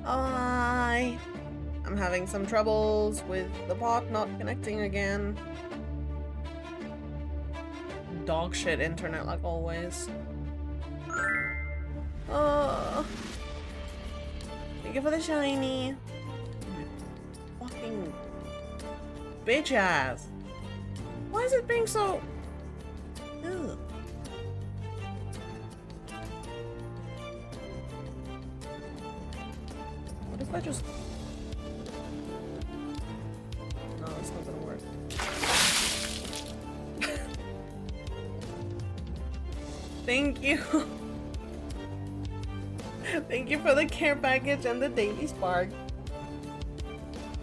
I'm having some troubles with the bot not connecting again. Dog shit internet like always. Oh. Thank you for the shiny. Fucking bitch ass. Why is it being so... Ugh. What if I just... No, it's not gonna work. Thank you. Thank you for the care package and the daily spark.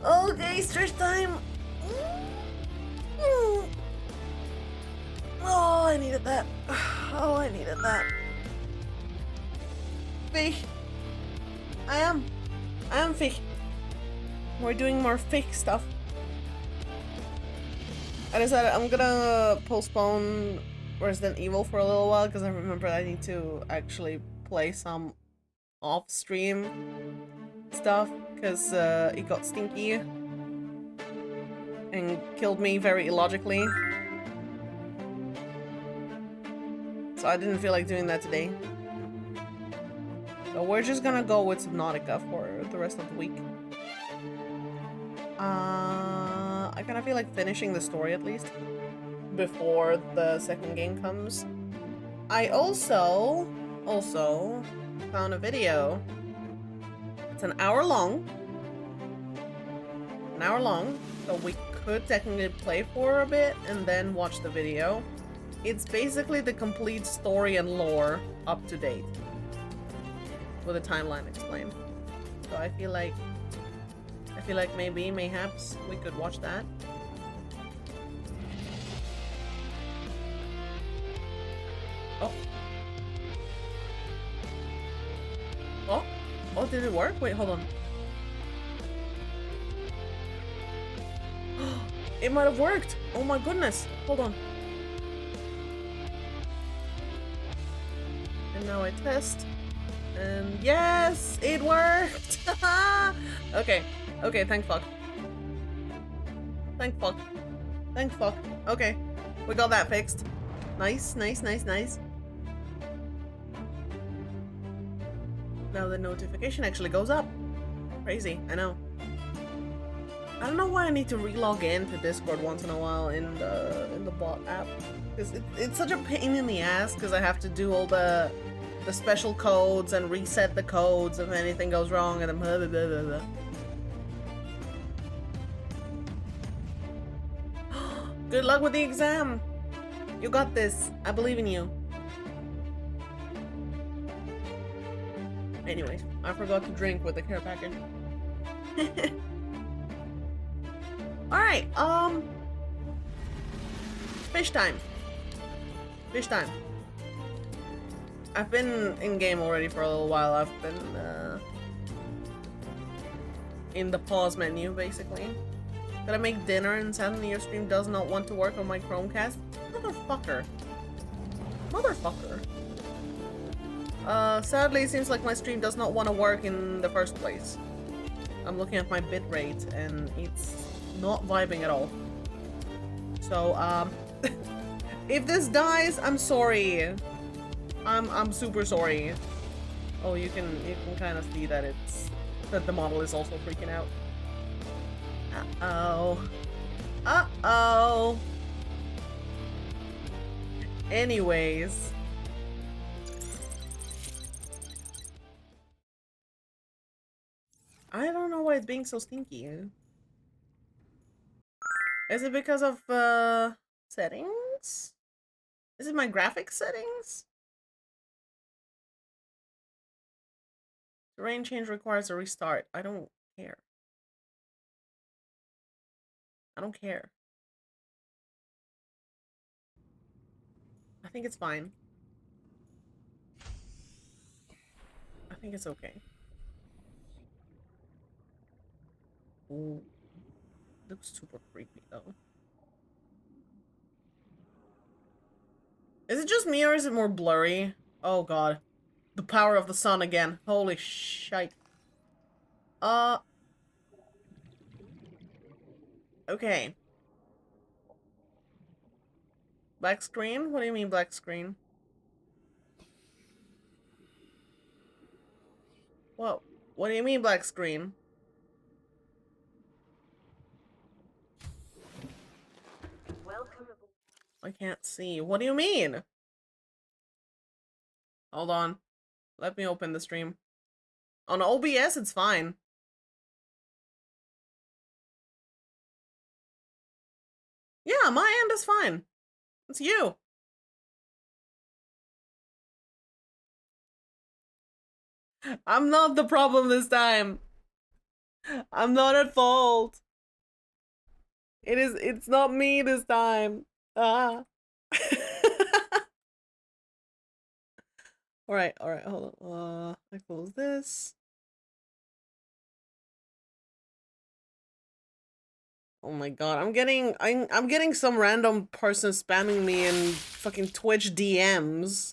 Okay, stretch time. Oh, I needed that. Oh, I needed that. Fish. I am fish. We're doing more fish stuff. I decided I'm gonna postpone Resident Evil for a little while because I remember I need to actually play some off-stream stuff because it got stinky and killed me very illogically. So I didn't feel like doing that today. So we're just gonna go with Subnautica for the rest of the week. I kind of feel like finishing the story at least before the second game comes. I also found a video. It's an hour long, so we could technically play for a bit and then watch the video. It's basically the complete story and lore up to date with a timeline explained. So I feel like mayhaps we could watch that. Oh, did it work? Wait, hold on. It might have worked. Oh my goodness. Hold on. And now I test. And yes, it worked. Okay, thank fuck. Thank fuck. Okay, we got that fixed. Nice. Now the notification actually goes up. Crazy, I know. I don't know why I need to relog in to Discord once in a while in the bot app, because it's such a pain in the ass. Because I have to do all the special codes and reset the codes if anything goes wrong, and I'm blah, blah, blah, blah. Good luck with the exam. You got this. I believe in you. Anyways, I forgot to drink with the care package. Alright, fish time. I've been in game already for a little while. I've been in the pause menu basically. Gotta make dinner and suddenly your stream does not want to work on my Chromecast. Motherfucker. Sadly, it seems like my stream does not want to work in the first place. I'm looking at my bitrate and it's not vibing at all. So, if this dies, I'm sorry. I'm super sorry. Oh, you can kind of see that the model is also freaking out. Uh-oh. Anyways. I don't know why it's being so stinky. Is it because of settings? Is it my graphics settings? Terrain change requires a restart. I don't care. I think it's fine. I think it's okay. Ooh. Looks super creepy though. Is it just me or is it more blurry? Oh god. The power of the sun again. Holy shite. Uh, okay. Black screen? What do you mean black screen? What? What do you mean black screen? Welcome. I can't see. What do you mean? Hold on. Let me open the stream. On OBS, it's fine. Yeah, my end is fine. It's you. I'm not the problem this time. I'm not at fault. It's not me this time. Ah. Alright, hold on. I close this. Oh my god, I'm getting some random person spamming me in fucking Twitch DMs.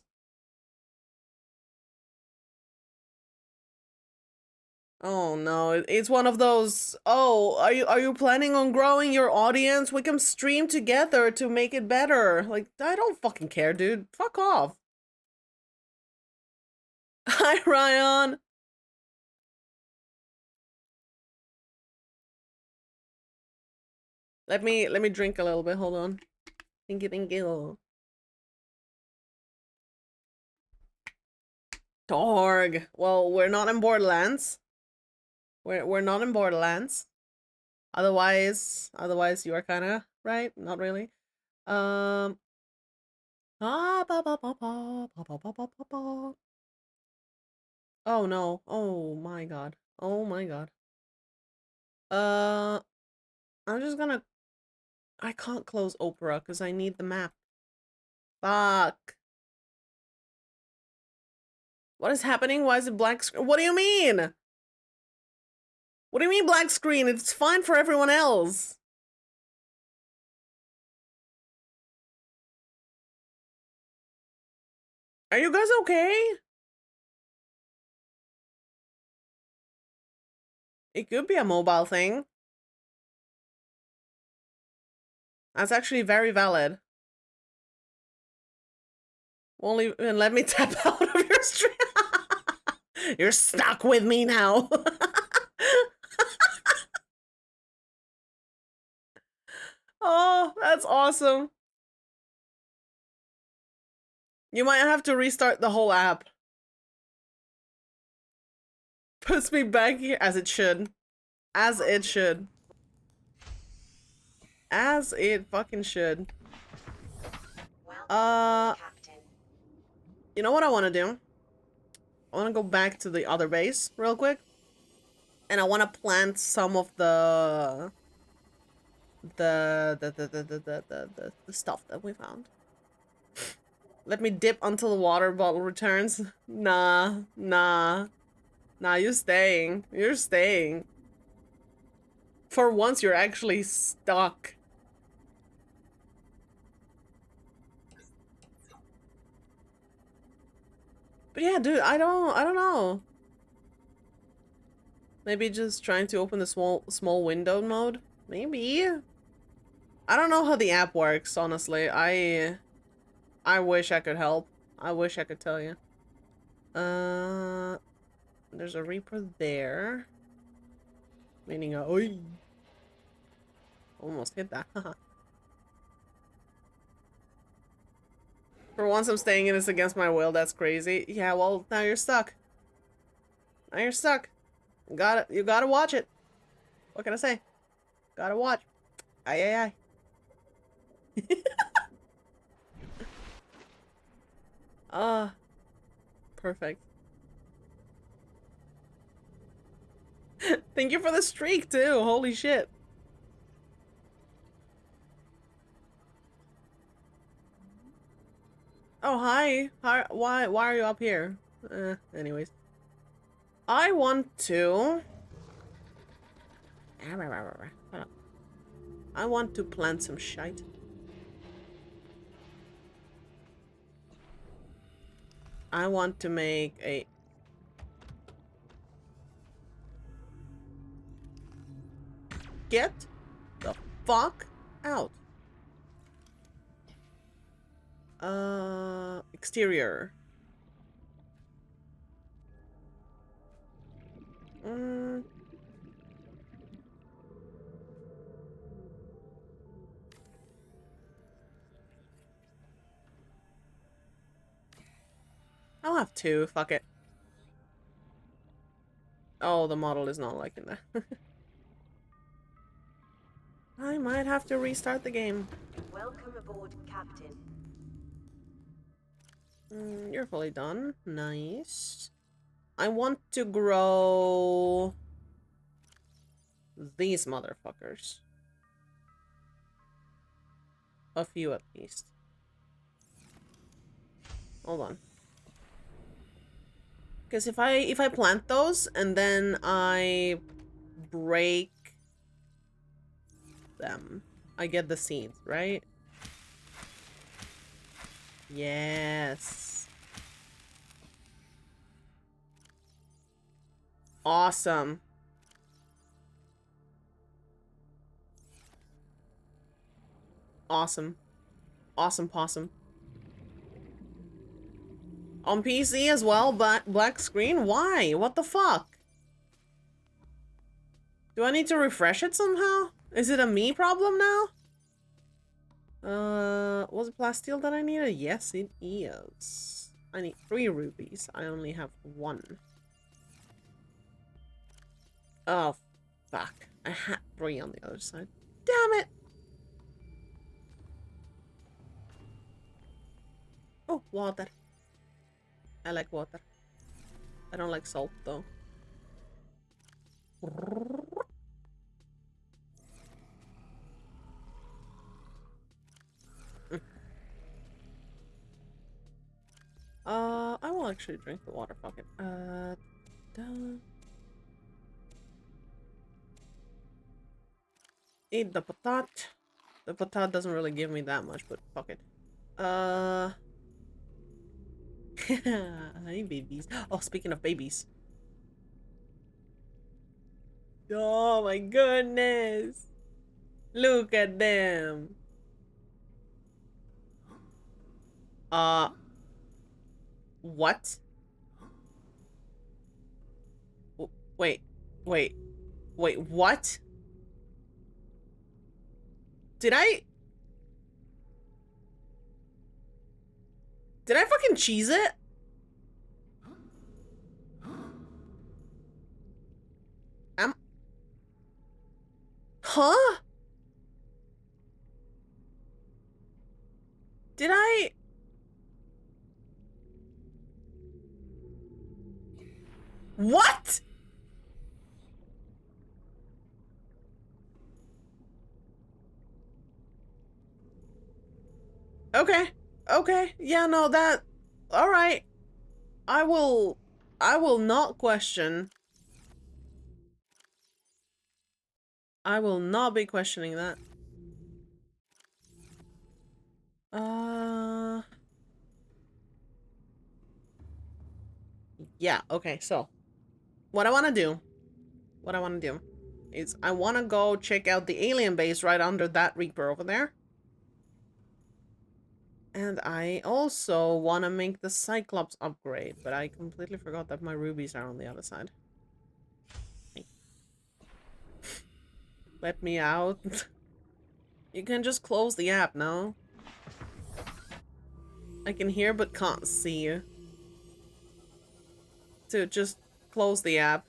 Oh no, it's one of those, oh, are you planning on growing your audience? We can stream together to make it better. Like, I don't fucking care, dude. Fuck off. Hi, Ryan. Let me drink a little bit. Hold on. Thank you. Torg. Well, we're not in Borderlands. We're not in Borderlands. Otherwise you are kind of right. Not really. Um. Ah, ba, ba, ba, ba, ba, ba, ba, ba, ba, ba. Oh no. Oh my god. Oh my god. Uh, I'm just gonna. I can't close Opera because I need the map. Fuck. What is happening? Why is it black screen? What do you mean? What do you mean black screen? It's fine for everyone else. Are you guys okay? It could be a mobile thing. That's actually very valid. Won't even let me tap out of your stream. You're stuck with me now. Oh, that's awesome. You might have to restart the whole app. Puts me back here as it should. As it should. As it fucking should. You know what I want to do? I want to go back to the other base real quick. And I want to plant some of the stuff that we found. Let me dip until the water bottle returns. Nah, you're staying. You're staying. For once, you're actually stuck. But yeah, dude, I don't know. Maybe just trying to open the small window mode? Maybe. I don't know how the app works, honestly. I wish I could help. I wish I could tell you. There's a Reaper there. Meaning a oi. Almost hit that. For once I'm staying in this against my will, that's crazy. Yeah, well, now you're stuck. Now you're stuck. You gotta watch it. What can I say? Gotta watch. Aye. Perfect. Thank you for the streak too. Holy shit. Oh, hi. Why are you up here? Anyways. I want to... I want to plant some shite. I want to make a... Get the fuck out. Exterior. I'll have two, fuck it. Oh, the model is not liking that. I might have to restart the game. Welcome aboard, Captain. You're fully done. Nice. I want to grow these motherfuckers. A few at least. Hold on. Because if I plant those and then I break them, I get the seeds, right? Yes. Awesome. Awesome. Awesome possum. On PC as well, but black screen? Why? What the fuck? Do I need to refresh it somehow? Is it a me problem now? Was it plasteel that I needed? Yes, it is. I need 3 rubies. I only have 1. Oh, fuck. I had 3 on the other side. Damn it! Oh, water. I like water. I don't like salt, though. I will actually drink the water, fuck it. Eat the patat. The patat doesn't really give me that much, but fuck it. Hi, babies. Oh, speaking of babies. Oh my goodness. Look at them. What? Wait, wait, wait, what? Did I fucking cheese it? Huh? Did I? What? Okay. Okay. Yeah, no, that... Alright. I will not question. I will not be questioning that. Yeah, okay, so. What I want to do is I want to go check out the alien base right under that Reaper over there. And I also want to make the Cyclops upgrade, but I completely forgot that my rubies are on the other side. Let me out. You can just close the app, no? I can hear but can't see you. So just close the app.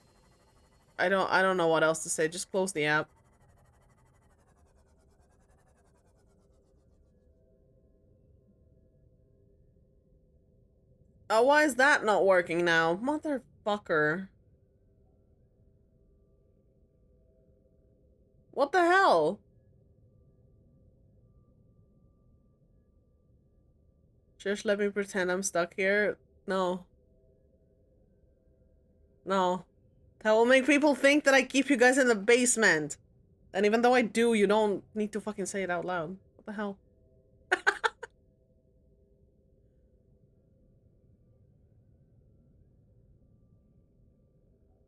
I don't know what else to say. Just close the app. Oh, why is that not working now? Motherfucker. What the hell? Just let me pretend I'm stuck here. No. No. That will make people think that I keep you guys in the basement. And even though I do, you don't need to fucking say it out loud. What the hell?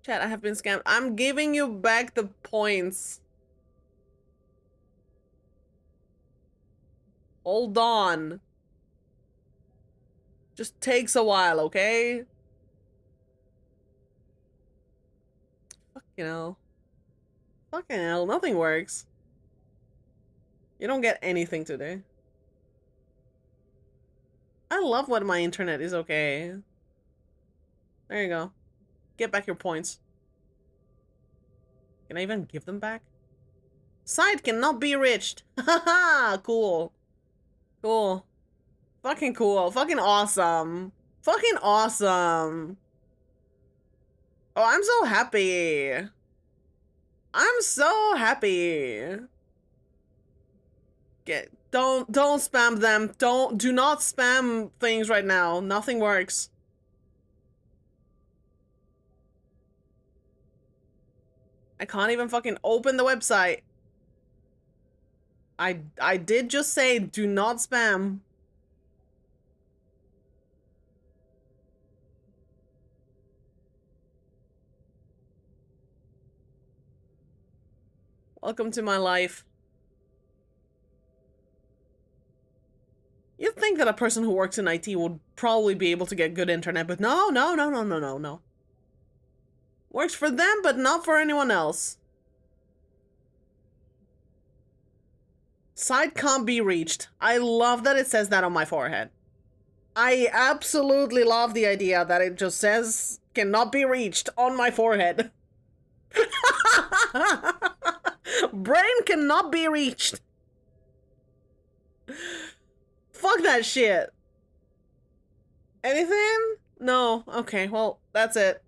Chat, I have been scammed. I'm giving you back the points. Hold on. Just takes a while, okay? Fucking hell. Fucking hell, nothing works. You don't get anything today. I love when my internet is okay. There you go. Get back your points. Can I even give them back? Site cannot be reached. Haha, cool. Cool. Fucking cool. Fucking awesome. Fucking awesome. Oh, I'm so happy. I'm so happy. Don't spam them. Do not spam things right now. Nothing works. I can't even fucking open the website. I did just say do not spam. Welcome to my life. You'd think that a person who works in IT would probably be able to get good internet, but no. Works for them, but not for anyone else. Site can't be reached. I love that it says that on my forehead. I absolutely love the idea that it just says cannot be reached on my forehead. Brain cannot be reached. Fuck that shit. Anything? No. Okay, well, that's it.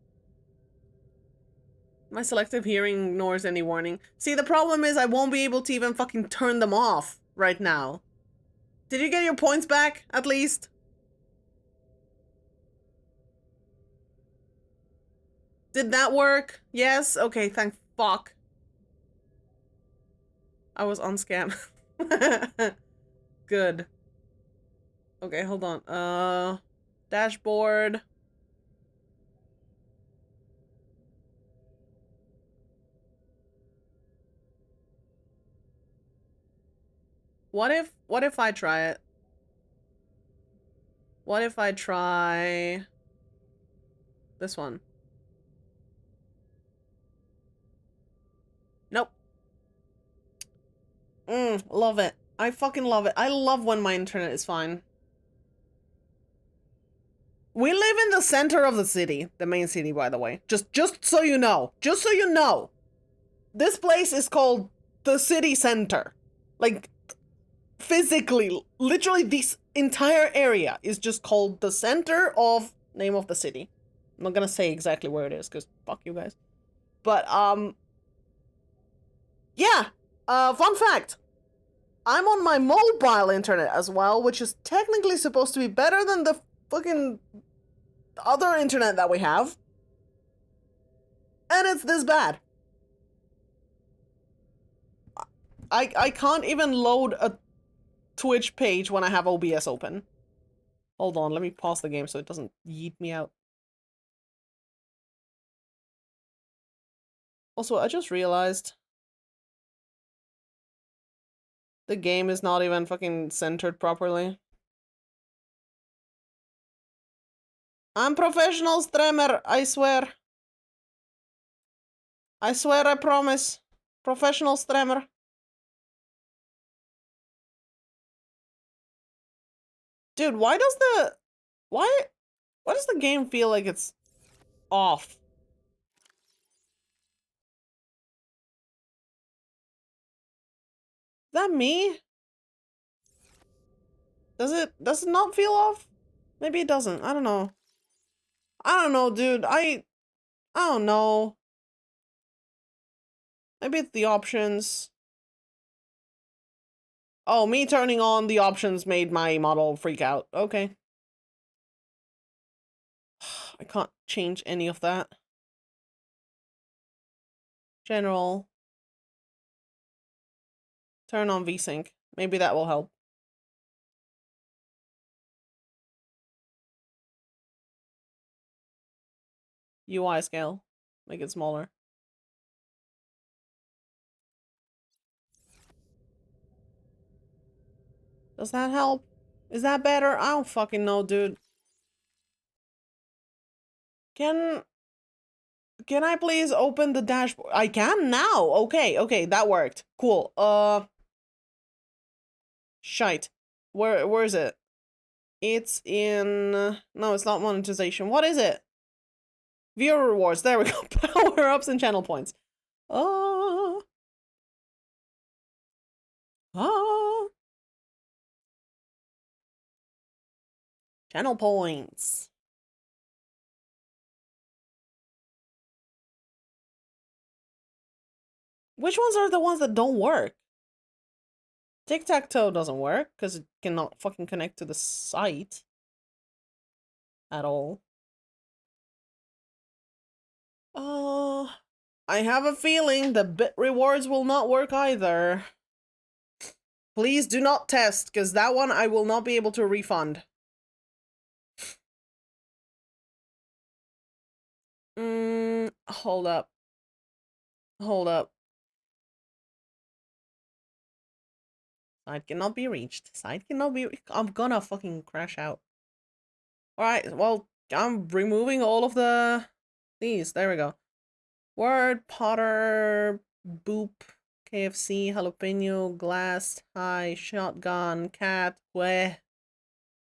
My selective hearing ignores any warning. See, the problem is I won't be able to even fucking turn them off right now. Did you get your points back, at least? Did that work? Yes? Okay, thank fuck. I was on scam. Good. Okay, hold on. Dashboard. What if I try it? What if I try this one? Nope. Love it. I fucking love it. I love when my internet is fine. We live in the center of the city. The main city, by the way. Just so you know. Just so you know. This place is called the city center. Like, physically, literally this entire area is just called the center of name of the city. I'm not gonna say exactly where it is, because fuck you guys. But, yeah. Fun fact. I'm on my mobile internet as well, which is technically supposed to be better than the fucking other internet that we have. And it's this bad. I can't even load a Twitch page when I have OBS open. Hold on, let me pause the game so it doesn't yeet me out. Also, I just realized the game is not even fucking centered properly. I'm professional streamer, I swear. I swear, I promise. Professional streamer. Dude, why does the game feel like it's off? Is that me? Does it not feel off? Maybe it doesn't. I don't know. I don't know, dude. I don't know. Maybe it's the options. Oh, me turning on the options made my model freak out. Okay. I can't change any of that. General. Turn on VSync. Maybe that will help. UI scale. Make it smaller. Does that help? Is that better? I don't fucking know, dude. Can I please open the dashboard? I can now. Okay, okay, that worked. Cool. Shite. Where is it? It's in no, it's not monetization. What is it? Viewer rewards. There we go. Power ups and channel points. Oh. Oh. Channel points. Which ones are the ones that don't work? Tic-tac-toe doesn't work because it cannot fucking connect to the site at all. I have a feeling the bit rewards will not work either. Please do not test, because that one I will not be able to refund. Hold up. Hold up. Site cannot be reached. Site cannot be I'm gonna fucking crash out. Alright, well, I'm removing all of these. There we go. Word, Potter, Boop, KFC, Jalapeno, Glass, High, Shotgun, Cat, Weh,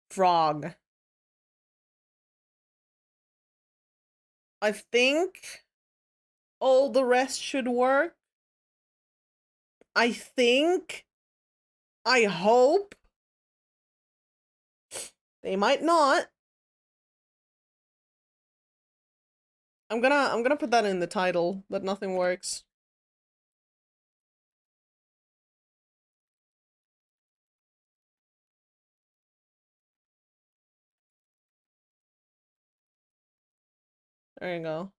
Frog. I think all the rest should work. I think. I hope. They might not. I'm gonna put that in the title, that nothing works. There you go.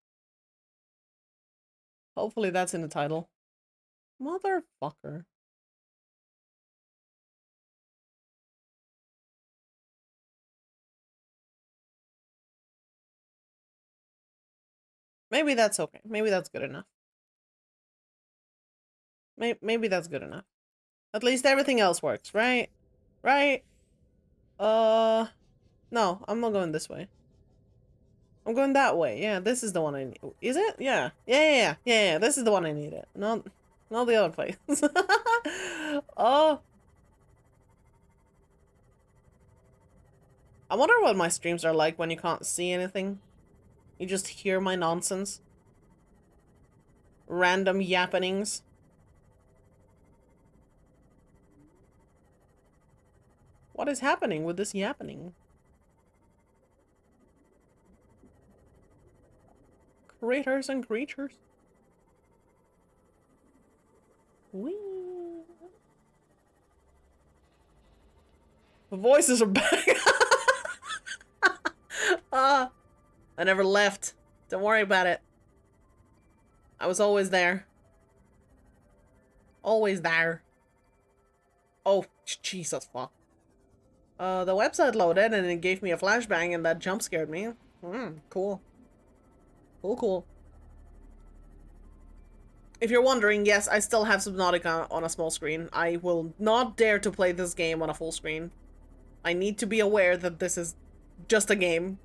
Hopefully that's in the title. Motherfucker. Maybe that's okay. Maybe that's good enough. Maybe that's good enough. At least everything else works, right? Right? No, I'm not going this way. I'm going that way. Yeah, this is the one I need. Is it? Yeah. Yeah. This is the one I needed. Not the other place. Oh. I wonder what my streams are like when you can't see anything. You just hear my nonsense. Random yappenings. What is happening with this yappening? Critters and creatures. Whee. The voices are back. I never left. Don't worry about it. I was always there. Always there. Oh, Jesus fuck. The website loaded and it gave me a flashbang and that jump scared me. Cool. Cool. If you're wondering, yes, I still have Subnautica on a small screen. I will not dare to play this game on a full screen. I need to be aware that this is just a game.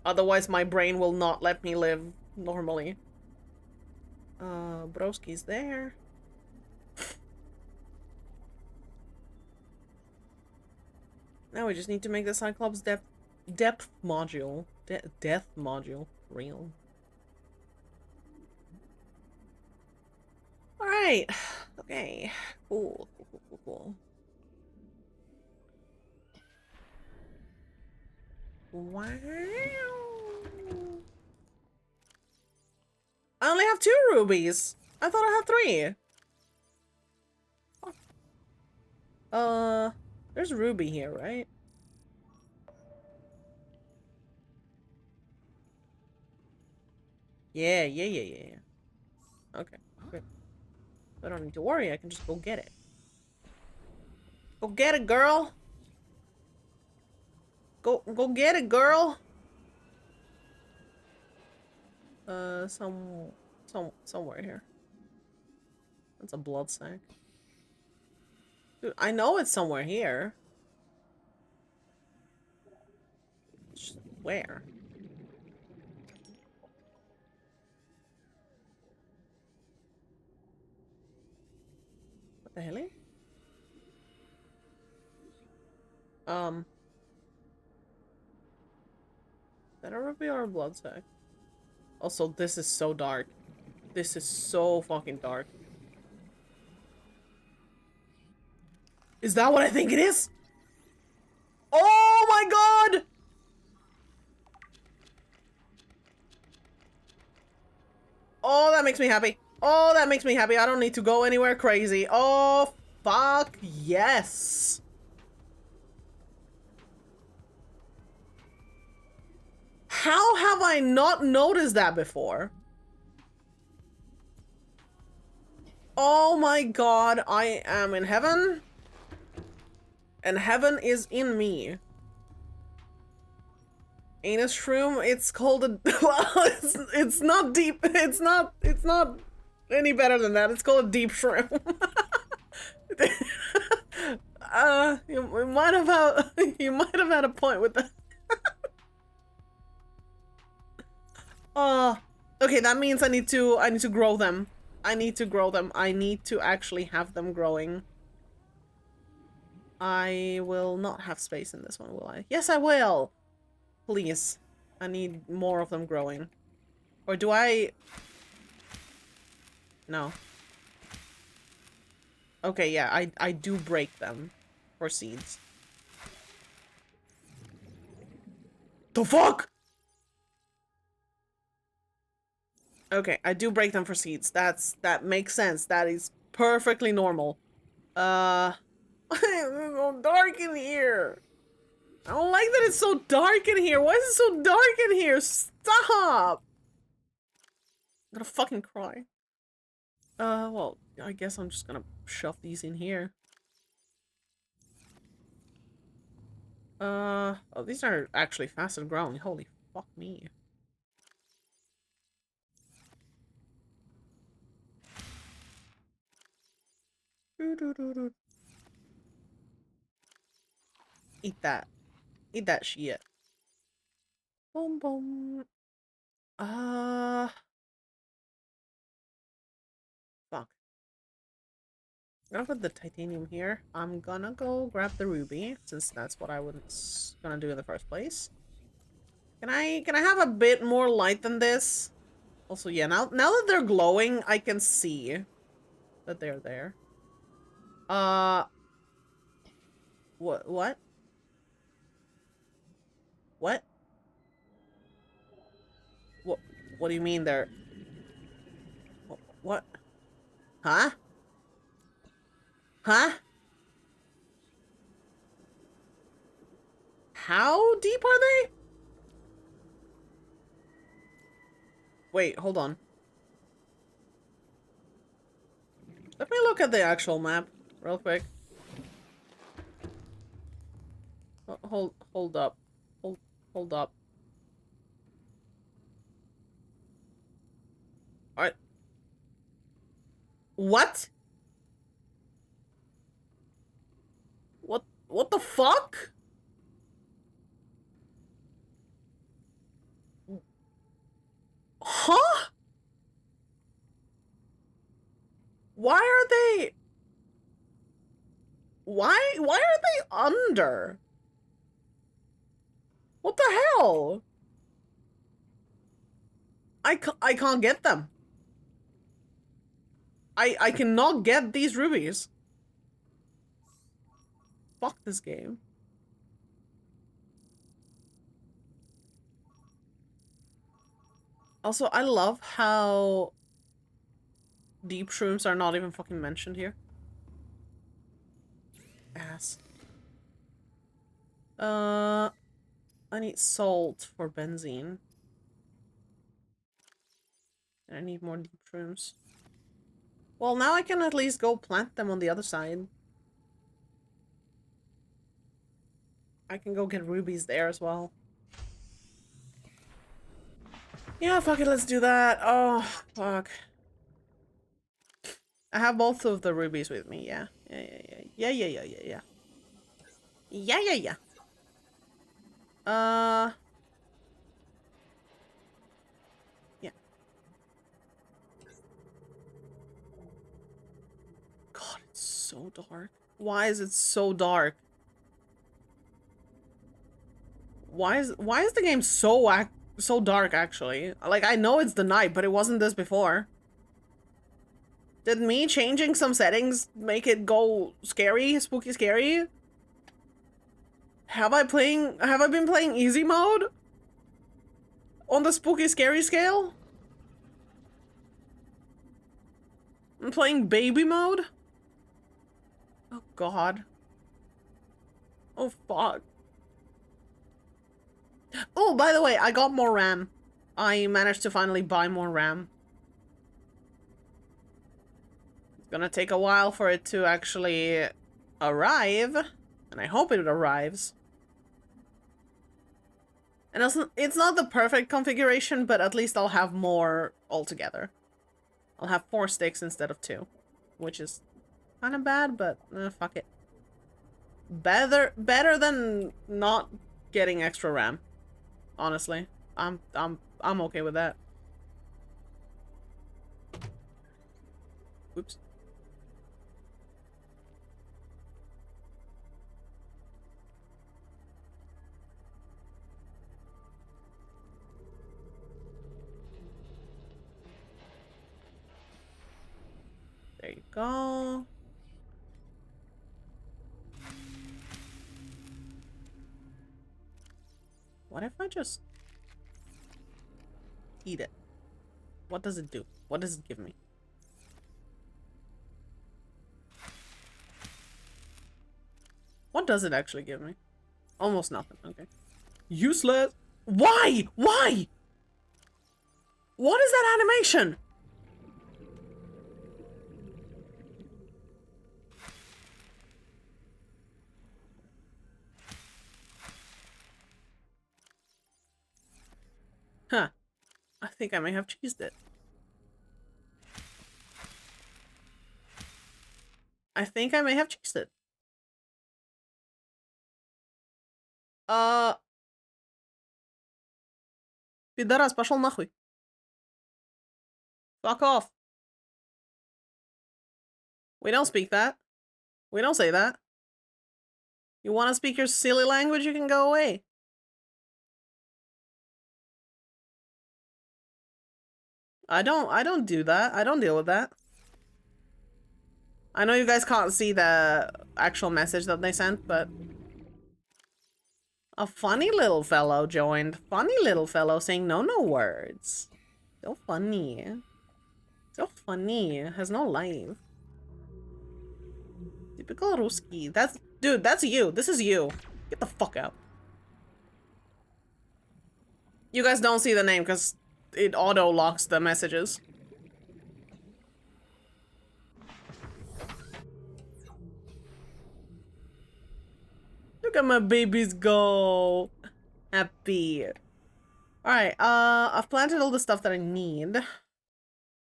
Otherwise, my brain will not let me live normally. Broski's there. Now we just need to make the Cyclops depth module. Death module real. Alright. Okay. Cool. Wow. I only have 2 rubies. I thought I had 3. There's a ruby here, right? Yeah. Okay, good. I don't need to worry, I can just go get it. Go get it, girl! Go get it, girl! Somewhere here. That's a blood sack. Dude, I know it's somewhere here. Just where? What the hell? Um, is that a ruby or a blood sac? Also, this is so dark. This is so fucking dark. Is that what I think it is? Oh my god! Oh, that makes me happy. Oh, that makes me happy. I don't need to go anywhere crazy. Oh, fuck yes. How have I not noticed that before? Oh my god, I am in heaven. And heaven is in me. Anus shroom, it's called a well, it's not deep. It's not any better than that. It's called a deep shroom. You might have had a point with that. Okay, that means I need to grow them. I need to grow them. I need to actually have them growing. I will not have space in this one, will I? Yes, I will. Please. I need more of them growing. Or do I... No. Okay, yeah, I do break them for seeds. The fuck? Okay, I do break them for seeds. That makes sense. That is perfectly normal. It's so dark in here. I don't like that it's so dark in here. Why is it so dark in here? Stop! I'm gonna fucking cry. Well, I guess I'm just gonna shove these in here. Oh, these are actually fast and growing. Holy fuck me. Eat that. Eat that shit. Boom, boom. Fuck. I'm gonna put the titanium here. I'm gonna go grab the ruby, since that's what I was gonna do in the first place. Can I have a bit more light than this? Also, yeah, now that they're glowing, I can see that they're there. What? What? What? What do you mean they're... What? Huh? Huh? How deep are they? Wait, hold on. Let me look at the actual map real quick. Hold up. Hold up. Alright. What? What the fuck? Huh? Why are they... Why are they under? What the hell? I can't get them. I cannot get these rubies. Fuck this game. Also, I love how deep shrooms are not even fucking mentioned here. Ass. I need salt for benzene. And I need more deep shrooms. Well, now I can at least go plant them on the other side. I can go get rubies there as well. Yeah, fuck it, let's do that. Oh, fuck. I have both of the rubies with me, yeah. Yeah. Yeah. Yeah. God, it's so dark. Why is it so dark? Why is the game so dark actually? Like I know it's the night, but it wasn't this before. Did me changing some settings make it go scary, spooky scary? Have I been playing easy mode? On the spooky scary scale? I'm playing baby mode? Oh god. Oh fuck. Oh, by the way, I got more RAM. I managed to finally buy more RAM. It's gonna take a while for it to actually arrive, and I hope it arrives. And it's not the perfect configuration, but at least I'll have more altogether. I'll have 4 sticks instead of 2, which is kind of bad, but fuck it. Better than not getting extra RAM. Honestly, I'm okay with that. Oops. There you go. What if I just eat it? What does it do? What does it give me? What does it actually give me? Almost nothing. Okay. Useless. Why? Why? What is that animation? Huh. I think I may have cheesed it. I think I may have cheesed it. Пидорас, пошел нахуй. Fuck off. We don't speak that. We don't say that. You want to speak your silly language, you can go away. I don't do that. I don't deal with that. I know you guys can't see the actual message that they sent, but a funny little fellow joined. Funny little fellow saying no words. So funny. So funny. Has no life. Typical Ruski. Dude, that's you. This is you. Get the fuck out. You guys don't see the name because it auto-locks the messages. Look at my babies go. Happy. Alright, I've planted all the stuff that I need.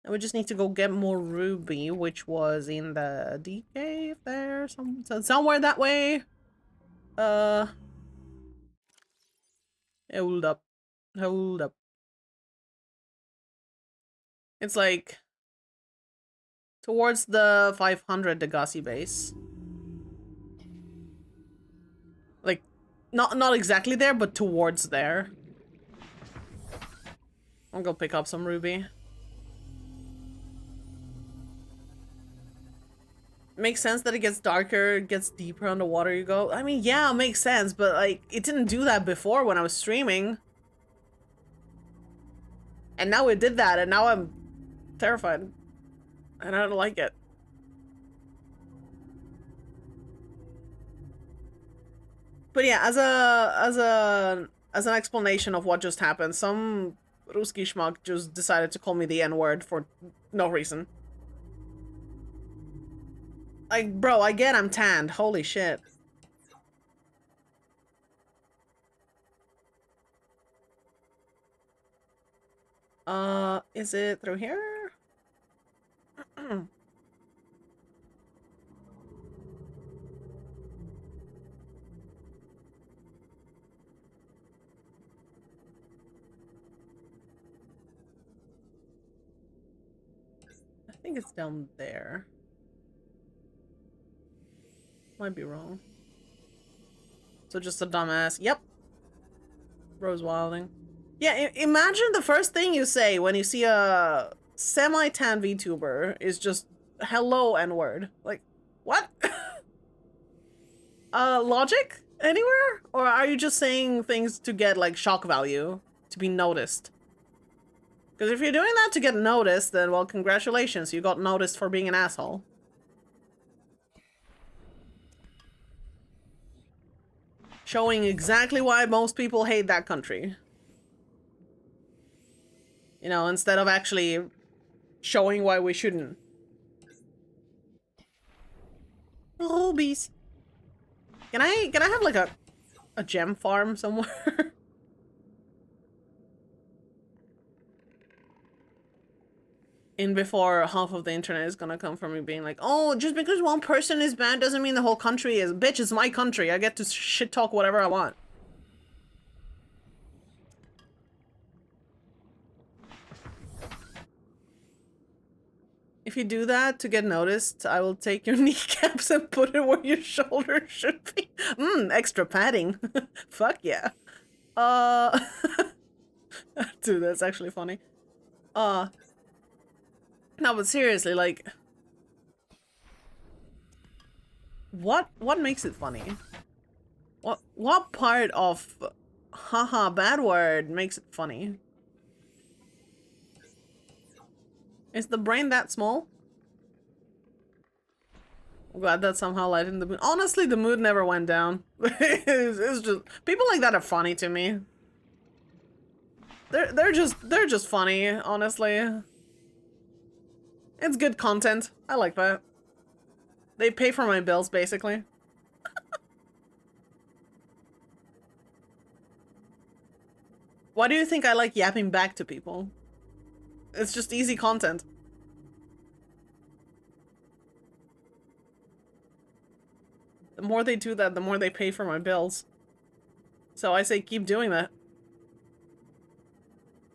And we just need to go get more ruby, which was in the deep cave there, somewhere that way. Hold up. Hold up. It's like towards the 500 Degassi base. Like, not exactly there, but towards there. I'll go pick up some ruby. Makes sense that it gets darker, it gets deeper on the water you go. I mean, yeah, it makes sense, but like, it didn't do that before when I was streaming. And now it did that, and now I'm terrified. And I don't like it. But yeah, as an explanation of what just happened, some Ruski schmuck just decided to call me the N-word for no reason. Like, bro, I get I'm tanned. Holy shit. Is it through here? think it's down there. Might be wrong. So just a dumbass. Yep. Rose Wilding. Yeah, imagine the first thing you say when you see a semi-tan VTuber is just hello N-word. Like, what? Logic? Anywhere? Or are you just saying things to get, like, shock value? To be noticed? Because if you're doing that to get noticed, then, well, congratulations. You got noticed for being an asshole. Showing exactly why most people hate that country. You know, instead of actually showing why we shouldn't. Rubies. Can I have like a gem farm somewhere? In before half of the internet is gonna come from me being like, oh, just because one person is banned doesn't mean the whole country is. Bitch, it's my country. I get to shit talk whatever I want. If you do that to get noticed, I will take your kneecaps and put it where your shoulder should be. Extra padding. Fuck yeah. Dude, that's actually funny. No, but seriously, like, what makes it funny? What part of haha bad word makes it funny? Is the brain that small? I'm glad that somehow lightened the mood. Honestly, the mood never went down. it's just people like that are funny to me. They're just funny, honestly. It's good content. I like that. They pay for my bills, basically. Why do you think I like yapping back to people? It's just easy content. The more they do that, the more they pay for my bills. So I say keep doing that.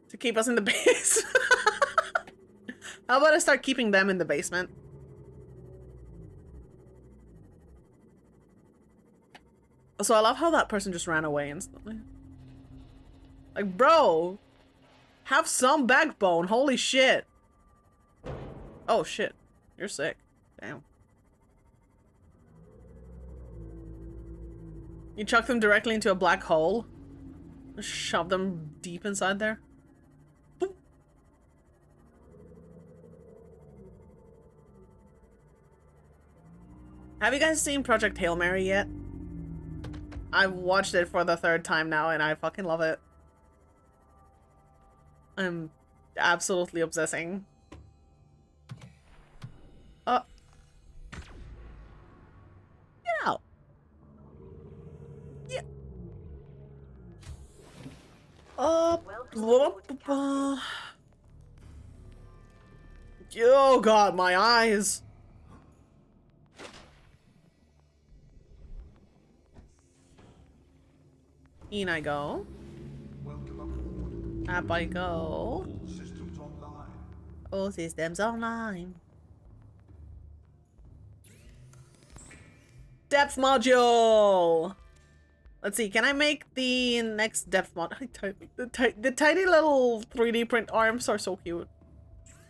To keep us in the base. How about I start keeping them in the basement? So I love how that person just ran away instantly. Like, bro, have some backbone. Holy shit. Oh shit. You're sick. Damn. You chuck them directly into a black hole? Shove them deep inside there? Boop. Have you guys seen Project Hail Mary yet? I've watched it for the 3rd time now and I fucking love it. I'm absolutely obsessing. Yeah. Yeah. Oh god, my eyes. In I go. Up I go. All systems online. All systems online. Depth module! Let's see, can I make the next depth mod? The tiny little 3D print arms are so cute.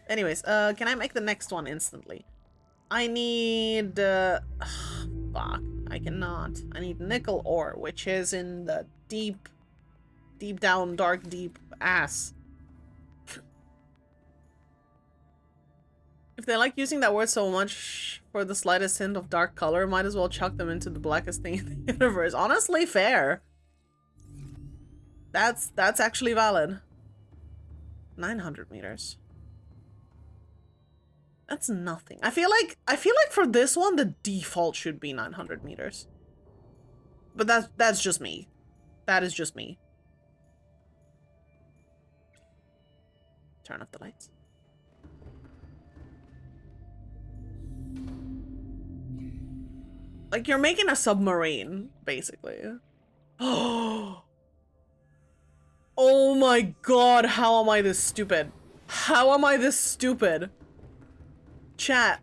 Anyways, can I make the next one instantly? I need, fuck, I cannot. I need nickel ore, which is in the deep down, dark, deep ass. If they like using that word so much for the slightest hint of dark color, might as well chuck them into the blackest thing in the universe. Honestly, fair. That's actually valid. 900 meters. That's nothing. I feel like for this one the default should be 900 meters. But that's just me. That is just me. Turn off the lights. Like, you're making a submarine, basically. Oh my god, how am I this stupid? How am I this stupid? Chat.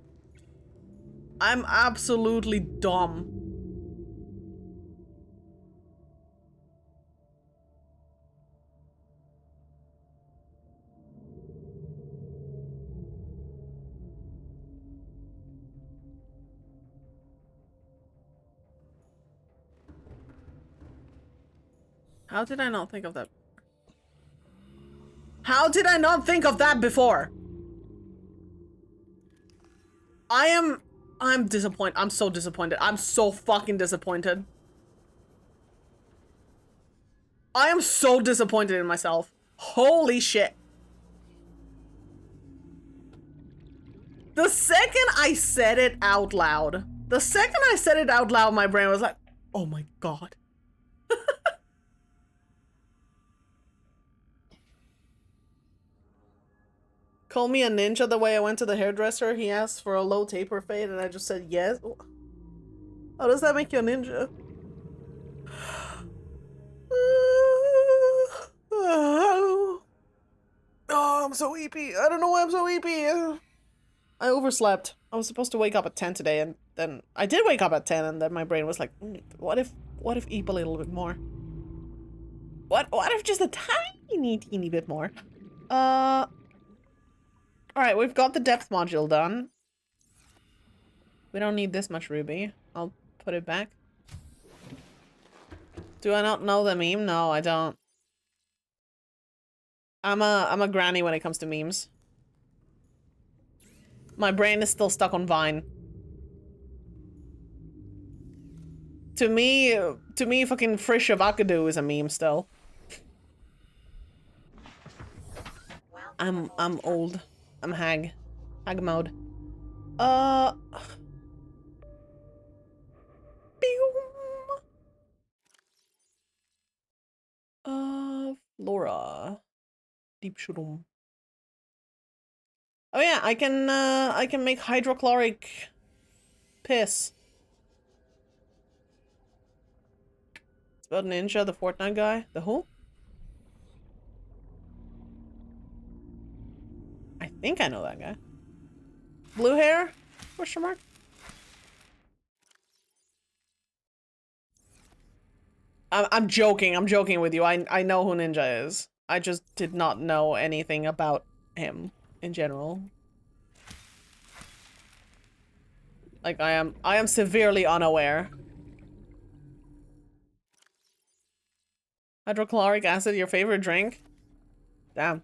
I'm absolutely dumb. How did I not think of that? How did I not think of that before? I'm disappointed. I'm so disappointed. I'm so fucking disappointed. I am so disappointed in myself. Holy shit. The second I said it out loud, my brain was like, oh my god. Call me a ninja the way I went to the hairdresser. He asked for a low taper fade and I just said yes. How does that make you a ninja? Oh, I'm so weepy. I don't know why I'm so weepy. I overslept. I was supposed to wake up at 10 today, and then I did wake up at 10, and then my brain was like, what if eat a little bit more? What if just a teeny bit more? Alright, we've got the depth module done. We don't need this much ruby. I'll put it back. Do I not know the meme? No, I don't. I'm a granny when it comes to memes. My brain is still stuck on Vine. To me, fucking Frisch of Akadu is a meme still. I'm old. I'm hag mode. Flora. Deep shroom. Oh yeah, I can make hydrochloric piss. It's about Ninja, the Fortnite guy. The who? I think I know that guy. Blue hair? Question mark? I'm joking. I'm joking with you. I know who Ninja is. I just did not know anything about him in general. Like I am severely unaware. Hydrochloric acid, your favorite drink? Damn.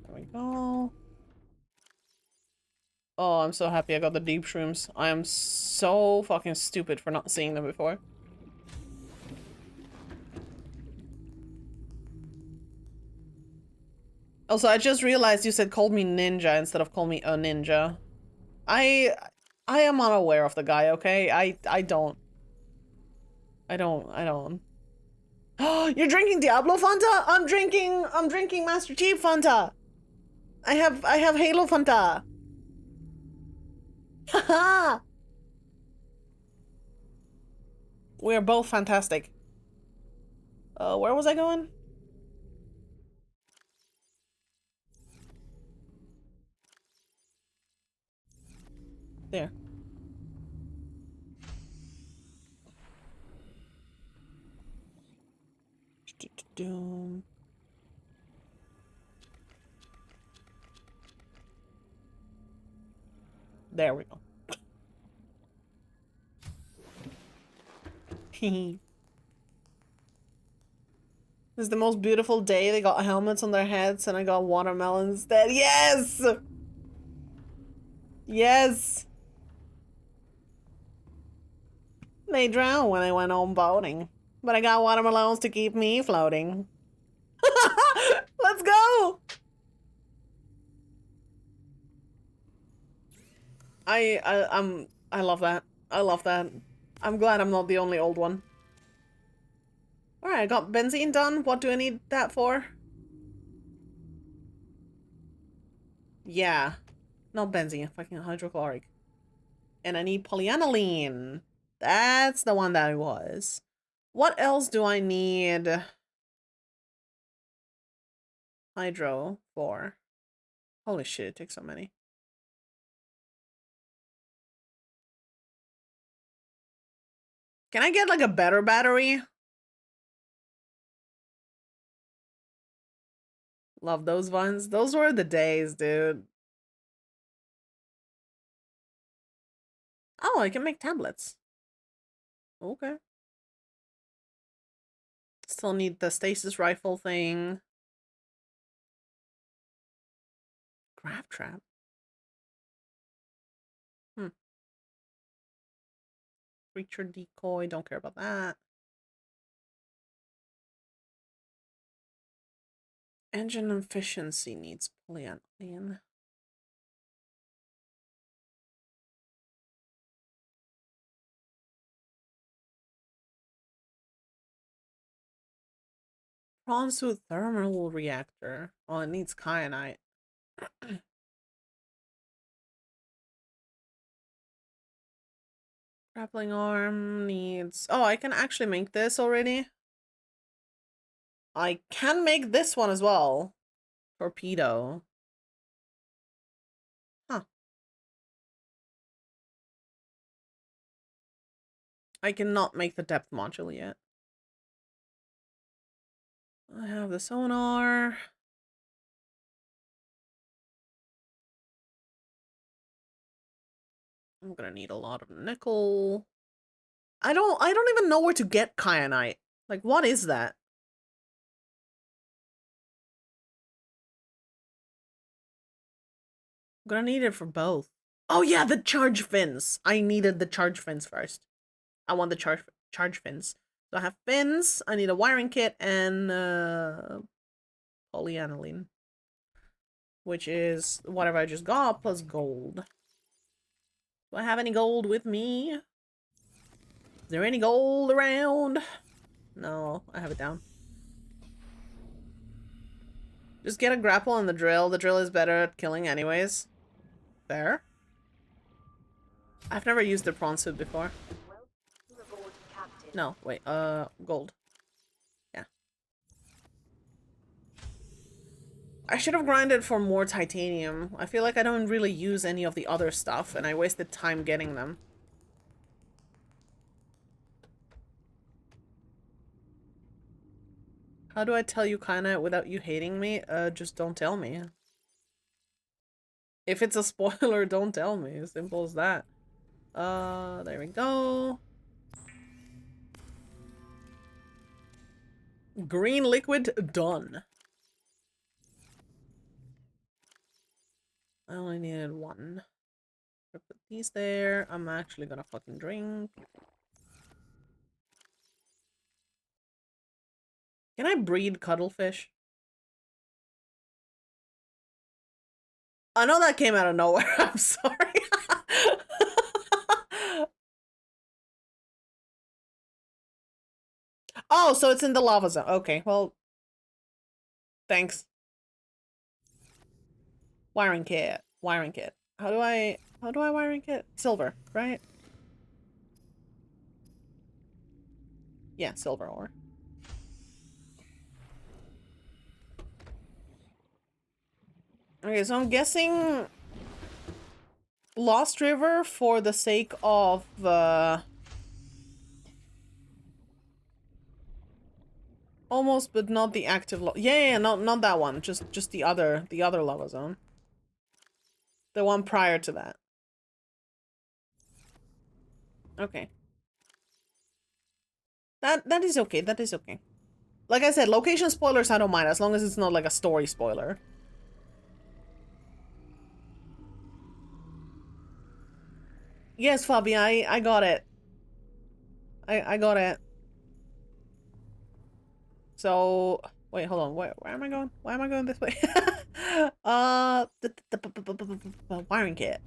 There we go. Oh, I'm so happy I got the deep shrooms. I am so fucking stupid for not seeing them before. Also, I just realized you said call me ninja instead of call me a ninja. I am unaware of the guy, okay? I don't. Oh, you're drinking Diablo Fanta? I'm drinking Master Chief Fanta. I have Halo Fanta. Haha. We are both fantastic. Where was I going? There. There we go. This is the most beautiful day. They got helmets on their heads and I got watermelons instead. Yes! Yes! They drowned when I went home boating. But I got watermelons to keep me floating. Let's go! I love that. I love that. I'm glad I'm not the only old one. Alright, I got benzene done. What do I need that for? Yeah. Not benzene, fucking hydrochloric. And I need polyaniline. That's the one that it was. What else do I need hydro for? Holy shit, it takes so many. Can I get like a better battery? Love those ones. Those were the days, dude. Oh, I can make tablets. Okay. Still need the stasis rifle thing. Grab trap. Creature decoy. Don't care about that. Engine efficiency needs polyethylene. Prawn suit thermal reactor. Oh, it needs kyanite. Grappling arm needs... Oh, I can actually make this already. I can make this one as well. Torpedo. Huh. I cannot make the depth module yet. I have the sonar. I'm gonna need a lot of nickel. I don't even know where to get kyanite. Like, what is that? I'm gonna need it for both. Oh yeah, the charge fins. I needed the charge fins first. I want the charge fins. So I have fins, I need a wiring kit, and polyaniline. Which is whatever I just got, plus gold. Do I have any gold with me? Is there any gold around? No, I have it down. Just get a grapple and the drill. The drill is better at killing anyways. There. I've never used the prawn suit before. Welcome aboard, Captain. No, wait, gold. Yeah. I should have grinded for more titanium. I feel like I don't really use any of the other stuff, and I wasted time getting them. How do I tell you kinda without you hating me? Just don't tell me. If it's a spoiler, don't tell me. As simple as that. There we go. Green liquid, done. I only needed one. Put these there. I'm actually gonna fucking drink. Can I breed cuttlefish? I know that came out of nowhere. I'm sorry. Oh, so it's in the lava zone. Okay, well, thanks. Wiring kit. Wiring kit. How do I wiring kit? Silver, right? Yeah, silver ore. Okay, so I'm guessing Lost River for the sake of almost, but not the active yeah, not that one. Just the other lava zone. The one prior to that. Okay. That is okay. That is okay. Like I said, location spoilers I don't mind as long as it's not like a story spoiler. Yes, Fabi, I got it. I got it. So wait, hold on. Where am I going? Why am I going this way? The wiring kit.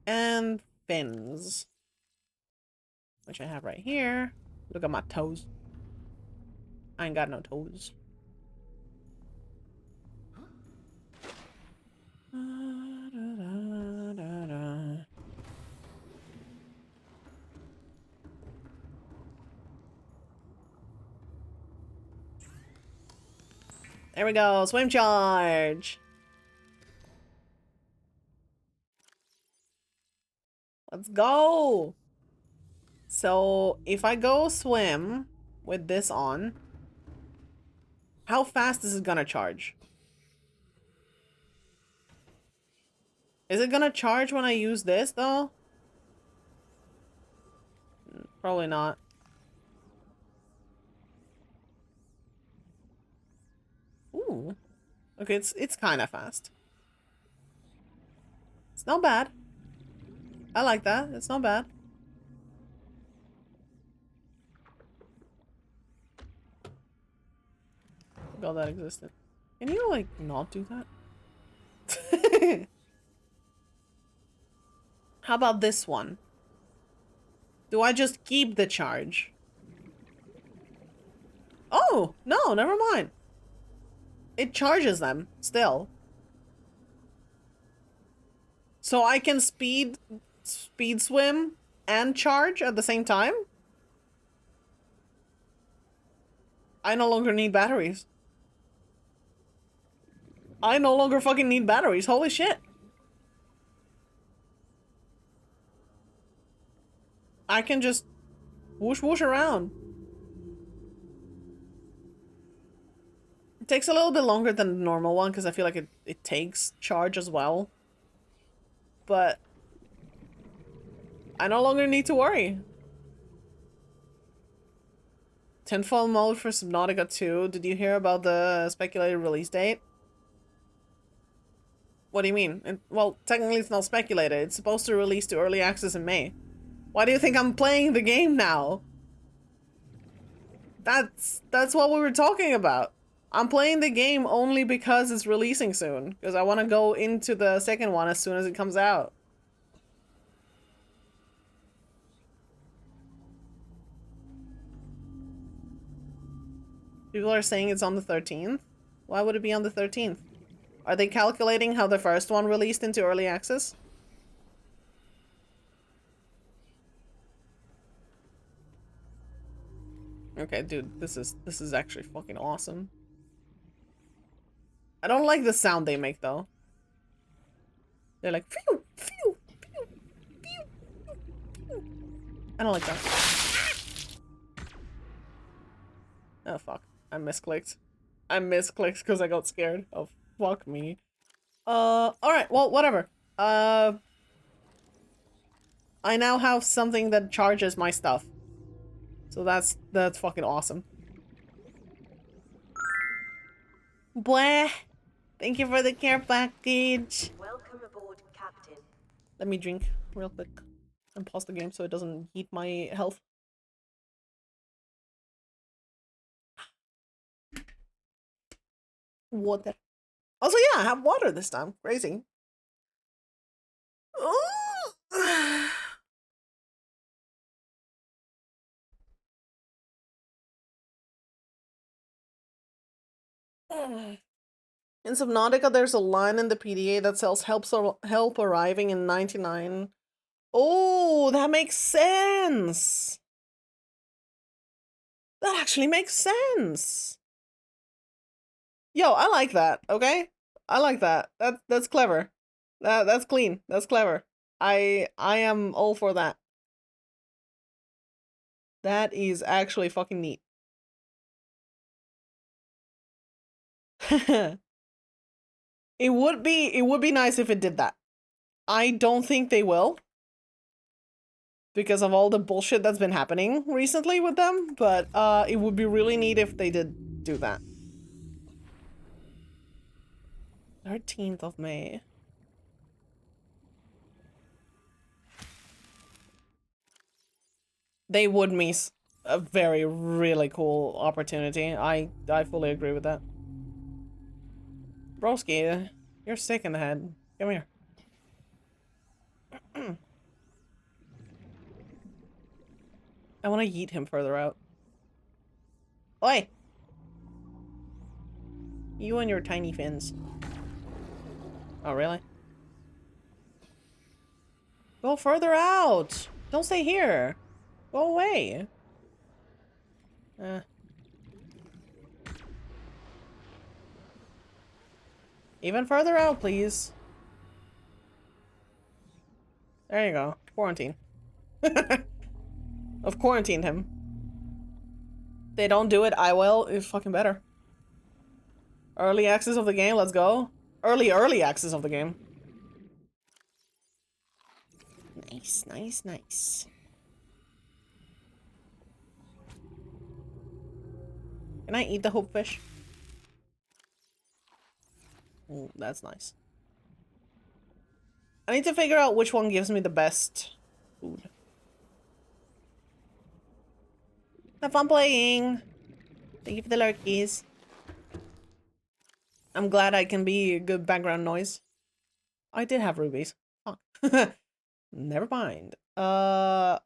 And fins. Which I have right here. Look at my toes. I ain't got no toes. There we go, swim charge. Let's go. So if I go swim with this on, how fast is it gonna charge? Is it gonna charge when I use this though? Probably not. Ooh. Okay, it's kind of fast. It's not bad. I like that. It's not bad. Forgot that existed. Can you, like, not do that? How about this one? Do I just keep the charge? Oh, no, never mind. It charges them, still. So I can speed swim and charge at the same time? I no longer need batteries. I no longer fucking need batteries. Holy shit. I can just whoosh whoosh around. It takes a little bit longer than the normal one because I feel like it takes charge as well. But I no longer need to worry. Tenfold mode for Subnautica 2. Did you hear about the speculated release date? What do you mean? Well, technically it's not speculated. It's supposed to release to early access in May. Why do you think I'm playing the game now? That's what we were talking about. I'm playing the game only because it's releasing soon. Because I want to go into the second one as soon as it comes out. People are saying it's on the 13th. Why would it be on the 13th? Are they calculating how the first one released into early access? Okay, dude, this is actually fucking awesome. I don't like the sound they make though. They're like phew, phew, phew, phew, phew. I don't like that. Oh fuck. I misclicked. I misclicked because I got scared. Oh fuck me. Alright, well, whatever. I now have something that charges my stuff. So that's fucking awesome. Blah. Thank you for the care package. Welcome aboard, Captain. Let me drink real quick and pause the game so it doesn't heat my health. Water. Also, yeah, I have water this time. Crazy. In Subnautica, there's a line in the PDA that says help arriving in 99. Oh, that makes sense. That actually makes sense. Yo, I like that, okay? I like that. That's clever. That's clean. That's clever. I am all for that. That is actually fucking neat. It would be nice if it did that. I don't think they will. Because of all the bullshit that's been happening recently with them, but it would be really neat if they did do that. 13th of May. They would miss a very, really cool opportunity. I fully agree with that. Broski, you're sick in the head. Come here. I want to yeet him further out. Oi! You and your tiny fins. Oh, really? Go further out! Don't stay here! Go away! Even further out, please. There you go. Quarantine. I've quarantined him. They don't do it, I will. It's fucking better. Early access of the game, let's go. Early access of the game. Nice, nice, nice. Can I eat the hope fish? Ooh, that's nice. I need to figure out which one gives me the best food. Have fun playing. Thank you for the lurkies. I'm glad I can be a good background noise. I did have rubies. Fuck. Never mind. What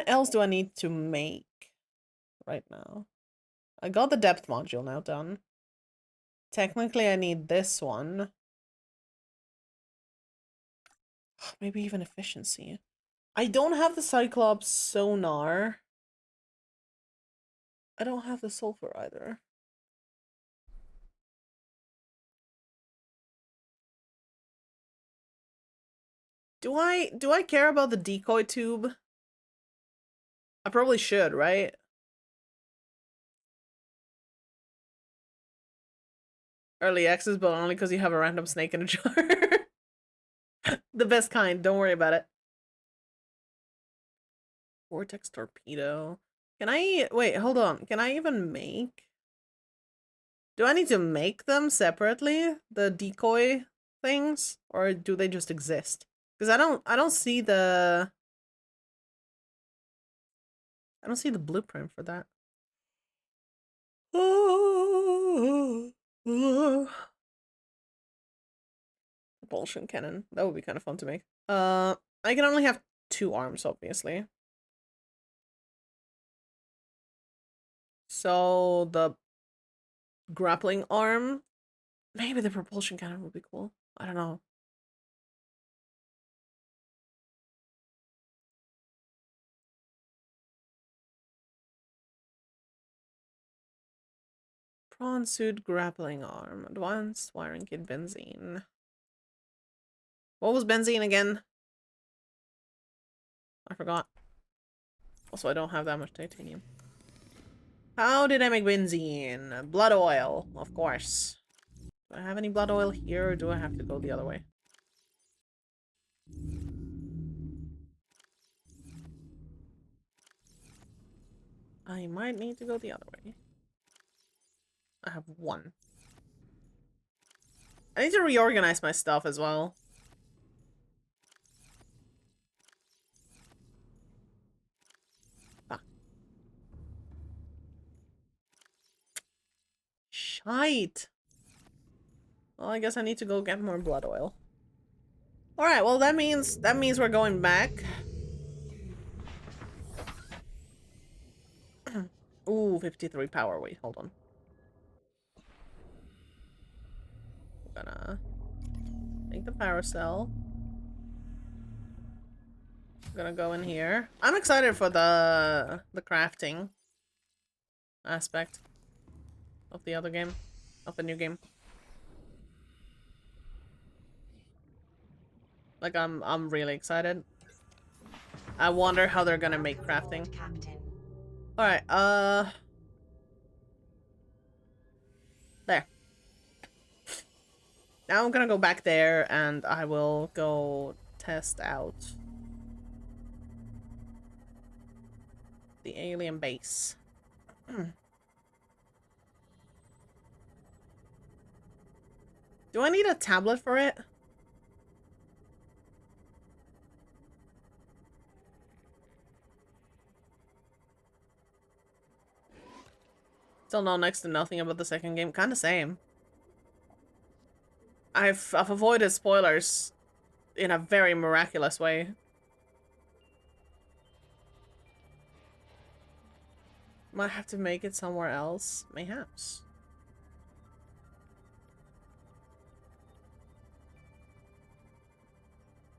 else do I need to make right now? I got the depth module now done. Technically, I need this one. Maybe even efficiency. I don't have the Cyclops sonar. I don't have the sulfur either. Do I care about the decoy tube? I probably should, right? Early access, but only because you have a random snake in a jar. The best kind, don't worry about it. Vortex torpedo. Can I wait, hold on. Can I even make? Do I need to make them separately? The decoy things? Or do they just exist? Because I don't see the blueprint for that. Propulsion cannon. That would be kind of fun to make. I can only have 2 arms, obviously. So the grappling arm, maybe the propulsion cannon would be cool. I don't know. Prawn suit grappling arm. Advanced wiring kit benzene. What was benzene again? I forgot. Also, I don't have that much titanium. How did I make benzene? Blood oil, of course. Do I have any blood oil here, or do I have to go the other way? I might need to go the other way. I have 1. I need to reorganize my stuff as well. Fuck. Shite. Well, I guess I need to go get more blood oil. Alright, well that means we're going back. Ooh, 53 power. Wait, hold on. I'm gonna make the power cell. I'm gonna go in here. I'm excited for the crafting aspect of the other game, of the new game. Like I'm really excited. I wonder how they're gonna make crafting. Alright, there. Now I'm gonna go back there and I will go test out the alien base. Do I need a tablet for it? Still know next to nothing about the second game. Kinda same. I've avoided spoilers in a very miraculous way. Might have to make it somewhere else. Mayhaps.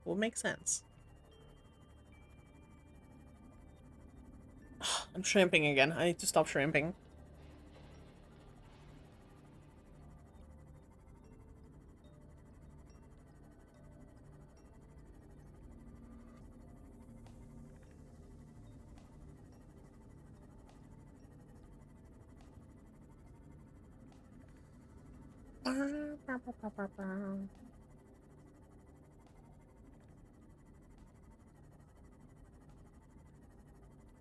Would make sense. I'm shrimping again. I need to stop shrimping.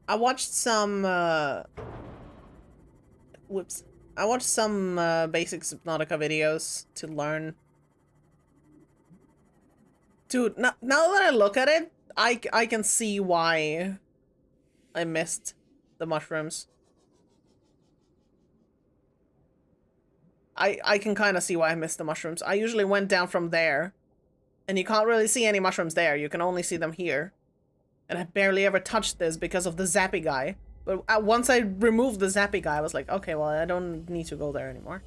I watched some, whoops. I watched some, basic Subnautica videos to learn. Dude, now that I look at it, I can see why I missed the mushrooms. I can kind of see why I missed the mushrooms. I usually went down from there, and you can't really see any mushrooms there. You can only see them here. And I barely ever touched this because of the zappy guy. But once I removed the zappy guy, I was like, okay, well, I don't need to go there anymore.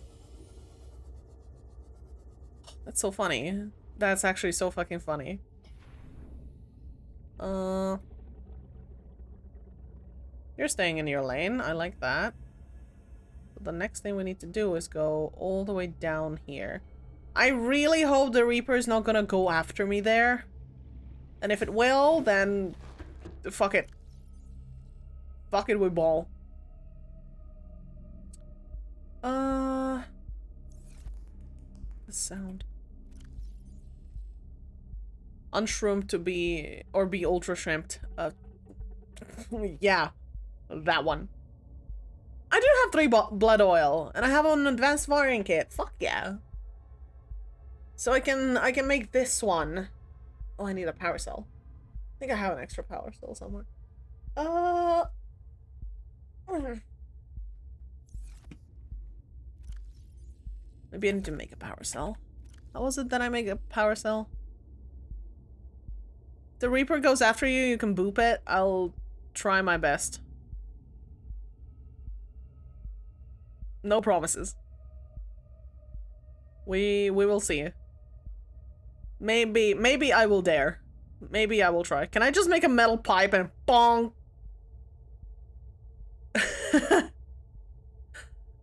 That's so funny. That's actually so fucking funny. You're staying in your lane. I like that. But the next thing we need to do is go all the way down here. I really hope the Reaper is not gonna go after me there. And if it will, then fuck it. Fuck it with ball. The sound. Unshrimped to be, or be ultra shrimped. Yeah, that one. I do have 3 blood oil, and I have an advanced wiring kit. Fuck yeah. So I can make this one. Oh, I need a power cell. I think I have an extra power cell somewhere. Maybe I need to make a power cell. How was it that I make a power cell? The Reaper goes after you, you can boop it. I'll try my best. No promises. We will see. Maybe I will dare. Maybe I will try. Can I just make a metal pipe and bong?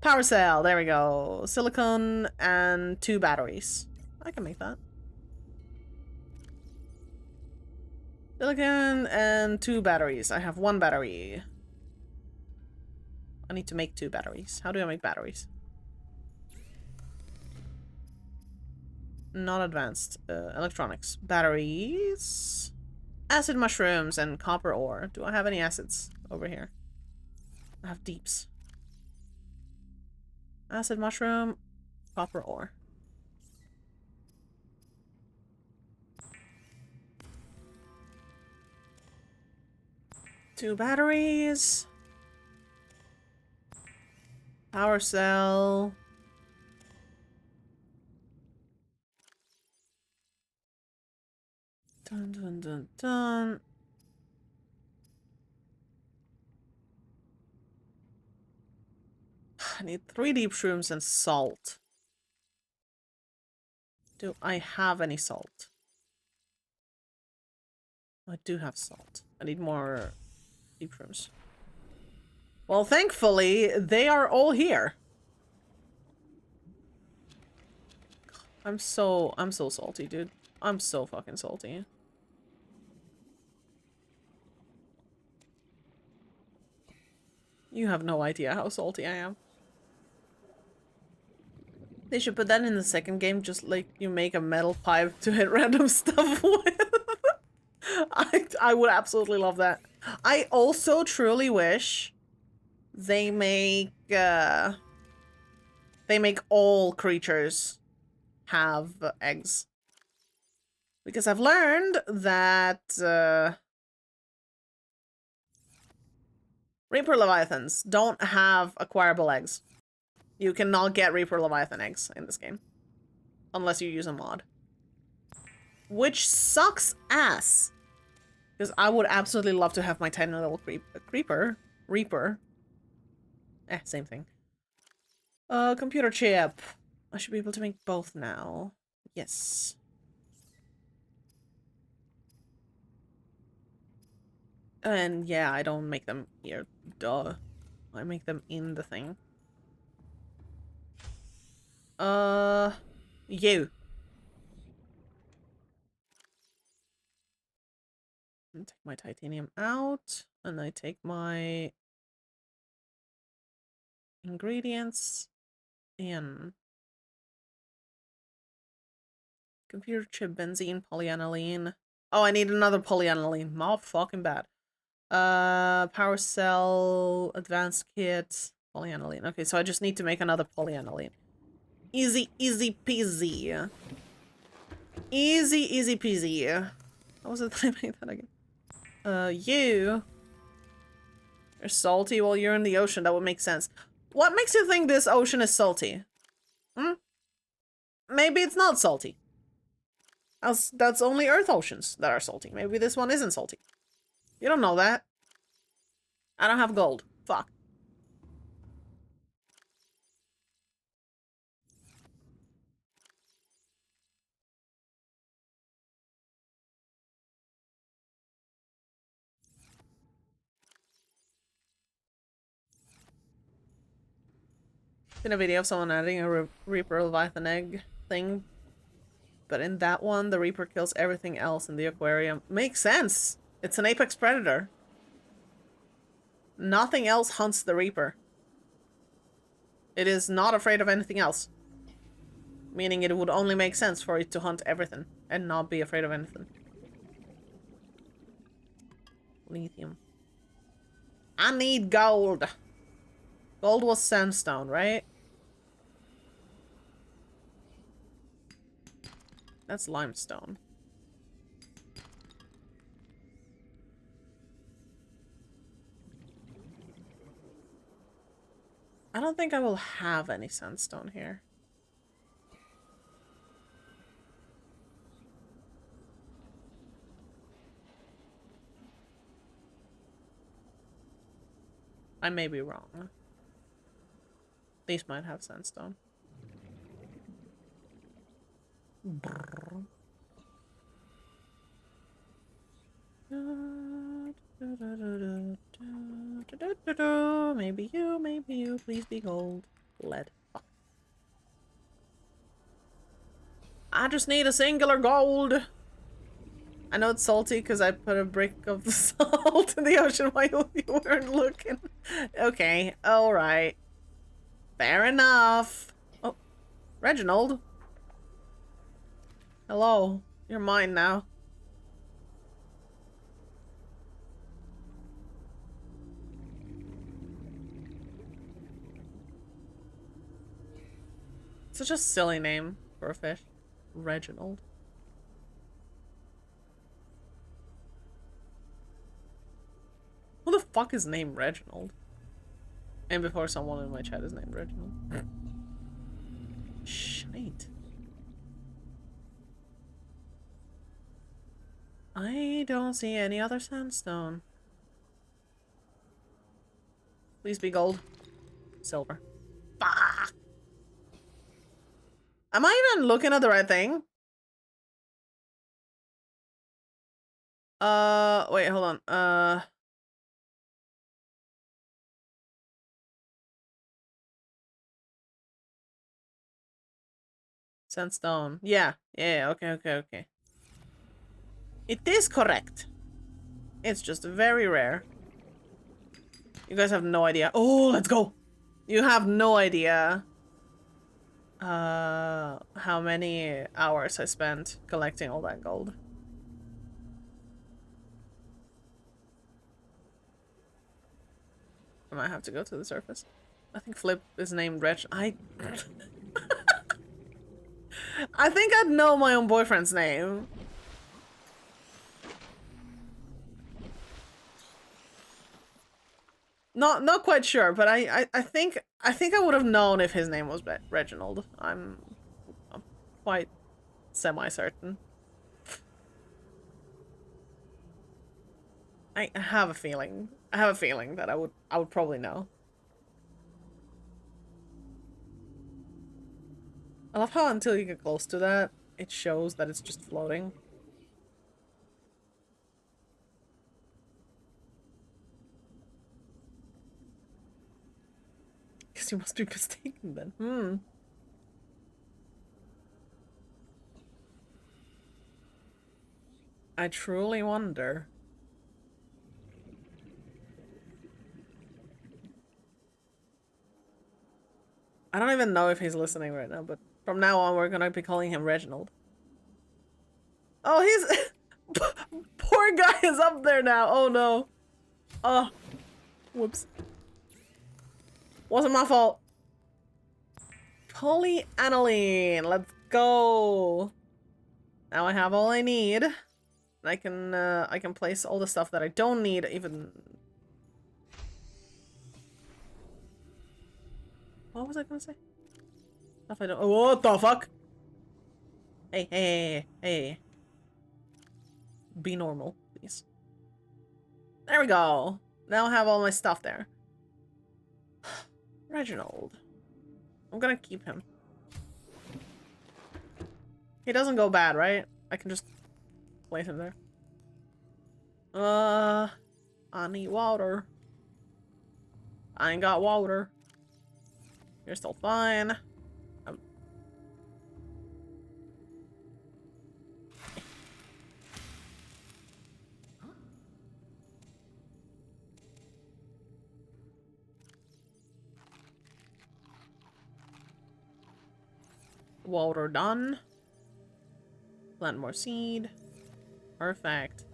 Power cell, there we go. Silicon and 2 batteries. I can make that. Silicon and 2 batteries. I have 1 battery. I need to make 2 batteries. How do I make batteries? Not advanced. Electronics. Batteries. Acid mushrooms and copper ore. Do I have any acids over here? I have deeps. Acid mushroom. Copper ore. Two batteries. Power cell. Dun dun dun dun. I need 3 deep shrooms and salt. Do I have any salt? I do have salt. I need more deep shrooms. Well, thankfully, they are all here. I'm so salty, dude. I'm so fucking salty. You have no idea how salty I am. They should put that in the second game, just like you make a metal pipe to hit random stuff with. I would absolutely love that. I also truly wish they make all creatures have eggs. Because I've learned that Reaper Leviathans don't have acquirable eggs. You cannot get Reaper Leviathan eggs in this game. Unless you use a mod. Which sucks ass. Because I would absolutely love to have my tiny little Reaper. Same thing. Computer chip. I should be able to make both now. Yes. And yeah, I don't make them here. Duh. I make them in the thing. You. And take my titanium out, and I take my ingredients in. Computer chip, benzene, polyaniline. Oh, I need another polyaniline. My fucking bad. Power cell, advanced kit, polyaniline. Okay, so I just need to make another polyaniline. Easy, easy peasy. Easy, easy peasy. How was it that I made that again? You're salty while you're in the ocean. That would make sense. What makes you think this ocean is salty? Hmm? Maybe it's not salty. That's only Earth oceans that are salty. Maybe this one isn't salty. You don't know that. I don't have gold. Fuck. In a video of someone adding a Reaper Leviathan egg thing. But in that one, the Reaper kills everything else in the aquarium. Makes sense! It's an apex predator. Nothing else hunts the Reaper. It is not afraid of anything else. Meaning it would only make sense for it to hunt everything and not be afraid of anything. Lithium. I need gold! Gold was sandstone, right? That's limestone. I don't think I will have any sandstone here. I may be wrong. These might have sandstone. Maybe you, please be gold. Lead. Fuck. I just need a singular gold. I know it's salty because I put a brick of salt in the ocean while you weren't looking. Okay, alright. Fair enough. Oh, Reginald. Hello. You're mine now. Such a silly name for a fish. Reginald. Who the fuck is named Reginald? And before someone in my chat is named Reginald. Shite. I don't see any other sandstone. Please be gold. Silver. Fuck! Am I even looking at the right thing? Wait, hold on. Sandstone. Yeah, okay. It is correct. It's just very rare. You guys have no idea. Oh, let's go! You have no idea how many hours I spent collecting all that gold. I might have to go to the surface. I think Flip is named Reg. I think I'd know my own boyfriend's name. Not quite sure, but I think I would have known if his name was Reginald. I'm quite semi-certain. I have a feeling. I have a feeling that I would probably know. I love how until you get close to that, it shows that it's just floating. you must be mistaken then. Hmm. I truly wonder. I don't even know if he's listening right now, but from now on we're gonna be calling him Reginald. Oh, he's... Poor guy is up there now. Oh no. Oh. Whoops. Wasn't my fault. Polyaniline. Let's go. Now I have all I need. I can place all the stuff that I don't need even... What was I gonna say? Stuff I don't... Oh, what the fuck? Hey, hey, hey, hey. Be normal, please. There we go. Now I have all my stuff there. Reginald. I'm gonna keep him. He doesn't go bad, right? I can just place him there. I need water. I ain't got water. You're still fine. Water done. Plant more seed. Perfect.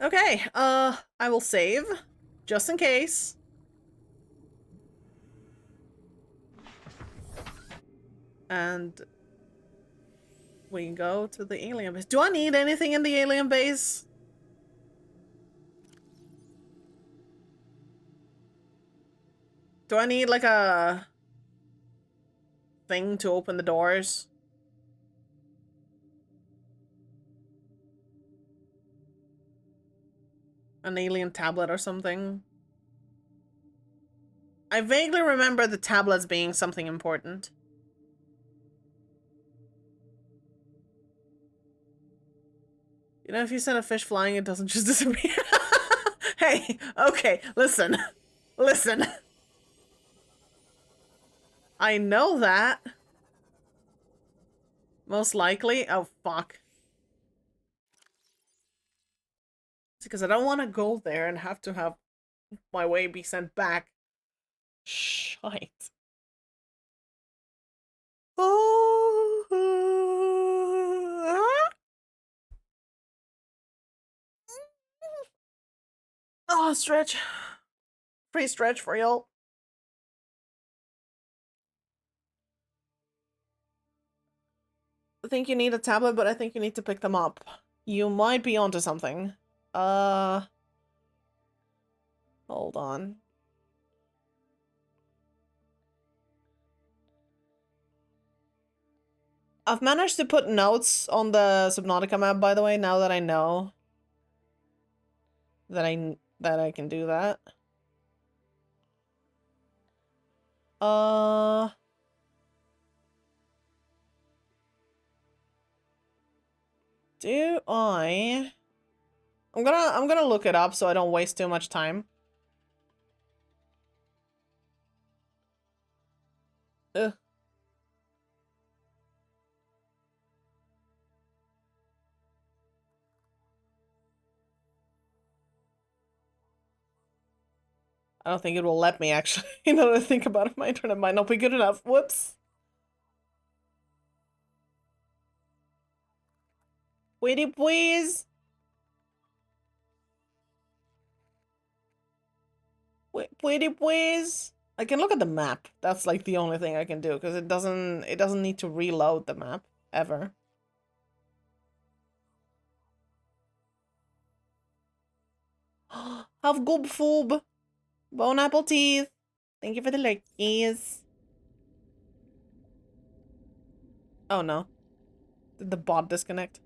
Okay, I will save. Just in case. And we go to the alien base. Do I need anything in the alien base? Do I need like a thing to open the doors? An alien tablet or something? I vaguely remember the tablets being something important. You know, if you send a fish flying, it doesn't just disappear. Hey, okay, listen. Listen. I know that. Most likely. Oh, fuck. It's because I don't want to go there and have to have my way be sent back. Shite. Oh, stretch. Free stretch for y'all. I think you need a tablet, but I think you need to pick them up. You might be onto something. Hold on. I've managed to put notes on the Subnautica map, by the way, now that I know that I can do that. Do I? I'm gonna look it up so I don't waste too much time. Ugh. I don't think it will let me, actually. Now that I think about it, my internet might not be good enough. Whoops. Pretty please. Pretty please. I can look at the map. That's like the only thing I can do because it doesn't need to reload the map ever. Have goob foob. Bone apple teeth. Thank you for the lurkies. Oh no. Did the bot disconnect?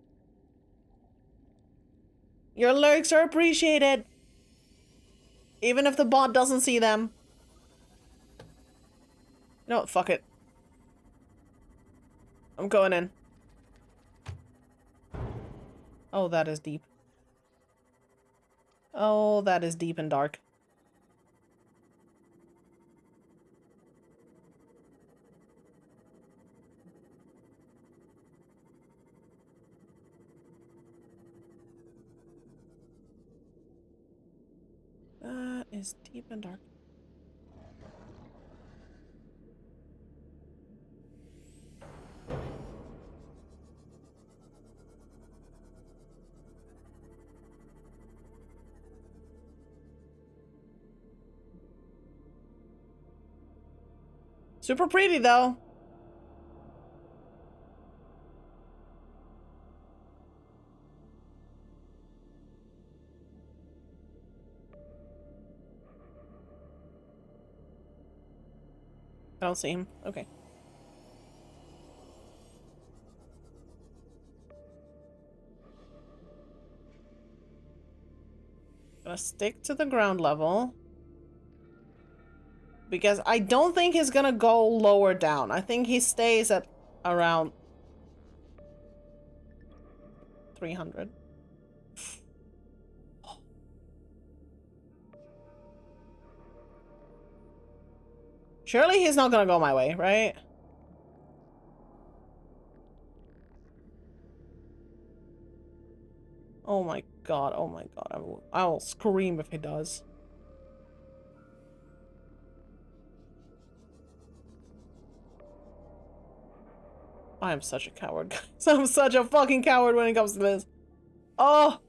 Your lurks are appreciated. Even if the bot doesn't see them. You know what? Fuck it. I'm going in. Oh, that is deep. Oh, that is deep and dark. That is deep and dark. Super pretty, though. I don't see him. Okay. Gonna stick to the ground level. Because I don't think he's gonna go lower down. I think he stays at around 300. Surely he's not gonna go my way, right? Oh my god, oh my god. I will scream if he does. I am such a coward, guys. I'm such a fucking coward when it comes to this. Oh!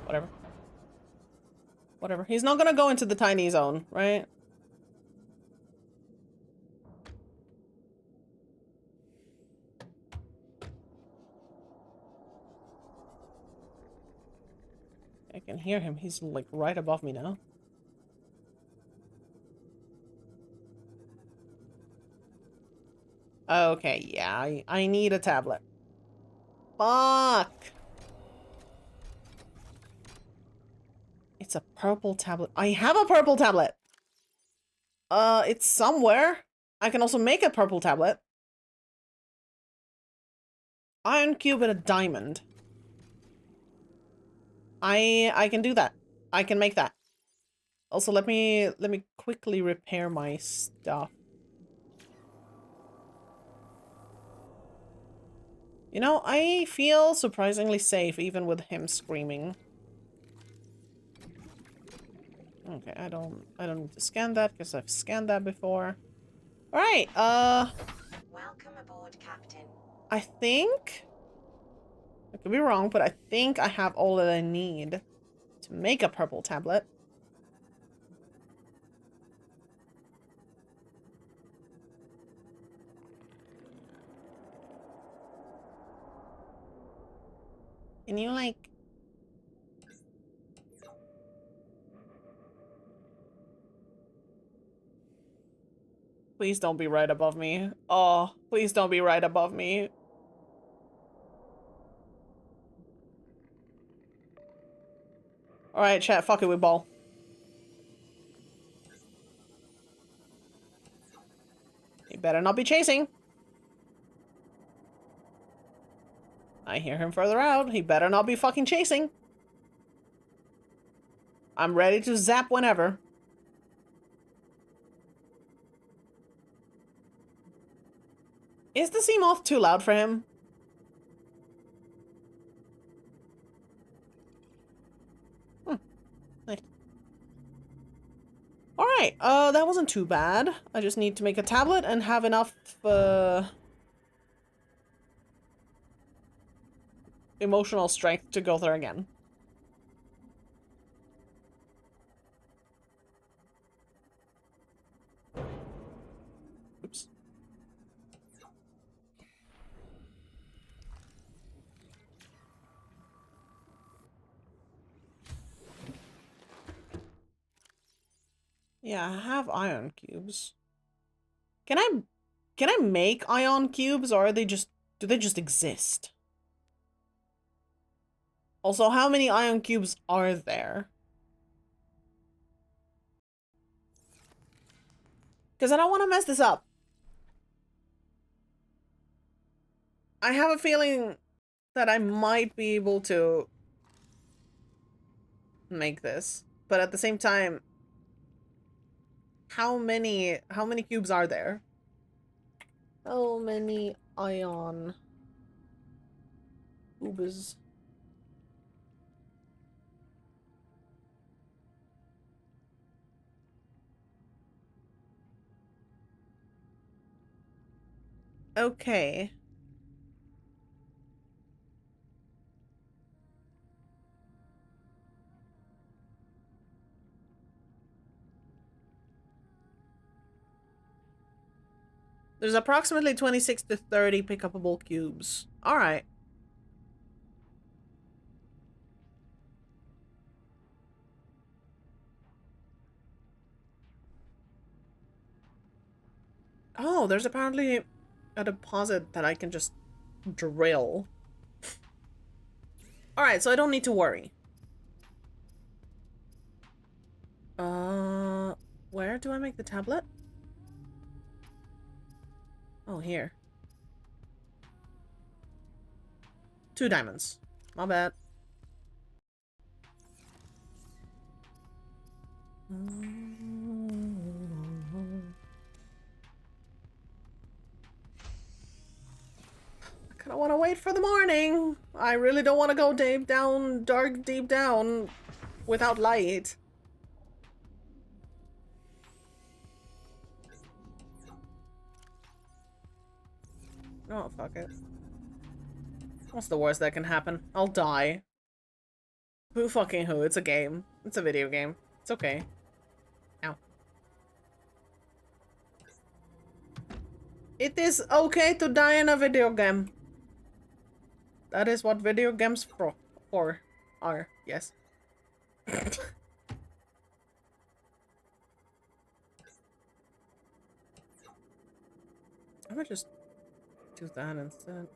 Whatever. Whatever. He's not gonna go into the tiny zone, right? I can hear him. He's like right above me now. Okay, yeah, I need a tablet. Fuck! It's a purple tablet. I have a purple tablet! It's somewhere. I can also make a purple tablet. Iron cube and a diamond. I can do that. I can make that. Also, let me quickly repair my stuff. You know, I feel surprisingly safe even with him screaming. Okay, I don't need to scan that because I've scanned that before. All right, Welcome aboard, Captain. I think I could be wrong, but I think I have all that I need to make a purple tablet. Can you like please don't be right above me. Oh, please don't be right above me. Alright, chat, fuck it, we ball. He better not be chasing. I hear him further out. He better not be fucking chasing. I'm ready to zap whenever. Is the Seamoth too loud for him? Nice. Alright, that wasn't too bad. I just need to make a tablet and have enough, emotional strength to go there again. Oops. Yeah, I have ion cubes. Can I make ion cubes, or are they just, do they just exist? Also, how many ion cubes are there? Because I don't want to mess this up. I have a feeling that I might be able to make this. But at the same time, how many cubes are there? How many ion cubes? Okay. There's approximately 26 to 30 pickupable cubes. Alright. Oh, there's apparently a deposit that I can just drill. Alright, so I don't need to worry. Where do I make the tablet? Oh, here. 2 diamonds. My bad. I kinda wanna wait for the morning. I really don't wanna go deep down, dark deep down without light. Oh, fuck it. What's the worst that can happen? I'll die. Who fucking who? It's a game. It's a video game. It's okay. Ow. It is okay to die in a video game. That is what video games are. Yes. I'm gonna just do that instead.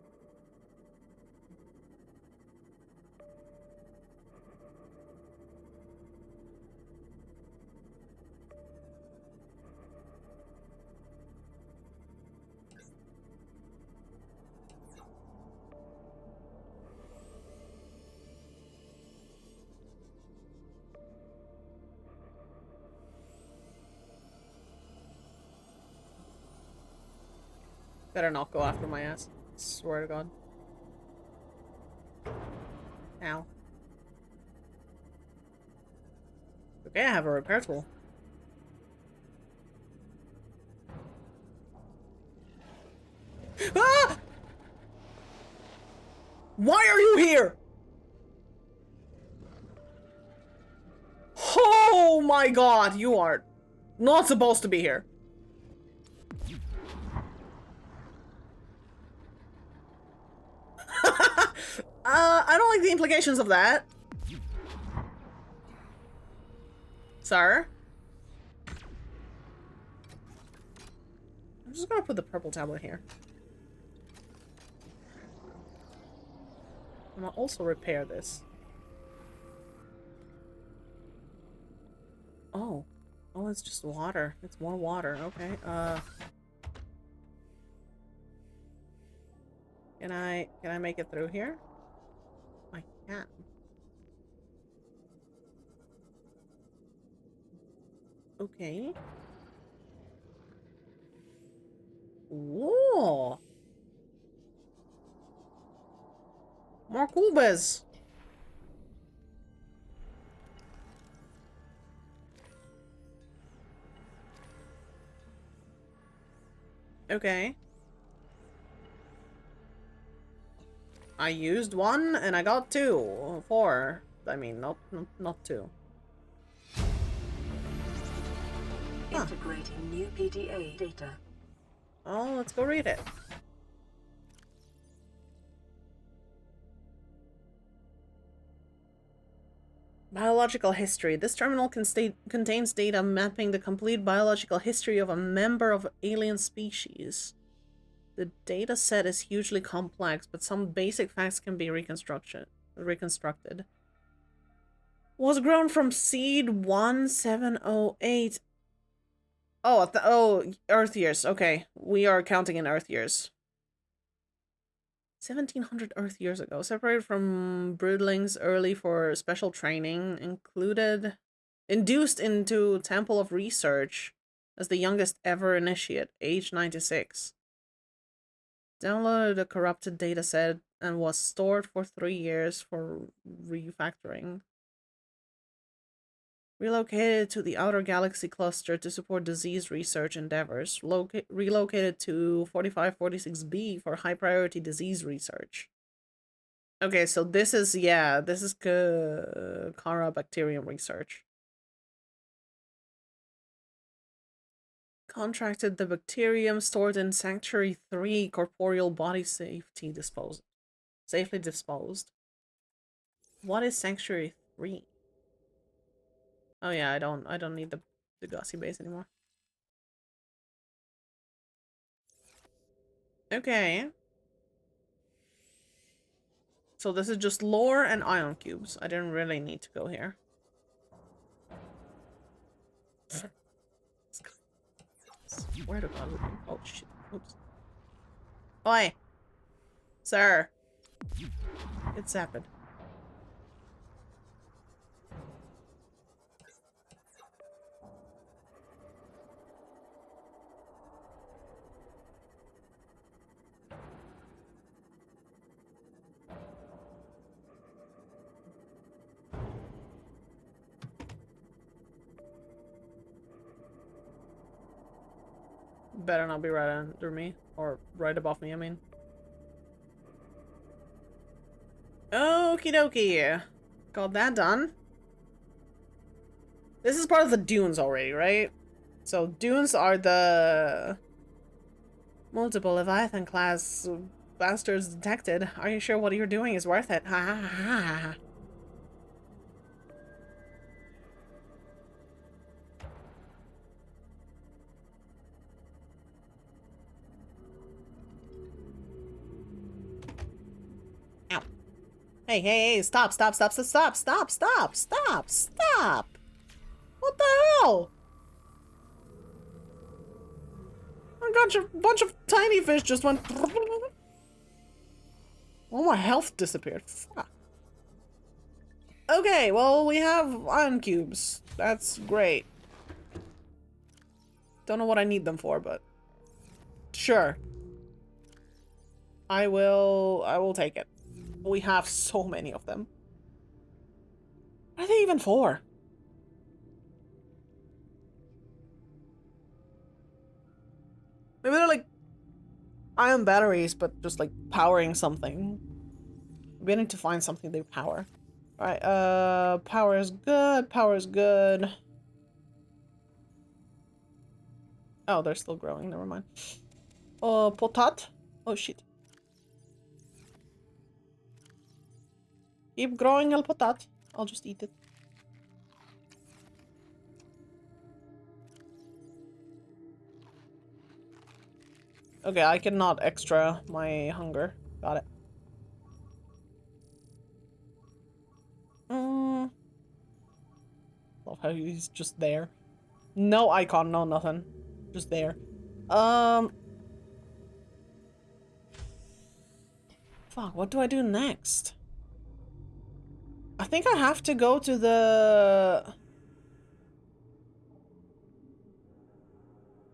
Better not go after my ass. Swear to God. Ow. Okay, I have a repair tool. Ah! Why are you here? Oh my God, you are not supposed to be here. I don't like the implications of that. Sir? I'm just gonna put the purple tablet here. I'm gonna also repair this. Oh. Oh, it's just water. It's more water. Okay, Can I make it through here? I can. Okay. Whoa! More cubes! Okay. I used 1 and I got 2. 4. I mean, not 2. Huh. Integrating new PDA data. Oh, let's go read it. Biological history. This terminal contains data mapping the complete biological history of a member of alien species. The data set is hugely complex, but some basic facts can be reconstructed. Was grown from seed 1708 Oh, oh, Earth years. Okay, we are counting in Earth years. 1700 Earth years ago. Separated from broodlings early for special training. Induced into Temple of Research as the youngest ever initiate, age 96. Downloaded a corrupted dataset and was stored for 3 years for refactoring. Relocated to the Outer Galaxy Cluster to support disease research endeavors. Relocated to 4546B for high-priority disease research. Okay, so this is, yeah, this is Kara bacterium research. Contracted the bacterium stored in Sanctuary 3, corporeal body safely disposed. What is Sanctuary 3? Oh yeah, I don't need the Gaussy base anymore. Okay. So this is just lore and ion cubes. I didn't really need to go here. Swear to God. Oh shit. Oops. Oi. Sir. It's happened. Better not be right under me. Or right above me, I mean. Okie dokie. Got that done. This is part of the dunes already, right? So dunes are the multiple Leviathan class bastards detected. Are you sure what you're doing is worth it? Ha ha ha ha ha. Ow. Hey, hey, hey, stop, stop, stop, stop, stop, stop, stop, stop, stop. What the hell? A bunch of tiny fish just went. All my health disappeared. Fuck. Okay, well, we have ion cubes. That's great. Don't know what I need them for, but sure. I will take it. We have so many of them. What are they even for? Maybe they're like ion batteries, but just like powering something. We need to find something they power. Alright, power is good, power is good. Oh, they're still growing, never mind. Potat? Oh shit. Keep growing el potat. I'll just eat it. Okay, I cannot extra my hunger. Got it. Love how he's just there. No icon, no nothing. Just there. Fuck, what do I do next? I think I have to go to the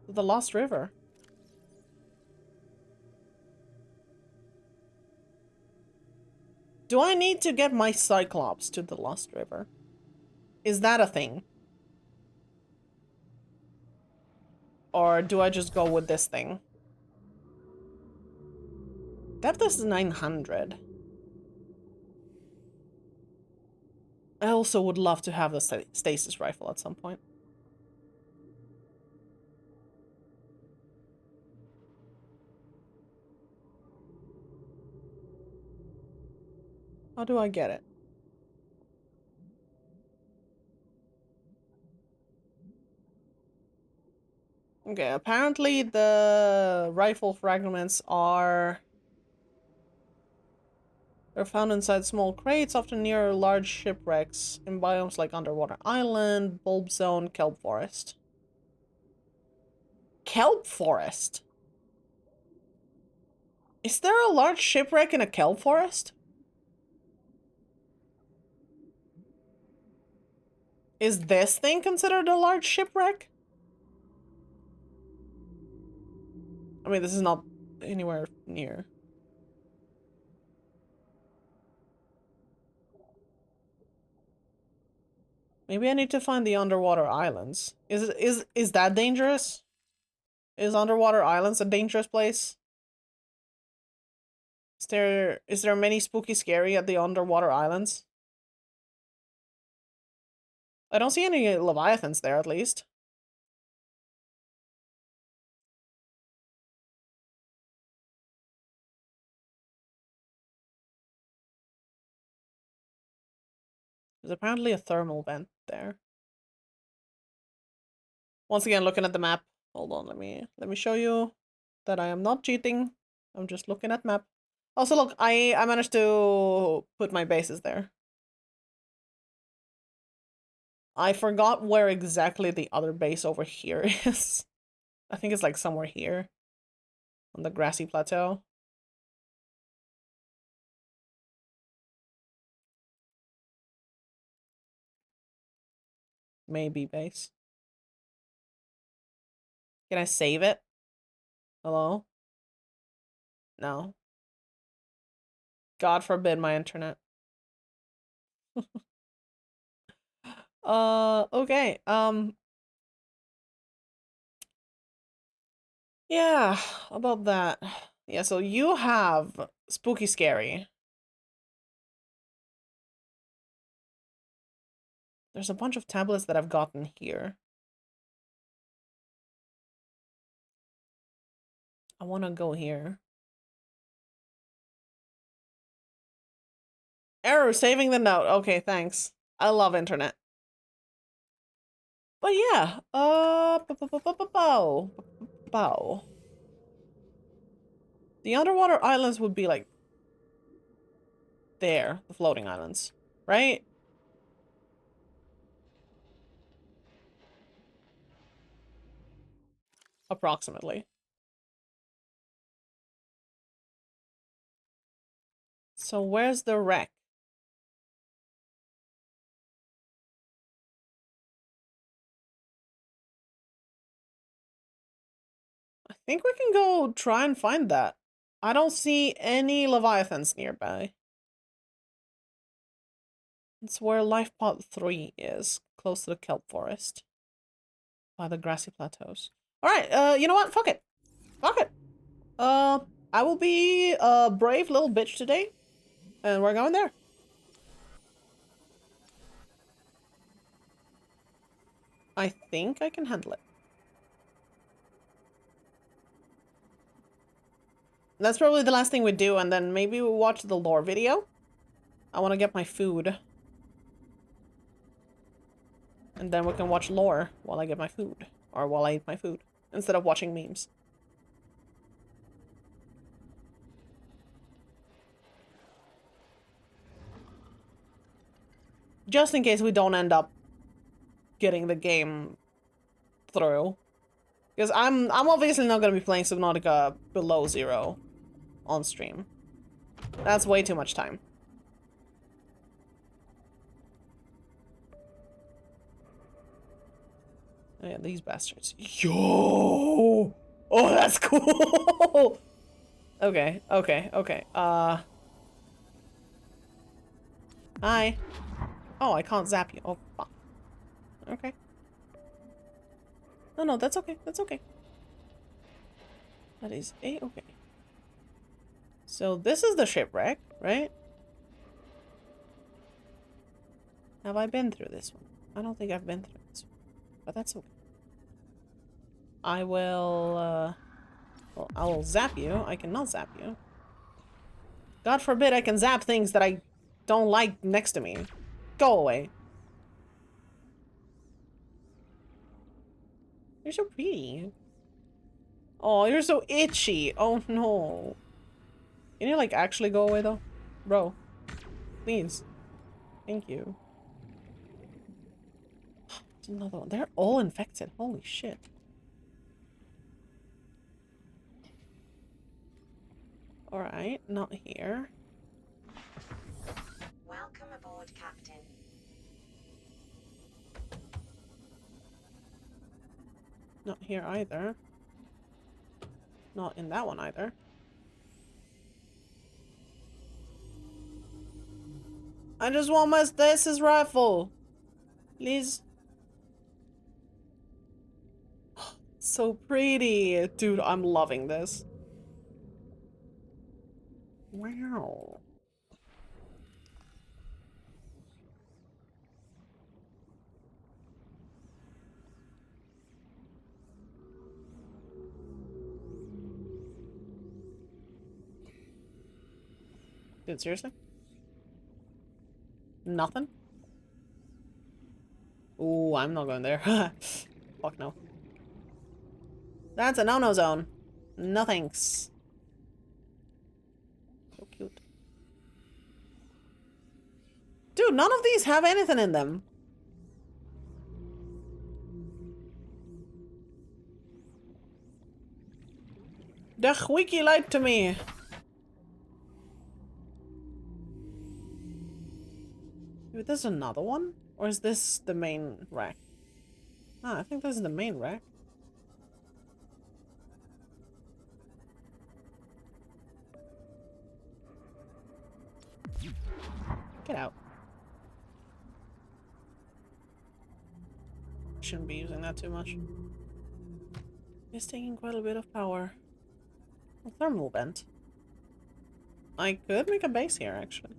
Lost River. Do I need to get my Cyclops to the Lost River? Is that a thing? Or do I just go with this thing? Depth is 900. I also would love to have the stasis rifle at some point. How do I get it? Okay, apparently the rifle fragments are... They're found inside small crates, often near large shipwrecks, in biomes like Underwater Island, Bulb Zone, Kelp Forest. kelp forest. Is there a large shipwreck in a kelp forest? Is this thing considered a large shipwreck? I mean, this is not anywhere near. Maybe I need to find the underwater islands. Is that dangerous? Is underwater islands a dangerous place? Is there many spooky scary at the underwater islands? I don't see any leviathans there, at least. There's apparently a thermal vent there. Once again, looking at the map. Hold on, let me show you that I am not cheating. I'm just looking at map. Also, look, I managed to put my bases there. I forgot where exactly the other base over here is. I think it's like somewhere here on the grassy plateau. Maybe base. Can I save it? Hello? No. God forbid my internet. Okay. Yeah, about that. Yeah, so you have spooky scary. There's a bunch of tablets that I've gotten here. I want to go here. Error, saving the note. Okay, thanks. I love internet. But yeah, bow. The underwater islands would be like there, the floating islands, right? Approximately. So where's the wreck? I think we can go try and find that. I don't see any leviathans nearby. It's where Life Pod 3 is, close to the kelp forest. By the grassy plateaus. Alright, you know what? Fuck it. Fuck it. I will be a brave little bitch today. And we're going there. I think I can handle it. That's probably the last thing we do, and then maybe we'll watch the lore video. I want to get my food. And then we can watch lore while I get my food. Or while I eat my food. Instead of watching memes. Just in case we don't end up getting the game through. Because I'm obviously not going to be playing Subnautica below 0 on stream. That's way too much time. Oh yeah, these bastards. Yo! Oh, that's cool! Okay. Hi. Oh, I can't zap you. Oh, fuck. Okay. No, that's okay. That's okay. That is a-okay. So this is the shipwreck, right? Have I been through this one? I don't think I've been through this one. But that's okay. I will, well, I will zap you. I cannot zap you. God forbid I can zap things that I don't like next to me. Go away. You're so pretty. Oh, you're so itchy. Oh no. Can you like actually go away though? Bro. Please. Thank you. It's another one. They're all infected. Holy shit. Alright, not here. Welcome aboard, Captain. Not here either. Not in that one either. I just want my stasis rifle. Please. So pretty. Dude, I'm loving this. Wow. Dude, seriously? Nothing? Ooh, I'm not going there. Fuck no. That's a no-no zone. No thanks. So cute. Dude, none of these have anything in them. The wiki lied to me. Wait, there's another one? Or is this the main rack? Ah, I think this is the main rack. Get out. Shouldn't be using that too much. It's taking quite a bit of power. A thermal vent. I could make a base here, actually.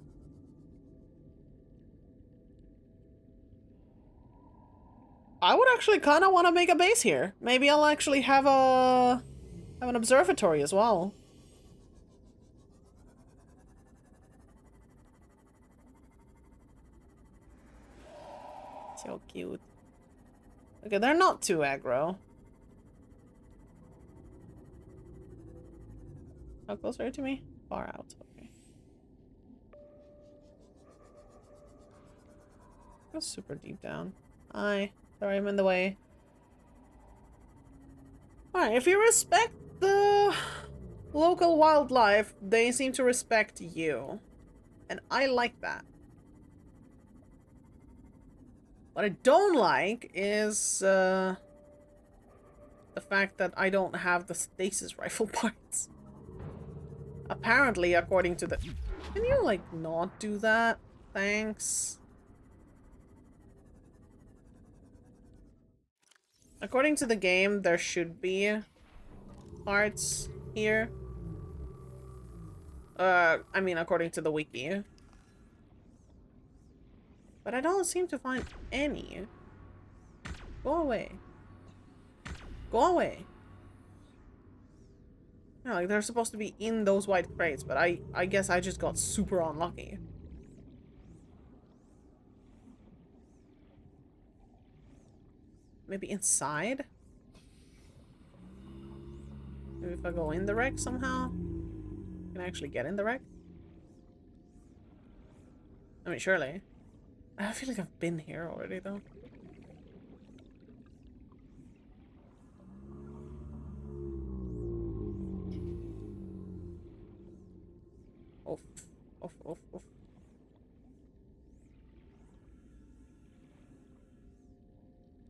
I would actually kind of want to make a base here. Maybe I'll actually have an observatory as well. So cute. Okay, they're not too aggro. How close are you to me? Far out. Okay. Go super deep down. Hi. Sorry, I'm in the way. Alright, if you respect the local wildlife, they seem to respect you. And I like that. What I don't like is the fact that I don't have the stasis rifle parts. Apparently, according to the... Can you, like, not do that? Thanks. According to the game, there should be parts here. I mean, according to the wiki. But I don't seem to find any. Go away. Go away. Yeah, like they're supposed to be in those white crates, but I guess I just got super unlucky. Maybe inside? Maybe if I go in the wreck somehow? Can I actually get in the wreck? I mean, surely. I feel like I've been here already, though. Oof. Oof, oof, oof.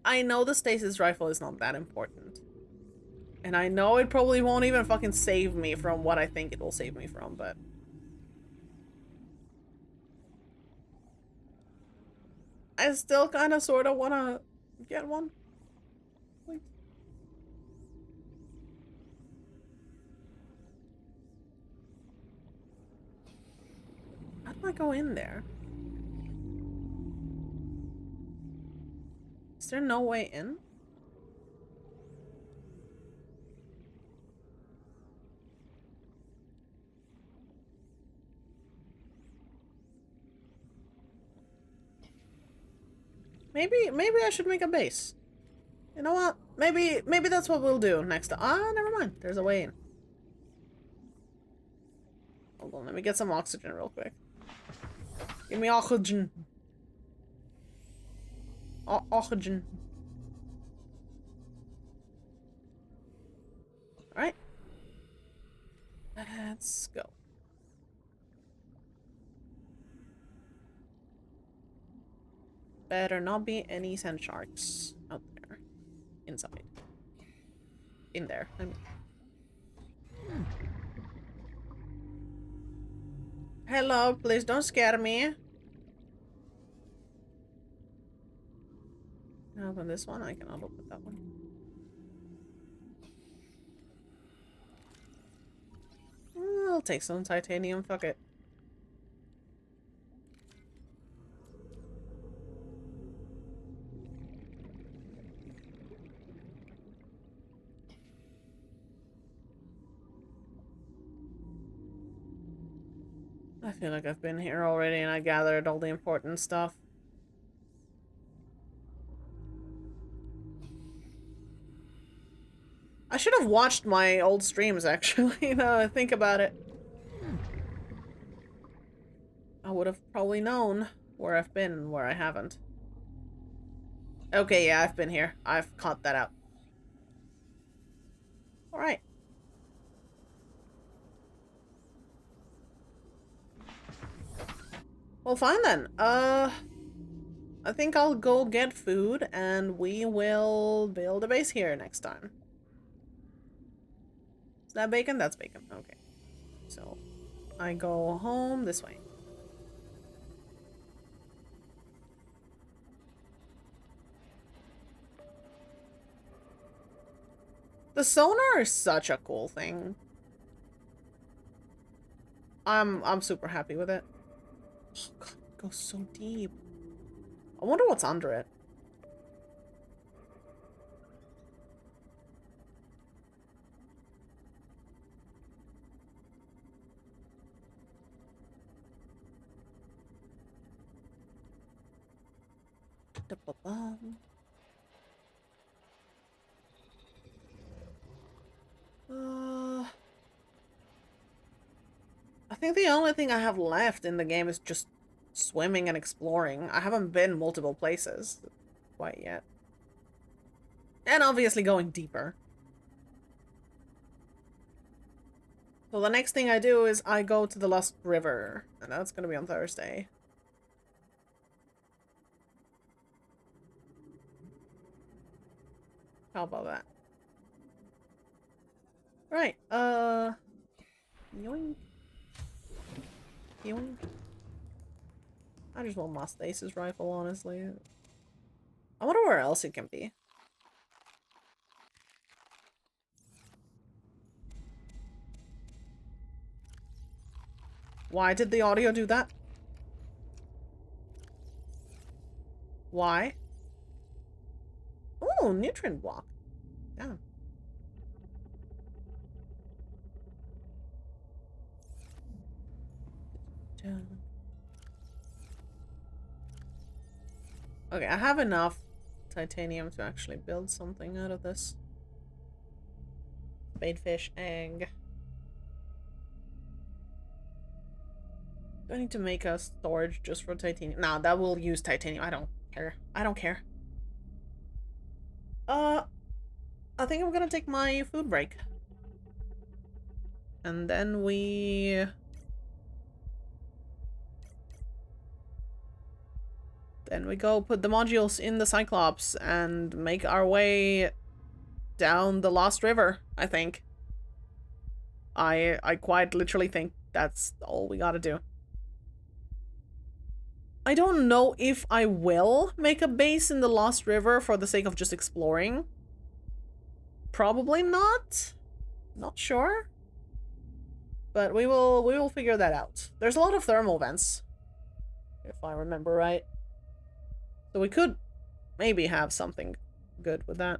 I know the stasis rifle is not that important. And I know it probably won't even fucking save me from what I think it will save me from, but... I still kind of sort of want to get one. Like... How do I go in there? Is there no way in? Maybe I should make a base. You know what? Maybe that's what we'll do next time. Ah, never mind. There's a way in. Hold on, let me get some oxygen real quick. Give me oxygen. Oxygen. Alright. Let's go. Better not be any sand sharks out there. Inside. In there, I mean. Hello, please don't scare me. Can I open this one? I cannot open that one. I'll take some titanium, fuck it. I feel like I've been here already and I gathered all the important stuff. I should have watched my old streams, actually, now that I think about it. I would have probably known where I've been and where I haven't. Okay, yeah, I've been here. I've caught that out. Alright. Well, fine then. I think I'll go get food and we will build a base here next time. Is that bacon? That's bacon. Okay. So, I go home this way. The sonar is such a cool thing. I'm super happy with it. Oh god, it goes so deep. I wonder what's under it. Da-ba-bum. I think the only thing I have left in the game is just swimming and exploring. I haven't been multiple places quite yet. And obviously going deeper. So the next thing I do is I go to the Lost River. And that's gonna be on Thursday. How about that? Right, yoink. Yoink. I just want my stasis rifle, honestly. I wonder where else it can be. Why did the audio do that? Why? Oh, nutrient block. Yeah. Okay, I have enough titanium to actually build something out of this. Baitfish egg. Do I need to make a storage just for titanium? Nah, that will use titanium. I don't care. I don't care. I think I'm gonna take my food break. And then we... Then we go put the modules in the Cyclops and make our way down the Lost River, I think. I quite literally think that's all we gotta do. I don't know if I will make a base in the Lost River for the sake of just exploring. Probably not. Not sure. But we will figure that out. There's a lot of thermal vents, if I remember right. So we could maybe have something good with that.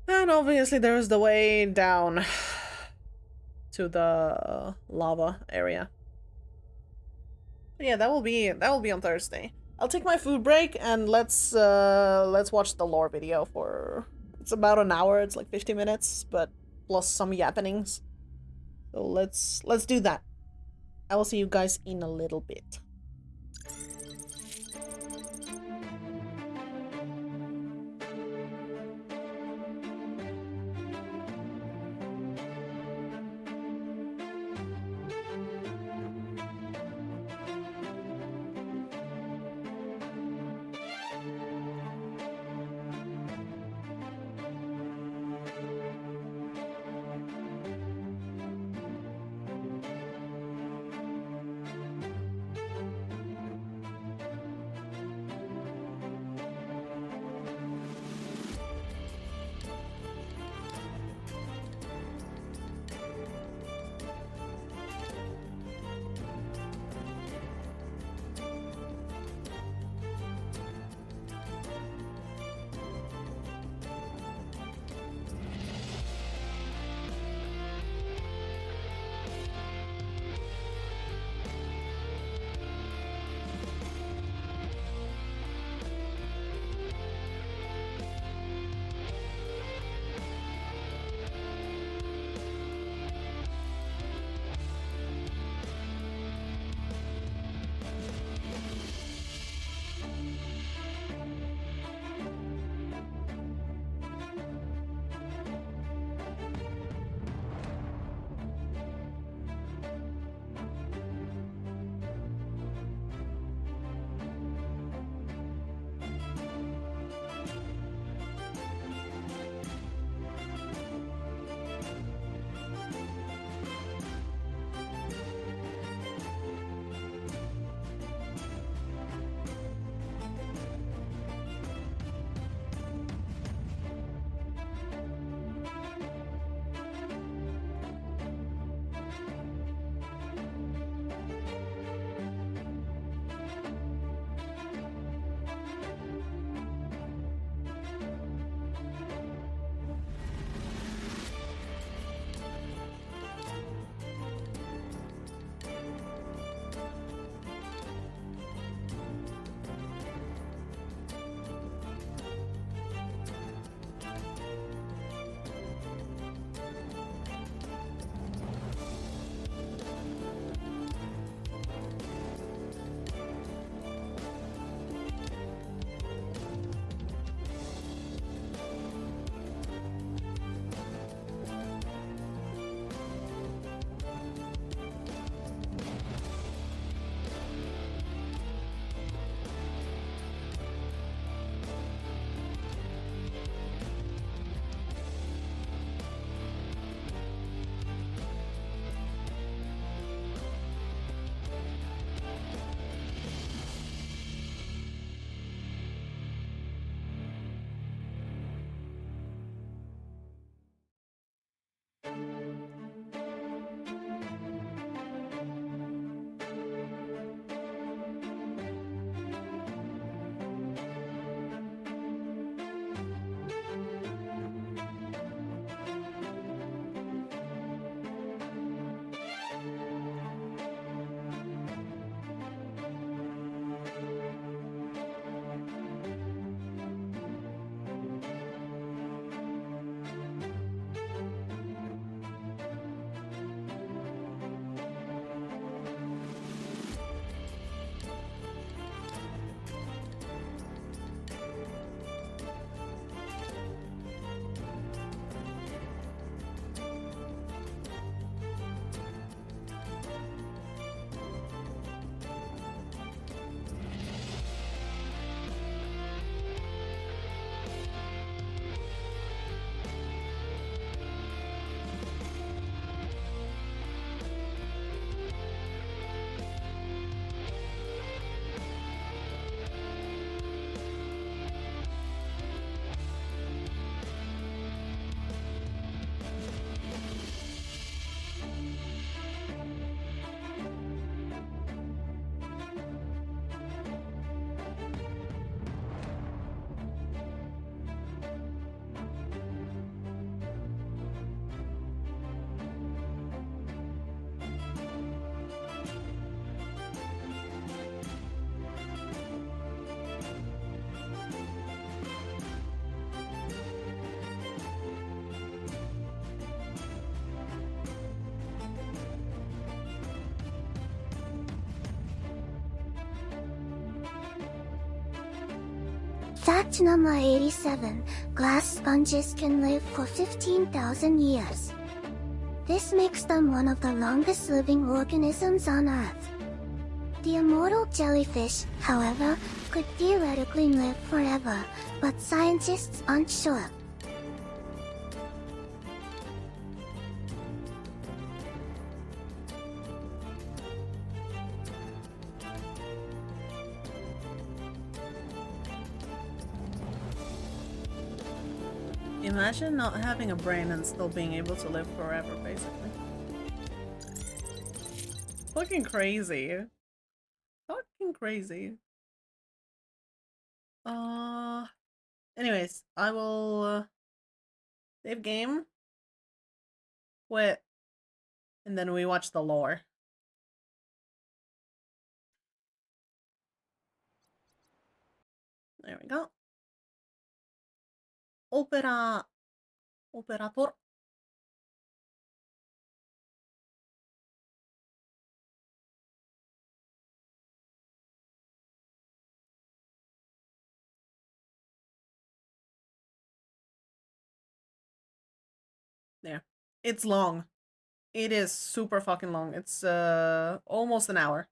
And obviously there's the way down to the lava area. But yeah, that will be on Thursday. I'll take my food break and let's watch the lore video for... It's about an hour, it's like 50 minutes, but plus some yappenings. So let's do that. I will see you guys in a little bit. Fact number 87. Glass sponges can live for 15,000 years. This makes them one of the longest living organisms on Earth. The immortal jellyfish, however, could theoretically live forever, but scientists aren't sure. Imagine not having a brain and still being able to live forever, basically. Fucking crazy. Fucking crazy. Anyways, I will save game, quit, and then we watch the lore. There we go. Operator. There. It's long. It is super fucking long. It's almost an hour.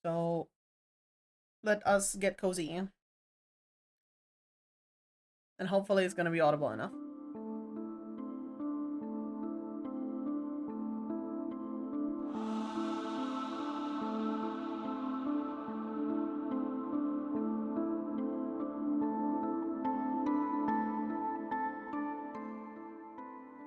So let us get cozy. And hopefully it's gonna be audible enough.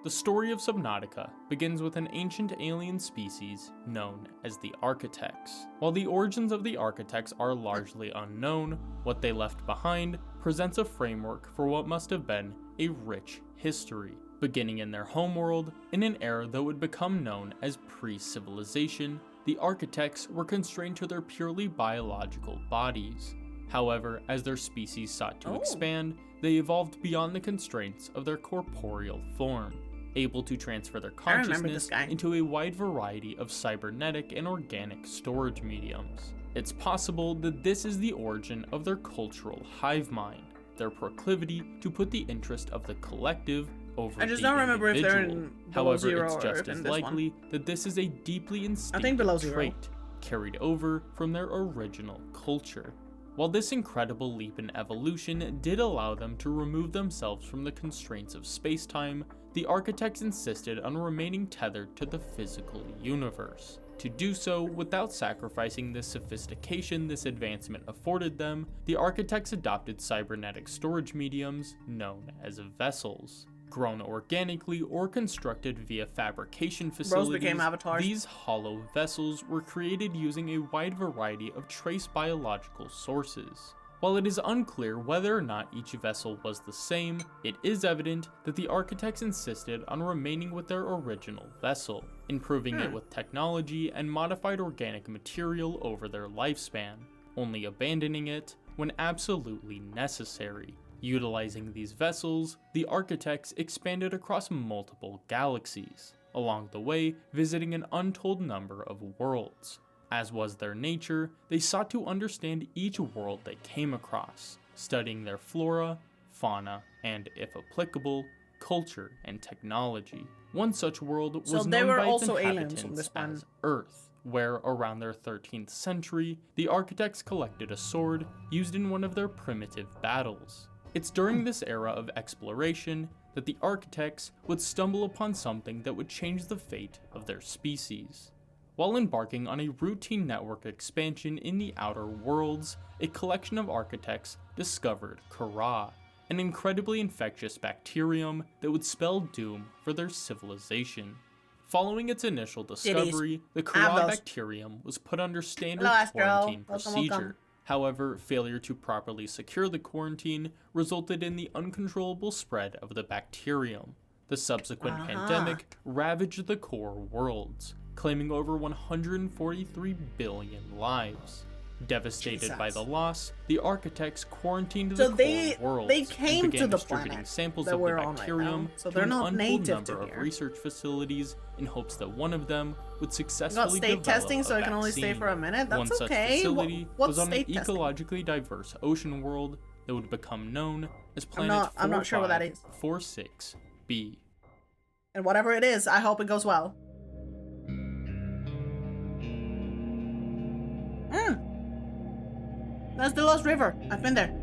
The story of Subnautica begins with an ancient alien species known as the Architects. While the origins of the Architects are largely unknown, what they left behind presents a framework for what must have been a rich history, beginning in their homeworld in an era that would become known as pre-civilization. The Architects were constrained to their purely biological bodies. However, as their species sought to expand, they evolved beyond the constraints of their corporeal form, able to transfer their consciousness into a wide variety of cybernetic and organic storage mediums. It's possible that this is the origin of their cultural hive mind, their proclivity to put the interest of the collective over the individual. I just don't remember if they're in below zero. However, it's just as likely that this is a deeply instinctive trait carried over from their original culture. While this incredible leap in evolution did allow them to remove themselves from the constraints of space-time, the Architects insisted on remaining tethered to the physical universe. To do so without sacrificing the sophistication this advancement afforded them, the Architects adopted cybernetic storage mediums known as vessels. Grown organically or constructed via fabrication facilities, these hollow vessels were created using a wide variety of trace biological sources. While it is unclear whether or not each vessel was the same, it is evident that the Architects insisted on remaining with their original vessel, improving it with technology and modified organic material over their lifespan, only abandoning it when absolutely necessary. Utilizing these vessels, the Architects expanded across multiple galaxies, along the way visiting an untold number of worlds. As was their nature, they sought to understand each world they came across, studying their flora, fauna, and, if applicable, culture and technology. One such world was known by its inhabitants as Earth, where around their 13th century, the Architects collected a sword used in one of their primitive battles. It's during this era of exploration that the Architects would stumble upon something that would change the fate of their species. While embarking on a routine network expansion in the outer worlds, a collection of Architects discovered Kara, an incredibly infectious bacterium that would spell doom for their civilization. Following its initial discovery, the Kara bacterium was put under standard quarantine procedure. However, failure to properly secure the quarantine resulted in the uncontrollable spread of the bacterium. The subsequent pandemic ravaged the core worlds, claiming over 143 billion lives. Devastated by the loss, the Architects quarantined the core worlds and began distributing samples of the bacterium to an untold number of research facilities in hopes that one of them would successfully develop testing, so a it can only stay vaccine. for a minute. That's one such facility was on an ecologically diverse ocean world that would become known as Planet I'm not sure what that is. 4546b. And whatever it is, I hope it goes well. That's the Lost River. I've been there.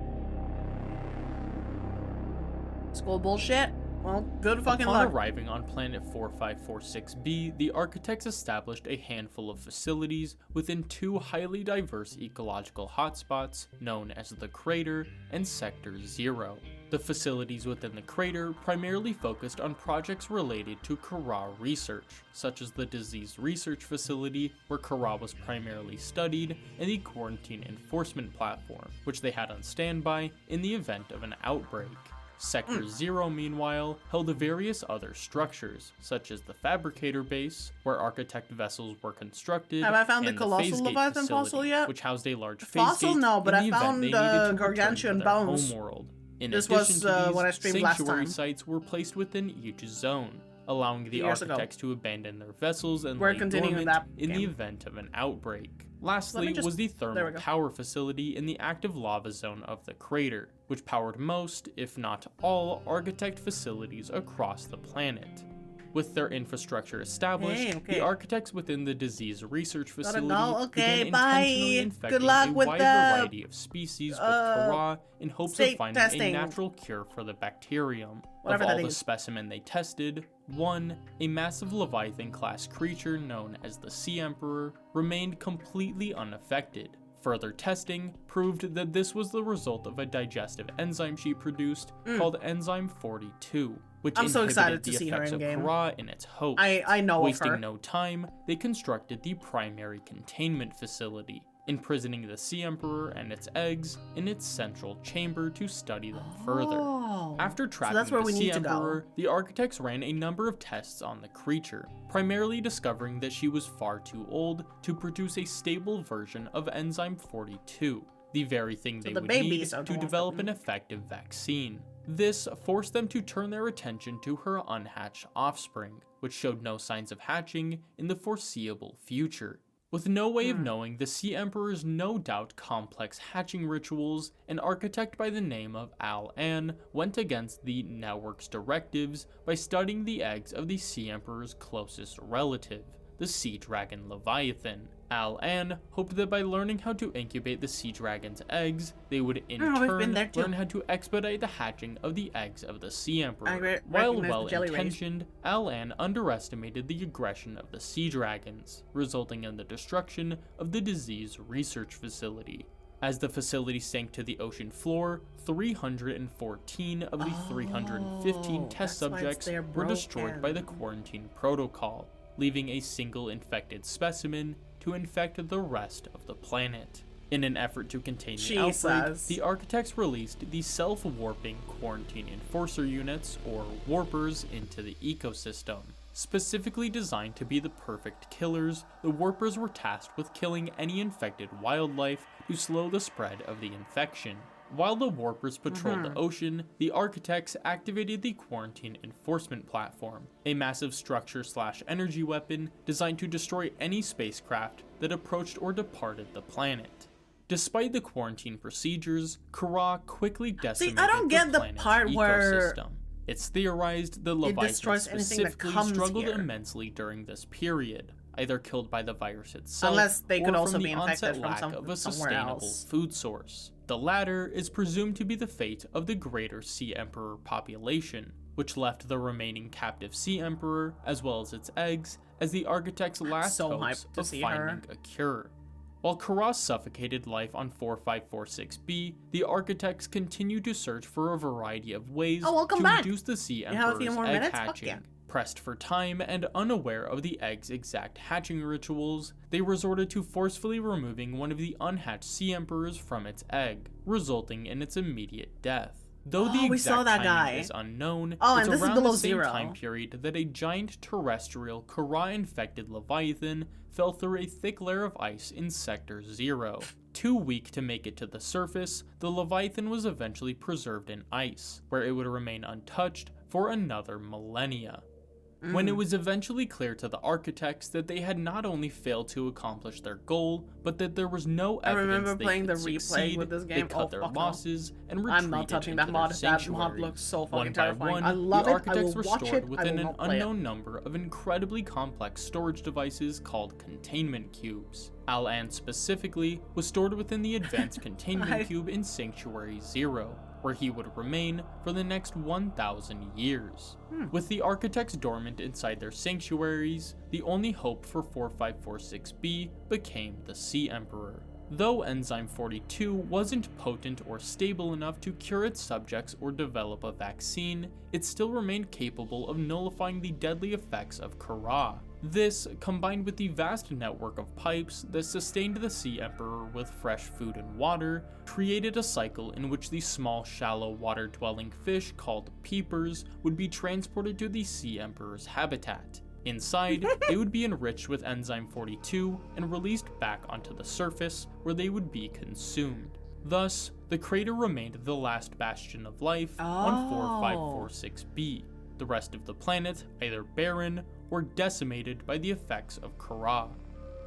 School bullshit. Well, good fucking Upon luck. arriving on Planet 4546b, the architects established a handful of facilities within two highly diverse ecological hotspots known as the Crater and Sector 0. The facilities within the crater primarily focused on projects related to Kara research, such as the Disease Research Facility, where Kara was primarily studied, and the Quarantine Enforcement Platform, which they had on standby in the event of an outbreak. Sector 0, meanwhile, held various other structures, such as the Fabricator Base, where architect vessels were constructed, Have I found the and Colossal Phase Gate Leviathan facility, fossil yet? which housed a large phase Fossil? gate No, but in I the event found they needed to return gargantuan to their bones. homeworld. In This addition was, to these, when I streamed last sanctuary time. sites were placed within each zone, allowing the Years ago. architects to abandon their vessels and We're lay continuing dormant that in the game. event of an outbreak. Lastly just- was the there we thermal go. power facility in the active lava zone of the crater, which powered most, if not all, architect facilities across the planet. With their infrastructure established, Hey, okay. the architects within the Disease Research Gotta Facility go. Okay, began bye. intentionally Good infecting luck a with wide the, variety of species with Kara in hopes of state finding a testing. natural cure for the bacterium. Whatever Of all that the is. specimen they tested, one, a massive Leviathan-class creature known as the Sea Emperor, remained completely unaffected. Further testing proved that this was the result of a digestive enzyme she produced called Enzyme 42, which I'm so excited inhibited to the see her effects of in-game. Kara in its host. I know of Wasting her. no time, they constructed the primary containment facility, imprisoning the Sea Emperor and its eggs in its central chamber to study them further. Oh. After trapping that's where the we Sea need to go. Emperor, the architects ran a number of tests on the creature, primarily discovering that she was far too old to produce a stable version of Enzyme 42, the very thing they the would babies need are the to ones develop that- an effective vaccine. This forced them to turn their attention to her unhatched offspring, which showed no signs of hatching in the foreseeable future. With no way of knowing the Sea Emperor's no doubt complex hatching rituals, an architect by the name of Al-An went against the network's directives by studying the eggs of the Sea Emperor's closest relative, the Sea Dragon Leviathan. Al-An hoped that by learning how to incubate the Sea Dragon's eggs, they would in Oh, we've been turn there too. learn how to expedite the hatching of the eggs of the Sea Emperor. recognize While the jelly rays. well-intentioned, Al-An underestimated the aggression of the Sea Dragons, resulting in the destruction of the Disease Research Facility. As the facility sank to the ocean floor, 314 of the 315 test that's why it's subjects there were destroyed by the broken. quarantine protocol, leaving a single infected specimen to infect the rest of the planet. In an effort to contain the outbreak, Jesus. the architects released the self-warping Quarantine Enforcer Units, or Warpers, into the ecosystem. Specifically designed to be the perfect killers, the Warpers were tasked with killing any infected wildlife to slow the spread of the infection. While the Warpers patrolled the ocean, the architects activated the Quarantine Enforcement Platform, a massive structure/energy weapon designed to destroy any spacecraft that approached or departed the planet. Despite the quarantine procedures, Kara quickly decimated I don't get the planet's part where ecosystem. It's theorized the Leviathan destroys anything that specifically comes struggled here. immensely during this period, either killed by the virus itself Unless they could or also from be the infected onset from lack of a somewhere sustainable else. food source. The latter is presumed to be the fate of the greater Sea Emperor population, which left the remaining captive Sea Emperor, as well as its eggs, as the architect's last so hopes hyped to of see finding her. a cure. While Kara suffocated life on 4546b, the architects continue to search for a variety of ways Oh, welcome to back. reduce the Sea You have a few Emperor's more egg minutes? Fuck hatching. yeah. Pressed for time and unaware of the egg's exact hatching rituals, they resorted to forcefully removing one of the unhatched Sea Emperors from its egg, resulting in its immediate death. Though the Oh, we saw exact that timing guy. is unknown, Oh, it's and this is around below the same 0. time period that a giant terrestrial Kara-infected Leviathan fell through a thick layer of ice in Sector 0. Too weak to make it to the surface, the Leviathan was eventually preserved in ice, where it would remain untouched for another millennia. when it was eventually clear to the architects that they had not only failed to accomplish their goal, but that there was no I evidence remember they playing could the replay succeed, with this they game. cut Oh, their fuck no. losses and retreated I'm not touching that into mod. their That mod sanctuary. looks so One fucking by terrifying. one, I love the it. I architects will were watch stored it. I within will an not play it. unknown number of incredibly complex storage devices called containment cubes. Al-An specifically was stored within the advanced containment cube in Sanctuary 0, where he would remain for the next 1,000 years. With the architects dormant inside their sanctuaries, the only hope for 4546b became the Sea Emperor. Though Enzyme 42 wasn't potent or stable enough to cure its subjects or develop a vaccine, it still remained capable of nullifying the deadly effects of Kara. This, combined with the vast network of pipes that sustained the Sea Emperor with fresh food and water, created a cycle in which the small, shallow, water-dwelling fish called peepers would be transported to the Sea Emperor's habitat. Inside, they would be enriched with Enzyme 42 and released back onto the surface, where they would be consumed. Thus, the crater remained the last bastion of life on 4546b, the rest of the planet either barren or decimated by the effects of Kara.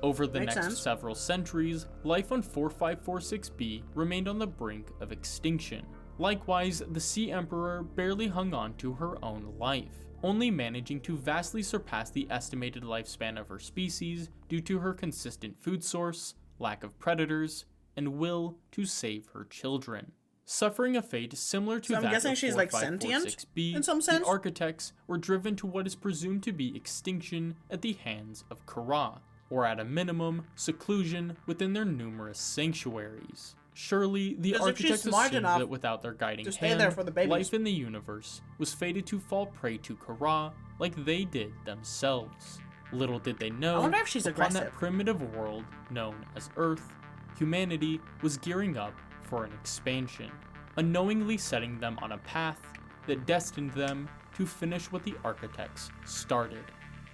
Over the next several centuries, life on 4546b remained on the brink of extinction. Likewise, the Sea Emperor barely hung on to her own life, only managing to vastly surpass the estimated lifespan of her species due to her consistent food source, lack of predators, and will to save her children. Suffering a fate similar to So I'm that guessing of she's like sentient 4546b, in some sense? the architects were driven to what is presumed to be extinction at the hands of Kara, or at a minimum, seclusion within their numerous sanctuaries. Surely, the Because if she's architects smart assumed enough that without their guiding to stay hand, there for the babies. life in the universe was fated to fall prey to Kara like they did themselves. Little did they know, I wonder if she's upon aggressive. that primitive world known as Earth, humanity was gearing up for an expansion, unknowingly setting them on a path that destined them to finish what the architects started.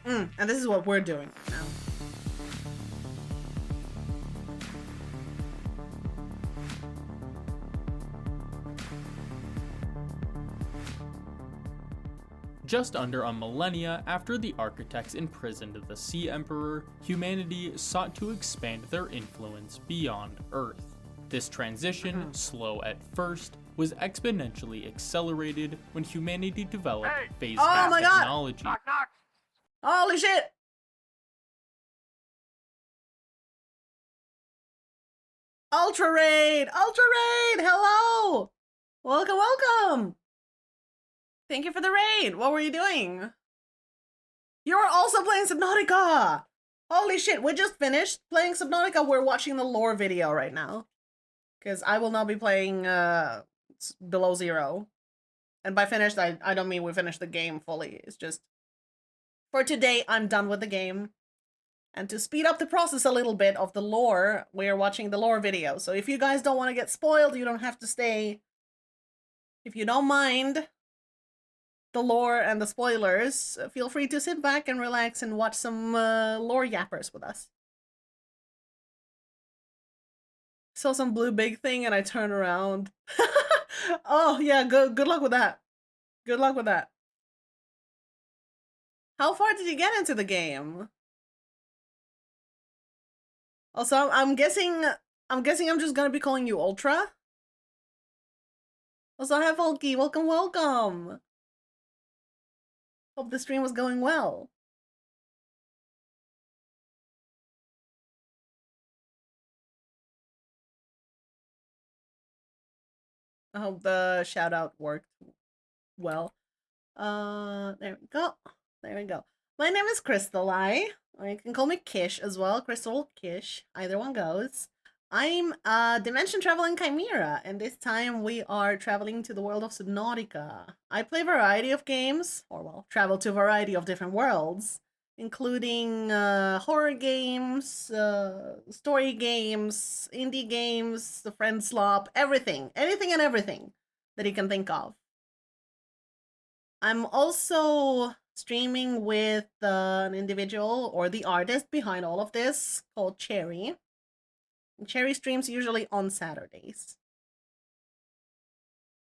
And this is what we're doing now. Just under a millennia after the architects imprisoned the Sea Emperor, humanity sought to expand their influence beyond Earth. This transition, slow at first, was exponentially accelerated when humanity developed phase gap my God! technology. Holy shit! Ultra Raid! Ultra Raid! Hello! Welcome, welcome! Thank you for the raid! What were you doing? You're also playing Subnautica! Holy shit, we just finished playing Subnautica. We're watching the lore video right now. Because I will not be playing Below Zero. And by finished, I don't mean we finished the game fully. It's just, for today, I'm done with the game. And to speed up the process a little bit of the lore, we're watching the lore video. So if you guys don't want to get spoiled, you don't have to stay. If you don't mind the lore and the spoilers, feel free to sit back and relax and watch some lore yappers with us. Saw some blue big thing and I turned around. Oh yeah, good luck with that. Good luck with that. How far did you get into the game? Also, I'm guessing I'm just gonna be calling you Ultra. Also, hi Volky, welcome, welcome. Hope the stream was going well. I hope the shout out worked well. There we go. There we go. My name is Crystal-I, or you can call me Kish as well. Crystal Kish, either one goes. I'm a dimension traveling chimera, and this time we are traveling to the world of Subnautica. I play a variety of games, or well, travel to a variety of different worlds, including horror games, story games, indie games, the friend slop, everything. Anything and everything that you can think of. I'm also streaming with an individual, or the artist behind all of this, called Cherry. And Cherry streams usually on Saturdays.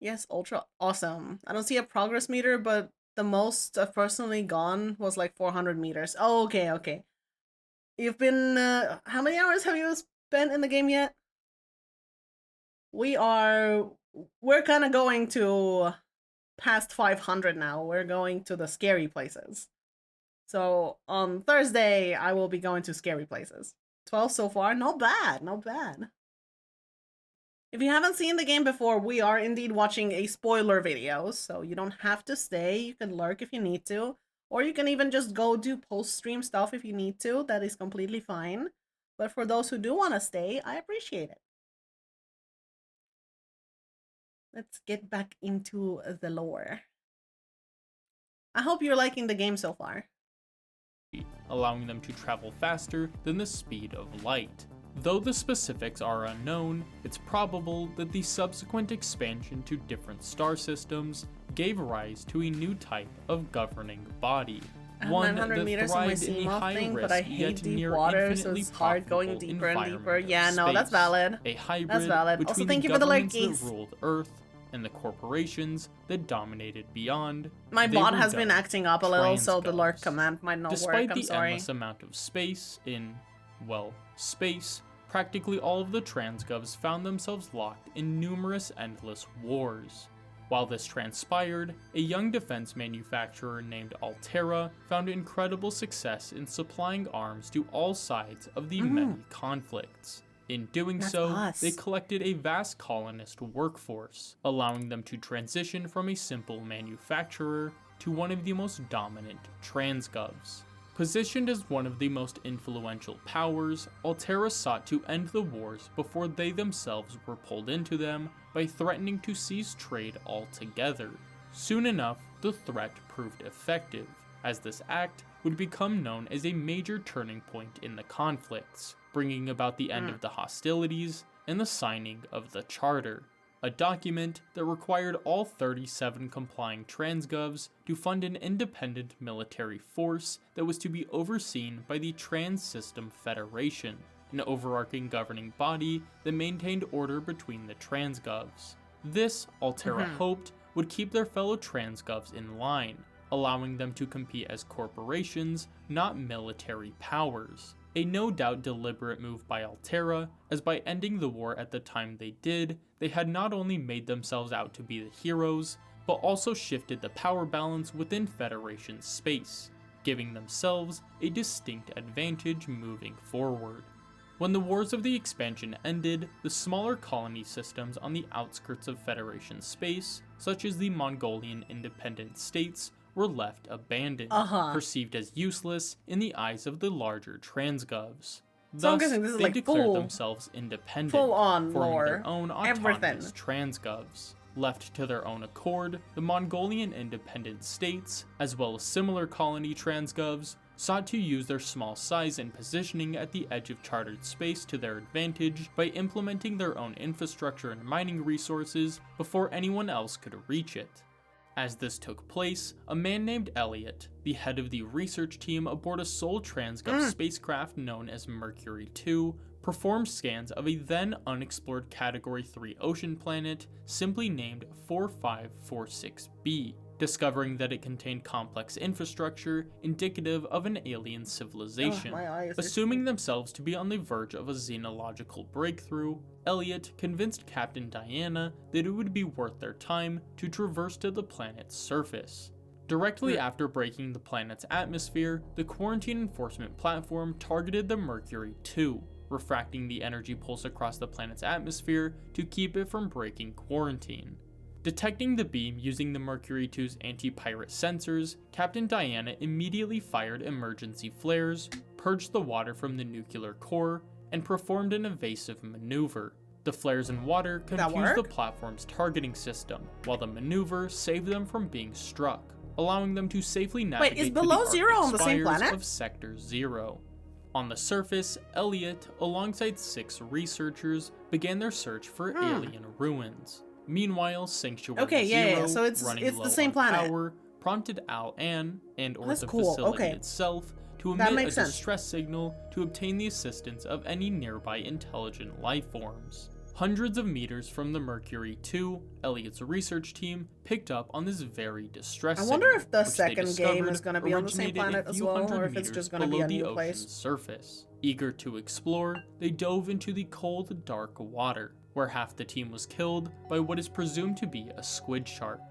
Yes, Ultra, awesome. I don't see a progress meter, but the most I've personally gone was like 400 meters. Oh, okay, okay. You've been, how many hours have you spent in the game yet? We're kind of going to past 500 now. We're going to the scary places. So on Thursday, I will be going to scary places. 12 so far, not bad, not bad. If you haven't seen the game before, we are indeed watching a spoiler video, so you don't have to stay. You can lurk if you need to, or you can even just go do post-stream stuff if you need to. That is completely fine. But for those who do want to stay, I appreciate it. Let's get back into the lore. I hope you're liking the game so far. Allowing them to travel faster than the speed of light. Though the specifics are unknown, it's probable that the subsequent expansion to different star systems gave rise to a new type of governing body. One 900 that meters in my thrived in the Seamoth thing, but I high-risk hate yet deep near water, so infinitely it's hard going profitable deeper and deeper. environment of Yeah, no, that's space. valid. A hybrid That's valid. between Also, the thank you for the governments lurkies. that ruled Earth and the corporations that dominated beyond. My They bot were has been dubbed acting up a little, so the lurk transgovs. command might not Despite work. I'm the sorry. endless amount of space in, well, space, practically all of the transgovs found themselves locked in numerous endless wars. While this transpired, a young defense manufacturer named Altera found incredible success in supplying arms to all sides of the many conflicts. In doing That's so, us. they collected a vast colonist workforce, allowing them to transition from a simple manufacturer to one of the most dominant transgovs. Positioned as one of the most influential powers, Altera sought to end the wars before they themselves were pulled into them by threatening to cease trade altogether. Soon enough, the threat proved effective, as this act would become known as a major turning point in the conflicts, bringing about the end of the hostilities and the signing of the Charter, a document that required all 37 complying transgovs to fund an independent military force that was to be overseen by the Trans-System Federation, an overarching governing body that maintained order between the transgovs. This, Altera hoped, would keep their fellow transgovs in line, allowing them to compete as corporations, not military powers. A no doubt deliberate move by Altera, as by ending the war at the time they did, they had not only made themselves out to be the heroes, but also shifted the power balance within Federation space, giving themselves a distinct advantage moving forward. When the wars of the expansion ended, the smaller colony systems on the outskirts of Federation space, such as the Mongolian independent states, were left abandoned, perceived as useless in the eyes of the larger transgovs. So I'm Thus, guessing this is they like declared themselves independent, full-on forming lore. their own autonomous transgovs. Left to their own accord, the Mongolian independent states, as well as similar colony transgovs, sought to use their small size and positioning at the edge of chartered space to their advantage by implementing their own infrastructure and mining resources before anyone else could reach it. As this took place, a man named Elliot, the head of the research team aboard a Sol Transgov spacecraft known as Mercury 2, performed scans of a then unexplored Category 3 ocean planet simply named 4546b, discovering that it contained complex infrastructure indicative of an alien civilization. Assuming themselves to be on the verge of a xenological breakthrough, Elliot convinced Captain Diana that it would be worth their time to traverse to the planet's surface. Directly after breaking the planet's atmosphere, the quarantine enforcement platform targeted the Mercury 2, refracting the energy pulse across the planet's atmosphere to keep it from breaking quarantine. Detecting the beam using the Mercury 2's anti-pirate sensors, Captain Diana immediately fired emergency flares, purged the water from the nuclear core, and performed an evasive maneuver. The flares and water confused the platform's targeting system, while the maneuver saved them from being struck, allowing them to safely navigate is to Below the Zero Arctic on the same spires planet? of Sector 0. On the surface, Elliot, alongside 6 researchers, began their search for alien ruins. Meanwhile, Sanctuary Zero, so it's running the low same on planet. power, prompted Al-An and/or That's the cool, facility okay. itself to That emit a makes sense. distress signal to obtain the assistance of any nearby intelligent life forms. Hundreds of meters from the Mercury 2, Elliot's research team picked up on this very distressing. I wonder if the which they second game is discovered going to be on the same originated a planet as few well, hundred or if it's meters just going to be below a the new ocean's place. surface. Eager to explore, they dove into the cold, dark water, where half the team was killed by what is presumed to be a squid shark.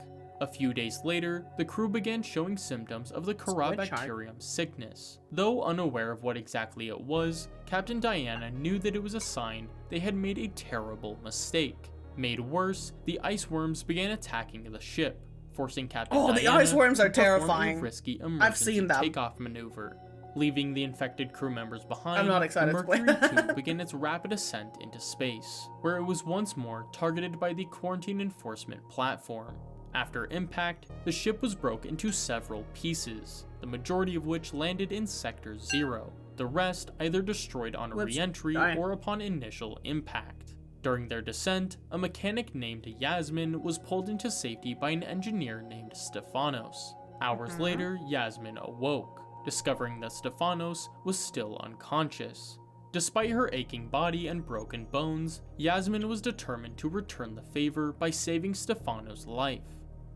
A few days later, the crew began showing symptoms of the Corabacterium sickness. Though unaware of what exactly it was, Captain Diana knew that it was a sign they had made a terrible mistake. Made worse, the ice worms began attacking the ship, forcing Captain Diana the ice worms are to perform terrifying. a risky I've emergency seen them. takeoff maneuver. Leaving the infected crew members behind, I'm not excited the to play Mercury that. 2 began its rapid ascent into space, where it was once more targeted by the quarantine enforcement platform. After impact, the ship was broke into several pieces, the majority of which landed in Sector 0. The rest either destroyed on re-entry or upon initial impact. During their descent, a mechanic named Yasmin was pulled into safety by an engineer named Stefanos. Hours later, Yasmin awoke, discovering that Stefanos was still unconscious. Despite her aching body and broken bones, Yasmin was determined to return the favor by saving Stefanos' life.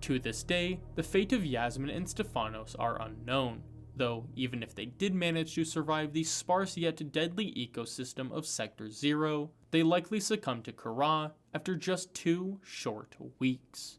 To this day, the fate of Yasmin and Stefanos are unknown, though even if they did manage to survive the sparse yet deadly ecosystem of Sector 0, they likely succumbed to Kara after just 2 short weeks.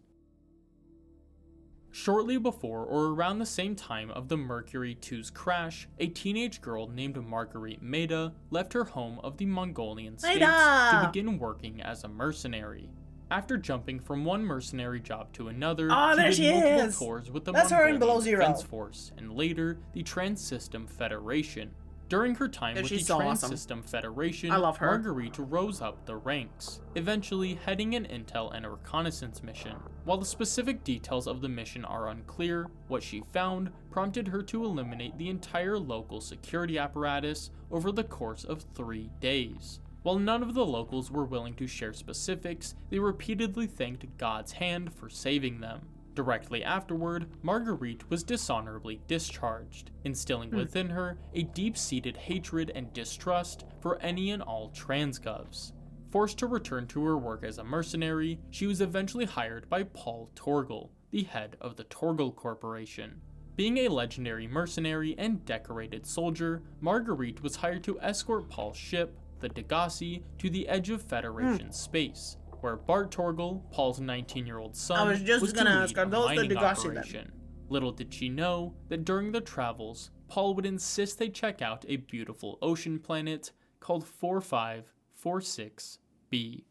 Shortly before or around the same time of the Mercury 2's crash, a teenage girl named Marguerite Maida left her home of the Mongolian states to begin working as a mercenary. After jumping from one mercenary job to another, she did multiple tours with the Mongolian Defense Force and later the Trans-System Federation. During her time with the Trans-System Federation, Marguerite rose up the ranks, eventually heading an intel and a reconnaissance mission. While the specific details of the mission are unclear, what she found prompted her to eliminate the entire local security apparatus over the course of 3 days. While none of the locals were willing to share specifics, they repeatedly thanked God's hand for saving them. Directly afterward, Marguerite was dishonorably discharged, instilling within her a deep-seated hatred and distrust for any and all transgovs. Forced to return to her work as a mercenary, she was eventually hired by Paul Torgal, the head of the Torgal Corporation. Being a legendary mercenary and decorated soldier, Marguerite was hired to escort Paul's ship, the Degasi, to the edge of Federation space, where Bart Torgal, Paul's 19-year-old son, was to lead a mining operation. Little did she know that during the travels, Paul would insist they check out a beautiful ocean planet called 4546b.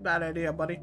Bad idea, buddy.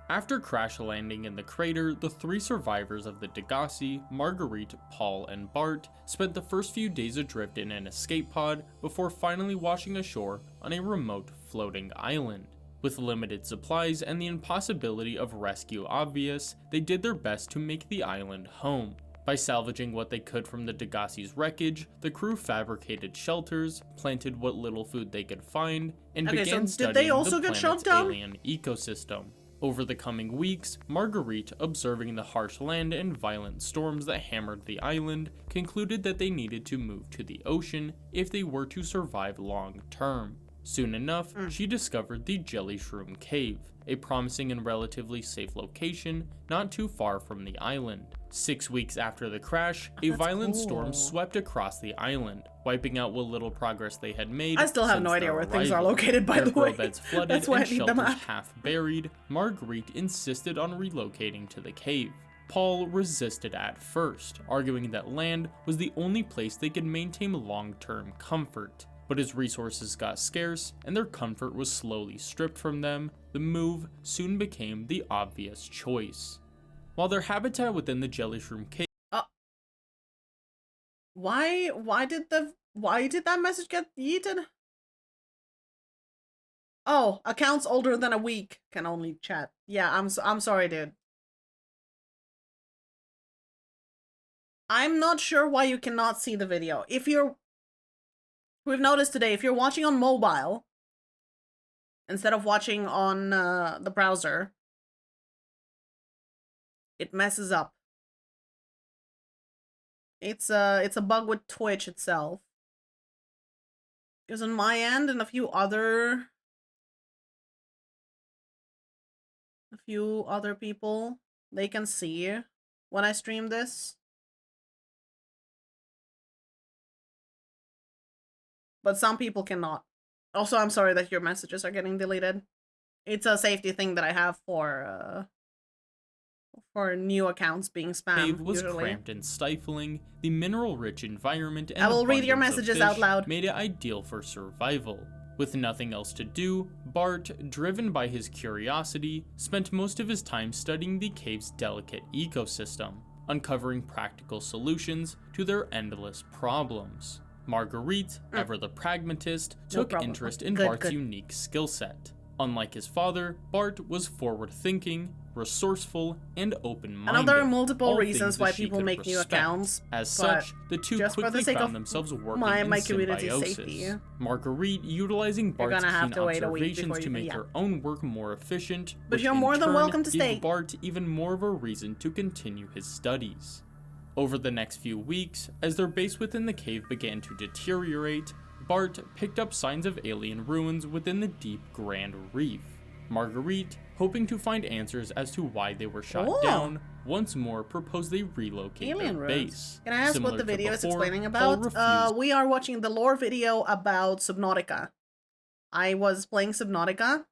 After crash landing in the crater, the 3 survivors of the Degasi, Marguerite, Paul, and Bart, spent the first few days adrift in an escape pod before finally washing ashore on a remote floating island. With limited supplies and the impossibility of rescue obvious, they did their best to make the island home. By salvaging what they could from the Degasi's wreckage, the crew fabricated shelters, planted what little food they could find, and began studying the planet's alien ecosystem. Over the coming weeks, Marguerite, observing the harsh land and violent storms that hammered the island, concluded that they needed to move to the ocean if they were to survive long term. Soon enough, she discovered the Jelly Shroom Cave, a promising and relatively safe location not too far from the island. 6 weeks after the crash, a violent storm swept across the island, wiping out what little progress they had made. I still have no idea where things are located, by the way. Their beds flooded That's why and I need shelters them out. half buried. Marguerite insisted on relocating to the cave. Paul resisted at first, arguing that land was the only place they could maintain long-term comfort. But as resources got scarce and their comfort was slowly stripped from them, the move soon became the obvious choice. While their habitat within the Jelly Shroom Cave Why did that message get yeeted? Oh, accounts older than a week can only chat. Yeah, I'm sorry, dude. I'm not sure why you cannot see the video. We've noticed today, if you're watching on mobile instead of watching on the browser, it messes up. It's a bug with Twitch itself. Because on my end and a few other people, they can see when I stream this. But some people cannot. Also, I'm sorry that your messages are getting deleted. It's a safety thing that I have for new accounts being spammed. Cave was usually. cramped and stifling. The mineral-rich environment and I will read your abundance of messages out fish loud. made it ideal for survival. With nothing else to do, Bart, driven by his curiosity, spent most of his time studying the cave's delicate ecosystem, uncovering practical solutions to their endless problems. Marguerite, ever the pragmatist, took interest in Bart's unique skill set. Unlike his father, Bart was forward-thinking, resourceful, and open-minded. And there are multiple all reasons things why that she people could make new respect. accounts. As such, the two just for the quickly sake found of themselves working my in community's symbiosis. safety. Marguerite utilizing Bart's gonna have keen to wait a week observations before to you- make yeah. her own work more efficient, But which you're in more than turn welcome to gave stay. Bart even more of a reason to continue his studies. Over the next few weeks, as their base within the cave began to deteriorate, Bart picked up signs of alien ruins within the deep Grand Reef. Marguerite, hoping to find answers as to why they were shot Oh. down, once more proposed they relocate Alien their ruins. base. Can I ask Similar what the to video is before, explaining Paul about? refused We are watching the lore video about Subnautica. I was playing Subnautica.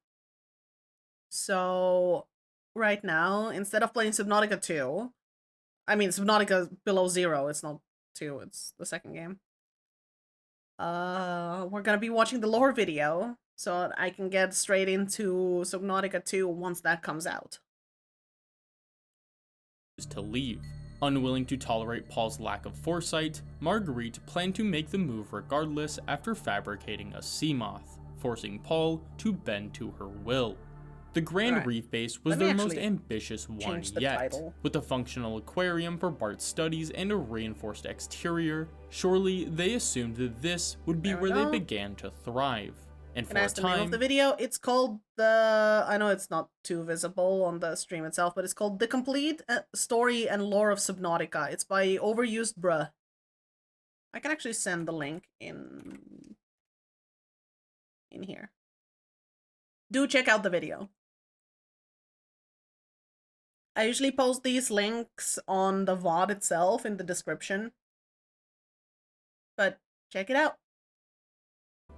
So, right now, instead of playing Subnautica 2, I mean, Subnautica Below Zero, it's not 2, it's the second game. We're gonna be watching the lore video, so I can get straight into Subnautica 2 once that comes out. to leave. Unwilling to tolerate Paul's lack of foresight, Marguerite planned to make the move regardless after fabricating a sea moth, forcing Paul to bend to her will. The Grand Alright. Reef base was Let me their most actually ambitious one change the yet. title. With a functional aquarium for Bart's studies and a reinforced exterior, surely they assumed that this would be There we where go. they began to thrive. And And for a as the name of time, the video, it's called the... I know it's not too visible on the stream itself, but it's called The Complete Story and Lore of Subnautica. It's by Overused Bruh. I can actually send the link in here. Do check out the video. I usually post these links on the VOD itself in the description. But check it out.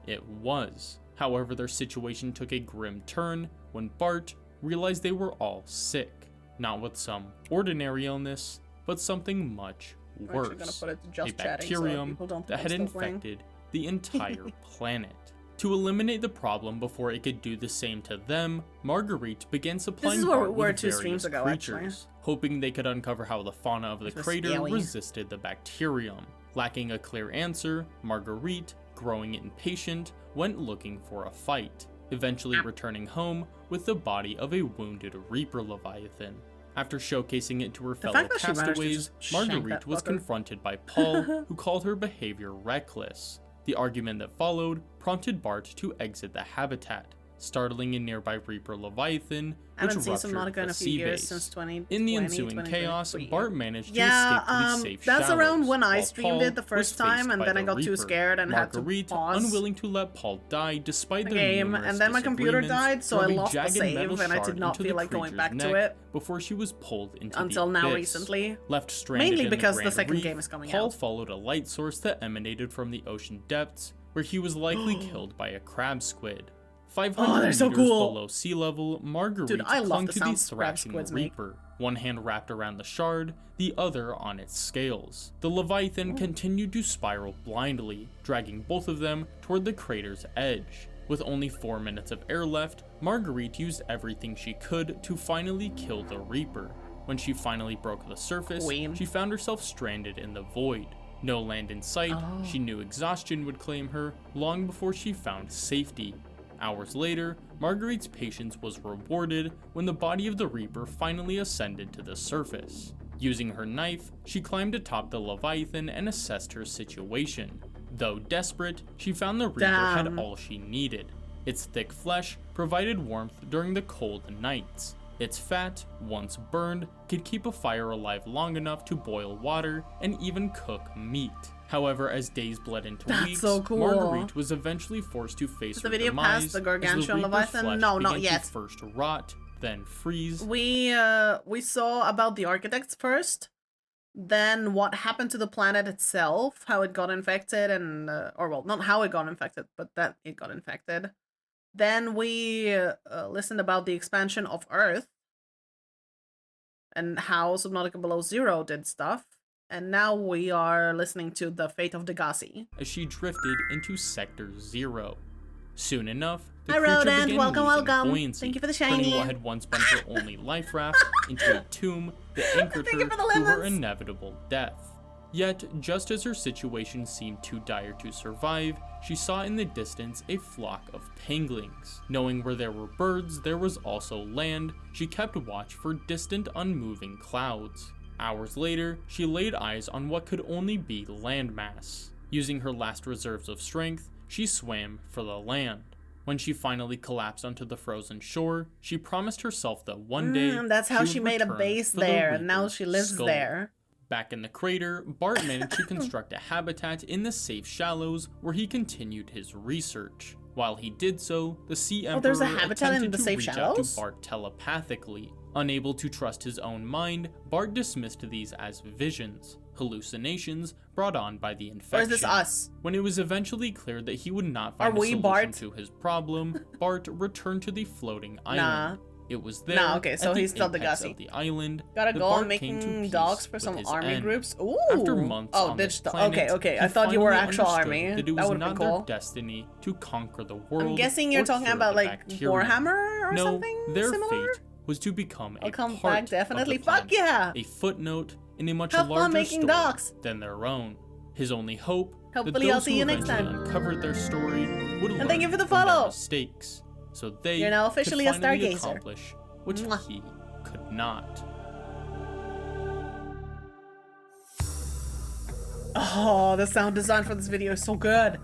it was. However, their situation took a grim turn when Bart realized they were all sick. Not with some ordinary illness, but something much I'm actually gonna worse. put it to A just chatting so bacterium people don't that think had I'm still playing. infected the entire planet. To eliminate the problem before it could do the same to them, Marguerite began supplying is where Bart we were with 2 streams various ago, actually. creatures, hoping they could uncover how the fauna of the This was crater scaly. resisted the bacterium. Lacking a clear answer, Marguerite, growing impatient, went looking for a fight, eventually returning home with the body of a wounded Reaper Leviathan. After showcasing it to her fellow fact that she managed to castaways, just shank Marguerite that was fucker. confronted by Paul, who called her behavior reckless. The argument that followed prompted Bart to exit the habitat, startling a nearby Reaper Leviathan, I haven't which seen ruptured Subnautica in the a few sea years base. since 2020. In the ensuing chaos, 2023. Bart managed to Yeah, escape to the safe that's shallows, around when I while streamed Paul it the was first time, faced and by then I the got too Reaper. scared and had to Marguerite, pause. unwilling to let Paul die despite The their game, numerous and then my computer disagreements, died, so I drove a lost the jagged save, metal and I did shard not into feel the like going creature's back to neck it before she was pulled into until the now abyss. recently. Left stranded Mainly in because the Grand second Reef, game is coming Paul out. followed a light source that emanated from the ocean depths, where he was likely killed by a crab squid. 500 they're so meters cool. below sea level, Marguerite Dude, I love clung the to the sounds crab thrashing squids make. Reaper, one hand wrapped around the shard, the other on its scales. The Leviathan continued to spiral blindly, dragging both of them toward the crater's edge. With only 4 minutes of air left, Marguerite used everything she could to finally kill the Reaper. When she finally broke the surface, Queen. she found herself stranded in the void. No land in sight, she knew exhaustion would claim her long before she found safety. Hours later, Marguerite's patience was rewarded when the body of the Reaper finally ascended to the surface. Using her knife, she climbed atop the Leviathan and assessed her situation. Though desperate, she found the Reaper had Damn. all she needed. Its thick flesh provided warmth during the cold nights. Its fat, once burned, could keep a fire alive long enough to boil water and even cook meat. However, as days bled into weeks, so cool. Marguerite was eventually forced to face her the video demise past the as gargantuan Reaper's Leviathan? flesh No, not began yet. to first rot, then freeze. We saw about the architects first, then what happened to the planet itself, how it got infected, and or well, not how it got infected, but that it got infected. Then we listened about the expansion of Earth and how Subnautica Below Zero did stuff. And now we are listening to the fate of Degassi. As she drifted into Sector 0. Soon enough, the Hi, creature Rodent. began Welcome, losing welcome. buoyancy, Thank you for the turning shiny. what had once been her only life raft into a tomb that anchored Thank her you for the to her lemons. inevitable death. Yet, just as her situation seemed too dire to survive, she saw in the distance a flock of penguins. Knowing where there were birds, there was also land. She kept watch for distant, unmoving clouds. Hours later, she laid eyes on what could only be landmass. Using her last reserves of strength, she swam for the land. When she finally collapsed onto the frozen shore, she promised herself that one day That's how she would made a return base for the there, and now Reaper's she lives skull. there. Back in the crater, Bart managed to construct a habitat in the safe shallows where he continued his research. While he did so, the Sea Emperor there's a habitat in attempted the to safe reach out shallows? to Bart telepathically. Unable to trust his own mind, Bart dismissed these as visions, hallucinations brought on by the infection. Or is this us? When it was eventually clear that he would not Are find a we solution Bart? to his problem, Bart returned to the floating Nah. island. It was there, Nah, okay, so at the he's still apex Degassi. of the island, Gotta that go on Bart came to making peace dogs for with some his army end. groups. Ooh. After months oh, on this digital. planet, Okay. he I thought you were finally actual understood army. That it That was would be not cool. their destiny to conquer the world. I'm guessing you're or talking cure about the like bacteria. Warhammer or No, something their similar. fate was to become I'll a come part back definitely. of the Fuck planet, yeah. a footnote in a much Have fun larger making story docs. than their own. His only hope Hopefully that I'll those see who you next eventually time. uncovered their story would learn thank you for the from their follow. mistakes, so they You're now officially could a finally stargazer. accomplish which Mwah. he could not. Oh, the sound design for this video is so good.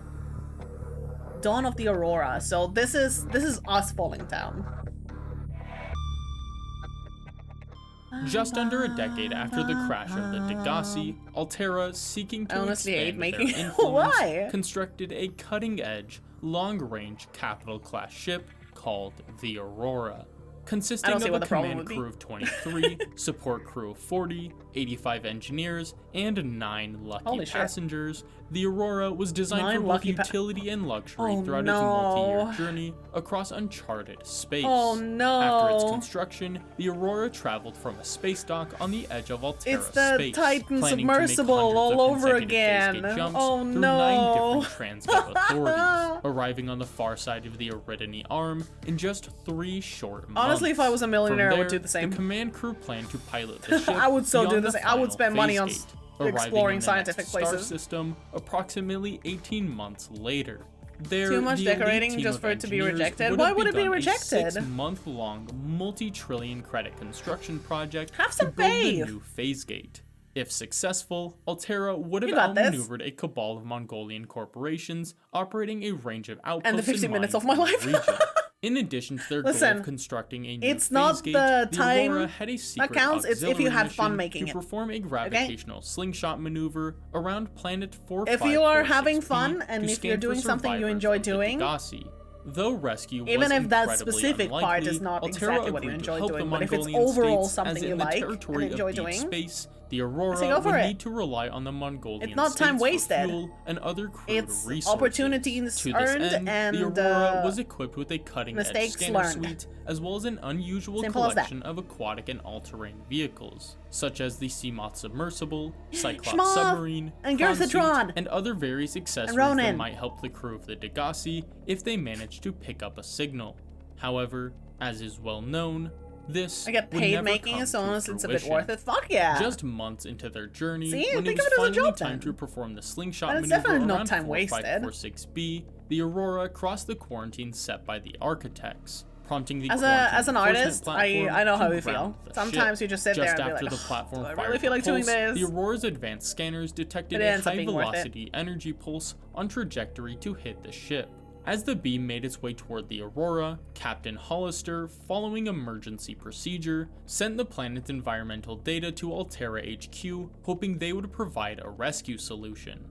Dawn of the Aurora. So this is us falling down. Just under a decade after the crash of the Degassi, Altera, seeking I to honestly hate expand making their it. influence, Why? constructed a cutting-edge, long-range capital-class ship called the Aurora. Consisting I don't see of what a the problem command would be. crew of 23, support crew of 40, 85 engineers, and 9 lucky Holy shit. passengers, the Aurora was designed 9 for both lucky utility and luxury Oh, throughout no. its multi-year journey across uncharted space. Oh After its no. construction, the Aurora traveled from a space dock on the edge of Altera It's the space, Titan planning to make submersible hundreds all of over consecutive again. phase-gate jumps Oh, through no. 9 different transgate authorities, arriving on the far side of the Eridani arm in just 3 short months. Honestly, if I was a millionaire, From I would there, do the same. The command crew planned to pilot the ship I would so do beyond the the same. I would final spend money on phase gate, arriving exploring in the scientific next star places. system approximately 18 months later. There, Too much the elite decorating team just of for it to be engineers rejected? would Why have would it be begun a rejected? 6-month-long, multi-trillion credit construction project Have to some build faith. the new phase gate. If successful, Altera would have You got this. outmaneuvered a cabal of Mongolian corporations operating a range of outposts And the 50 and minutes mines of my in the life. region. In addition to their goal Listen, of constructing a new it's phase not gate, the time Aurora had a secret counts, it's if you auxiliary had fun mission making to it. perform a gravitational slingshot maneuver around planet 4546P If you are having fun to and if scan you're for doing something you survivors enjoy of the doing, Degassi. Though rescue even was if that incredibly specific part unlikely, is not Altera exactly what you agreed to enjoy help doing, the but if it's Mongolian overall states, something as you in the like and territory enjoy of deep doing, space, the Aurora go for would it. need to rely on the Mongolian It's not time states wasted. for fuel and other crude It's resources. opportunities To this earned end, and, the Aurora was equipped with a cutting-edge mistakes scanner learned. suite, as well as an unusual Simple as that. collection of aquatic and all-terrain vehicles, such as the Seamoth submersible, Cyclops Schmoth, submarine, and Kron suit, Girthatron, and other various accessories that Ronin. might help the crew of the Degassi if they managed to pick up a signal. However, as is well known, this I get would paid never making come it, so to honestly it's a bit fruition. worth it. Fuck yeah. Just months into their journey, See? when Think it was of it as a finally job time then. to perform the slingshot And it's maneuver definitely not around time wasted. 4546B, the Aurora crossed the quarantine set by the architects, prompting the as quarantine an enforcement artist, platform I know how to you feel. ground the Sometimes ship. you just sit there Just and be after like, the platform "Do I fired really feel like doing pulse, this?" the Aurora's advanced scanners detected But it a ends up being worth it. high-velocity energy pulse on trajectory to hit the ship. As the beam made its way toward the Aurora, Captain Hollister, following emergency procedure, sent the planet's environmental data to Altera HQ, hoping they would provide a rescue solution.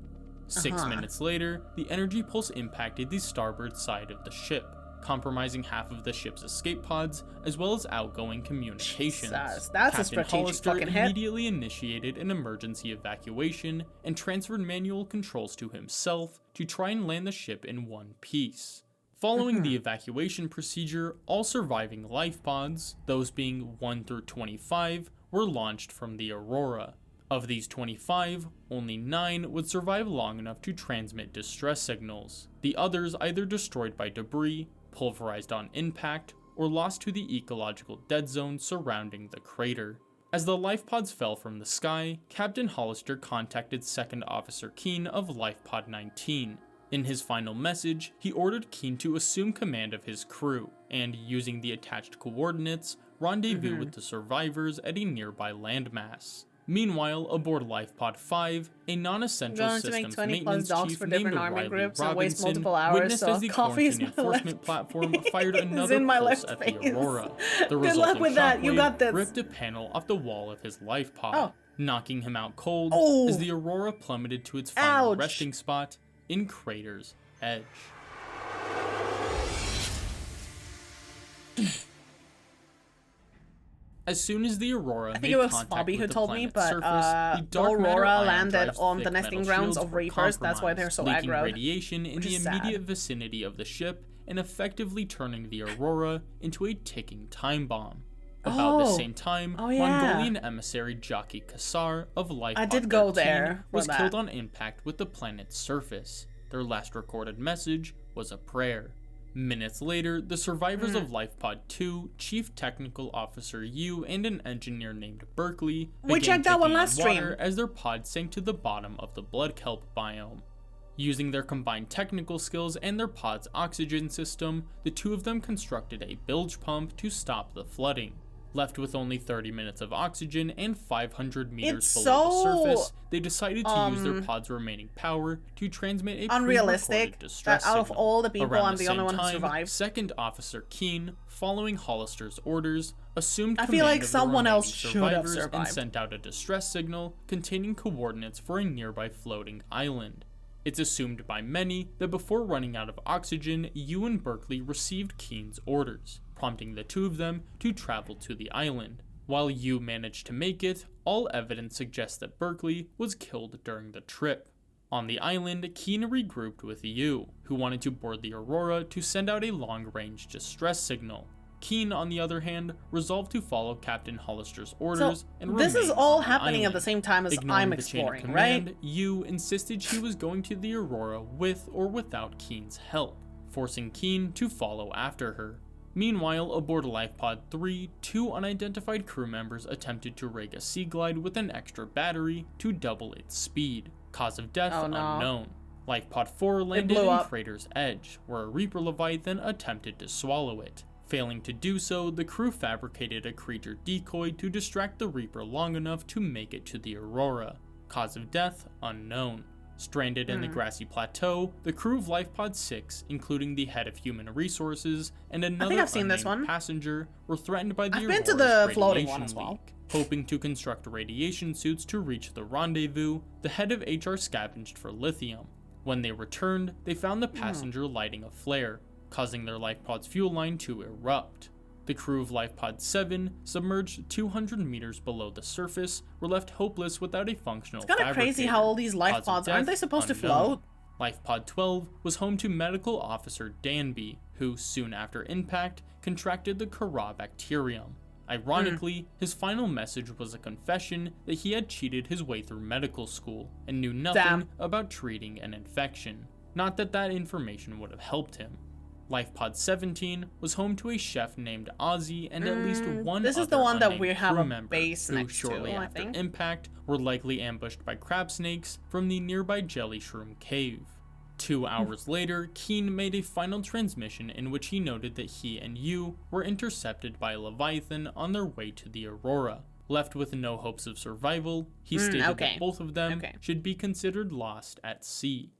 6 minutes later, the energy pulse impacted the starboard side of the ship, compromising half of the ship's escape pods, as well as outgoing communications. Jesus, that's Captain a strategic Hollister fucking hit. immediately initiated an emergency evacuation and transferred manual controls to himself to try and land the ship in one piece. Following the evacuation procedure, all surviving life pods, those being 1 through 25, were launched from the Aurora. Of these 25, only 9 would survive long enough to transmit distress signals. The others either destroyed by debris, pulverized on impact, or lost to the ecological dead zone surrounding the crater. As the life pods fell from the sky, Captain Hollister contacted Second Officer Keene of Life Pod 19. In his final message, he ordered Keene to assume command of his crew, and, using the attached coordinates, rendezvous with the survivors at a nearby landmass. Meanwhile, aboard Life Pod 5, a non-essential Going to make systems 20 plus maintenance dogs chief for named different army Riley groups and waste Robinson multiple hours, witnessed so as the coffee is quarantine my left enforcement platform fired face. another In my pulse left at the face. Aurora. The Good luck resulting with that, you shockwave got this. ripped a panel off the wall of his life pod, Oh. knocking him out cold Oh. as the Aurora plummeted to its final Ouch. resting spot in Crater's Edge. As soon as the Aurora I think made it was contact Bobby with who the told me, planet's but surface, the dark matter Aurora ion landed drive's on the thick nesting metal grounds shields of were Reapers, that's why they're so compromised, leaking aggroed, radiation in which the is immediate sad. vicinity of the ship and effectively turning the Aurora into a ticking time bomb. About the same time, Oh, yeah. Mongolian emissary Jockey Kassar of Life I Pod did go 13 there for was that. killed on impact with the planet's surface. Their last recorded message was a prayer. Minutes later, the survivors of Life Pod 2, Chief Technical Officer Yu, and an engineer named Berkeley We began checked that one taking last on water stream. as their pod sank to the bottom of the blood kelp biome. Using their combined technical skills and their pod's oxygen system, the two of them constructed a bilge pump to stop the flooding. Left with only 30 minutes of oxygen and 500 meters It's below the so, surface, they decided to use their pod's remaining power to transmit a unrealistic pre-recorded distress that out of signal. all the people, Around I'm the only same one who time, survived. Second Officer Keene, following Hollister's orders, assumed I command feel like of the someone else remaining should have survivors and survived. sent out a distress signal containing coordinates for a nearby floating island. It's assumed by many that before running out of oxygen, Yu and Berkeley received Keene's orders, prompting the two of them to travel to the island. While Yu managed to make it, all evidence suggests that Berkeley was killed during the trip. On the island, Keene regrouped with Yu, who wanted to board the Aurora to send out a long-range distress signal. Keene, on the other hand, resolved to follow Captain Hollister's orders and this is remain all on the happening at the island. same time as Ignoring I'm the chain of exploring, right? command, Yu insisted she was going to the Aurora with or without Keene's help, forcing Keene to follow after her. Meanwhile, aboard Life Pod 3, 2 unidentified crew members attempted to rig a Sea Glide with an extra battery to double its speed. Cause of death Oh, no. unknown. Life Pod 4 landed blew in up. Crater's Edge, where a Reaper Leviathan attempted to swallow it. Failing to do so, the crew fabricated a creature decoy to distract the Reaper long enough to make it to the Aurora. Cause of death unknown. Stranded in the grassy plateau, the crew of Life Pod 6, including the head of human resources and another I've seen this unnamed one. passenger, were threatened by the I've been to Aurora's the floating radiation one as well. leak. Hoping to construct radiation suits to reach the rendezvous, the head of HR scavenged for lithium. When they returned, they found the passenger lighting a flare, causing their Life Pod's fuel line to erupt. The crew of Life Pod 7, submerged 200 meters below the surface, were left hopeless without a functional It's kind of crazy how all these life Cause of pods, aren't they death supposed to unknown. float? Life Pod 12 was home to Medical Officer Danby, who, soon after impact, contracted the Kara bacterium. Ironically, his final message was a confession that he had cheated his way through medical school and knew nothing Damn. about treating an infection. Not that that information would have helped him. Life Pod 17 was home to a chef named Ozzy and at least one this is the other one that unnamed we have crew a member base who, next to, shortly I after think. impact, were likely ambushed by crab snakes from the nearby jelly shroom cave. 2 hours later, Keene made a final transmission in which he noted that he and Yu were intercepted by a Leviathan on their way to the Aurora. Left with no hopes of survival, he stated okay. that both of them Okay. should be considered lost at sea.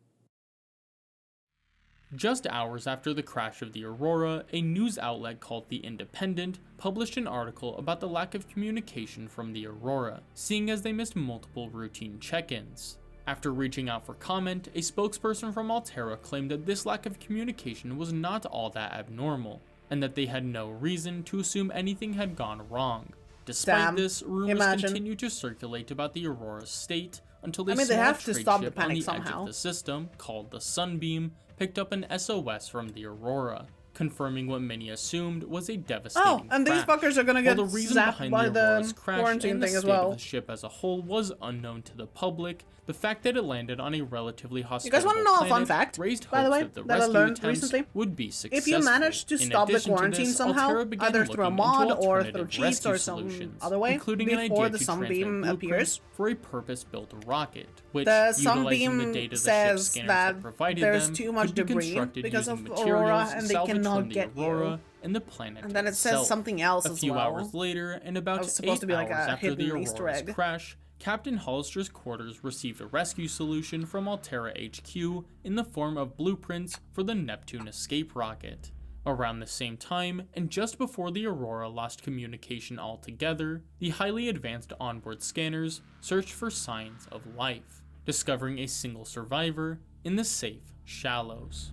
Just hours after the crash of the Aurora, a news outlet called The Independent published an article about the lack of communication from the Aurora, seeing as they missed multiple routine check-ins. After reaching out for comment, a spokesperson from Alterra claimed that this lack of communication was not all that abnormal, and that they had no reason to assume anything had gone wrong. Despite this, rumors continue to circulate about the Aurora's state until a small have to trade stop the ship on panic the somehow. edge of the system, called the Sunbeam, picked up an SOS from the Aurora, confirming what many assumed was a devastating and these crash. fuckers are gonna get While the reason zapped behind by the the Aurora's crash quarantine and the thing state as well. of the ship as a whole was unknown to the public, the fact that it landed on a relatively You hospitable guys want to know a fun planet fact, raised by the hopes way, that the that I rescue learned attempts recently? would be successful. If you manage to In stop the addition to quarantine this, somehow, Alterra began either through a looking into mod or through alternative cheats or rescue some solutions, other way, including an before idea the to Sunbeam transmit appears, blueprints for a purpose-built rocket, which, the utilizing the Sunbeam data the ship's says scanners that had provided there's them, too much could be debris constructed because using of Aurora materials and they salvaged cannot from the get Aurora you. and the planet And then it itself. says something else A as few well. hours later, and That about was 8 supposed to be like hours a after the hidden Easter Aurora's egg. crash, Captain Hollister's quarters received a rescue solution from Alterra HQ in the form of blueprints for the Neptune escape rocket. Around the same time, and just before the Aurora lost communication altogether, the highly advanced onboard scanners searched for signs of life, discovering a single survivor in the safe shallows.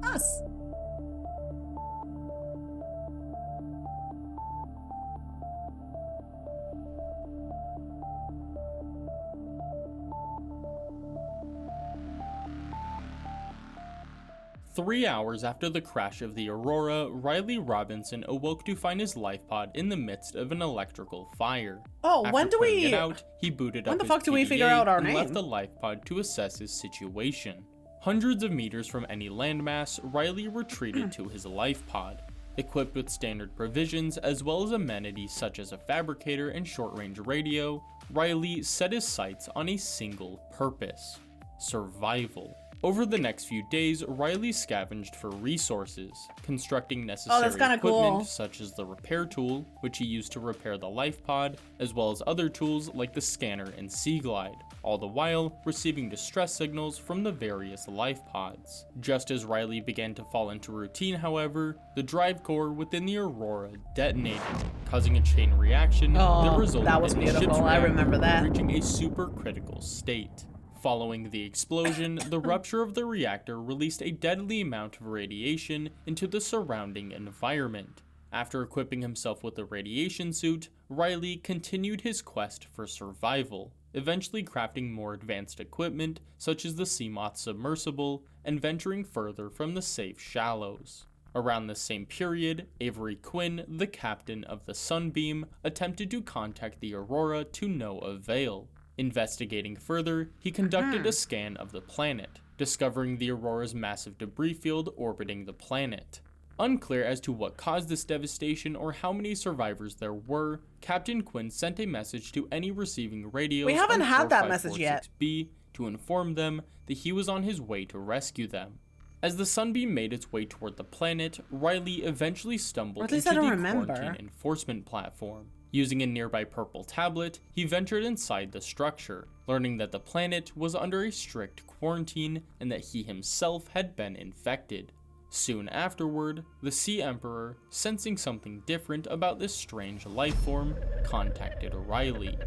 Us. 3 hours after the crash of the Aurora, Riley Robinson awoke to find his life pod in the midst of an electrical fire. Oh, After when do putting we... it out, he booted when up the his fuck do we PDA figure out our and left name? the life pod to assess his situation. Hundreds of meters from any landmass, Riley retreated to his life pod. Equipped with standard provisions as well as amenities such as a fabricator and short-range radio, Riley set his sights on a single purpose: survival. Over the next few days, Riley scavenged for resources, constructing necessary equipment cool. such as the repair tool, which he used to repair the life pod, as well as other tools like the scanner and Sea Glide, all the while receiving distress signals from the various life pods. Just as Riley began to fall into routine, however, the drive core within the Aurora detonated, causing a chain reaction that resulted that was in the ship's beautiful. I reactor remember that. reaching a supercritical state. Following the explosion, the rupture of the reactor released a deadly amount of radiation into the surrounding environment. After equipping himself with a radiation suit, Riley continued his quest for survival, eventually crafting more advanced equipment such as the Seamoth submersible and venturing further from the safe shallows. Around the same period, Avery Quinn, the captain of the Sunbeam, attempted to contact the Aurora to no avail. Investigating further, he conducted a scan of the planet, discovering the Aurora's massive debris field orbiting the planet. Unclear as to what caused this devastation or how many survivors there were, Captain Quinn sent a message to any receiving radios We haven't on had that message yet. 4546B to inform them that he was on his way to rescue them. As the Sunbeam made its way toward the planet, Riley eventually stumbled Or at least into I don't the remember. quarantine enforcement platform. Using a nearby purple tablet, he ventured inside the structure, learning that the planet was under a strict quarantine and that he himself had been infected. Soon afterward, the Sea Emperor, sensing something different about this strange life form, contacted Riley.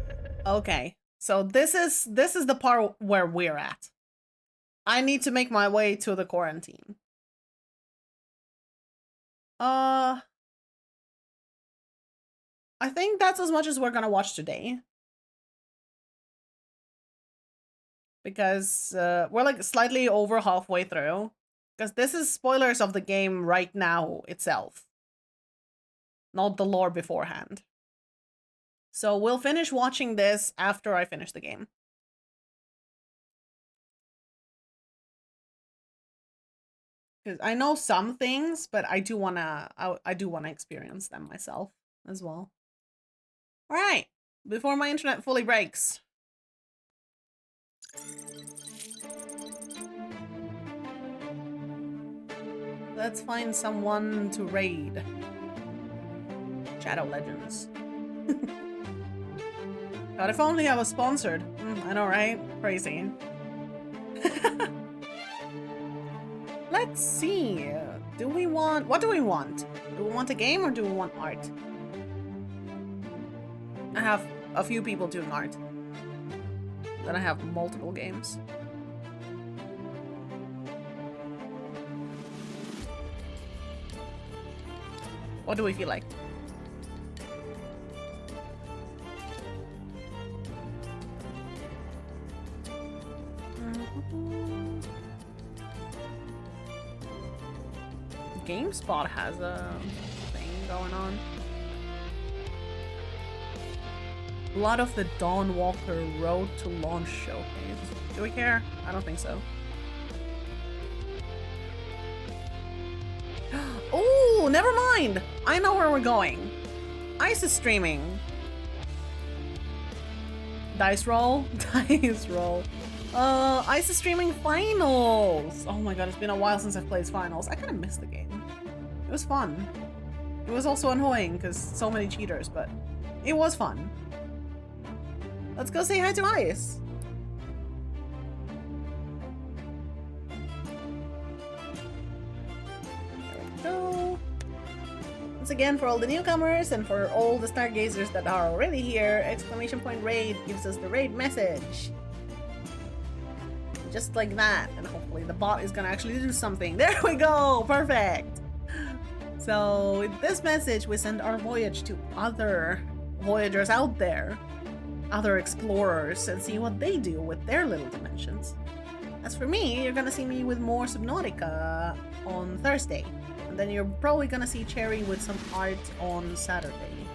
Okay, so this is the part where we're at. I need to make my way to the quarantine. I think that's as much as we're gonna watch today. Because we're like slightly over halfway through. Because this is spoilers of the game right now itself. Not the lore beforehand. So we'll finish watching this after I finish the game. Because I know some things, but I do wanna experience them myself as well. Alright, before my internet fully breaks. Let's find someone to raid. Shadow Legends. God, if only I was sponsored. I know, right? Crazy. let's see. Do we want... What do we want? Do we want a game or do we want art? I have a few people doing art. Then I have multiple games. What do we feel like? GameSpot has a thing going on. Blood of the Dawnwalker Road to Launch Showcase. Do we care? I don't think so. Oh, never mind! I know where we're going. Ice is streaming. Dice roll? Dice roll. Ice is streaming finals! Oh my god, it's been a while since I've played finals. I kinda missed the game. It was fun. It was also annoying because so many cheaters, but it was fun. Let's go say hi to Ice. There we go. Once again, for all the newcomers and for all the stargazers that are already here, exclamation point raid gives us the raid message. Just like that, and hopefully the bot is gonna actually do something. There we go! Perfect! So, with this message, we send our voyage to other voyagers out there, other explorers, and see what they do with their little dimensions. As for me, you're gonna see me with more Subnautica on Thursday, and then you're probably gonna see Cherry with some art on Saturday.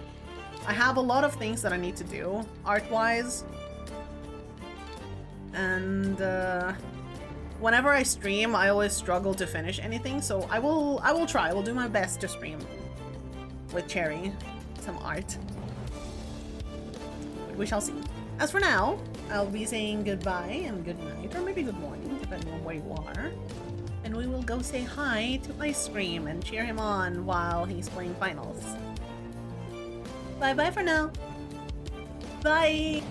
I have a lot of things that I need to do, art-wise, and whenever I stream, I always struggle to finish anything, so I will try. I will do my best to stream with Cherry some art. But we shall see. As for now, I'll be saying goodbye and good night, or maybe good morning, depending on where you are. And we will go say hi to Ice Cream and cheer him on while he's playing finals. Bye-bye for now. Bye!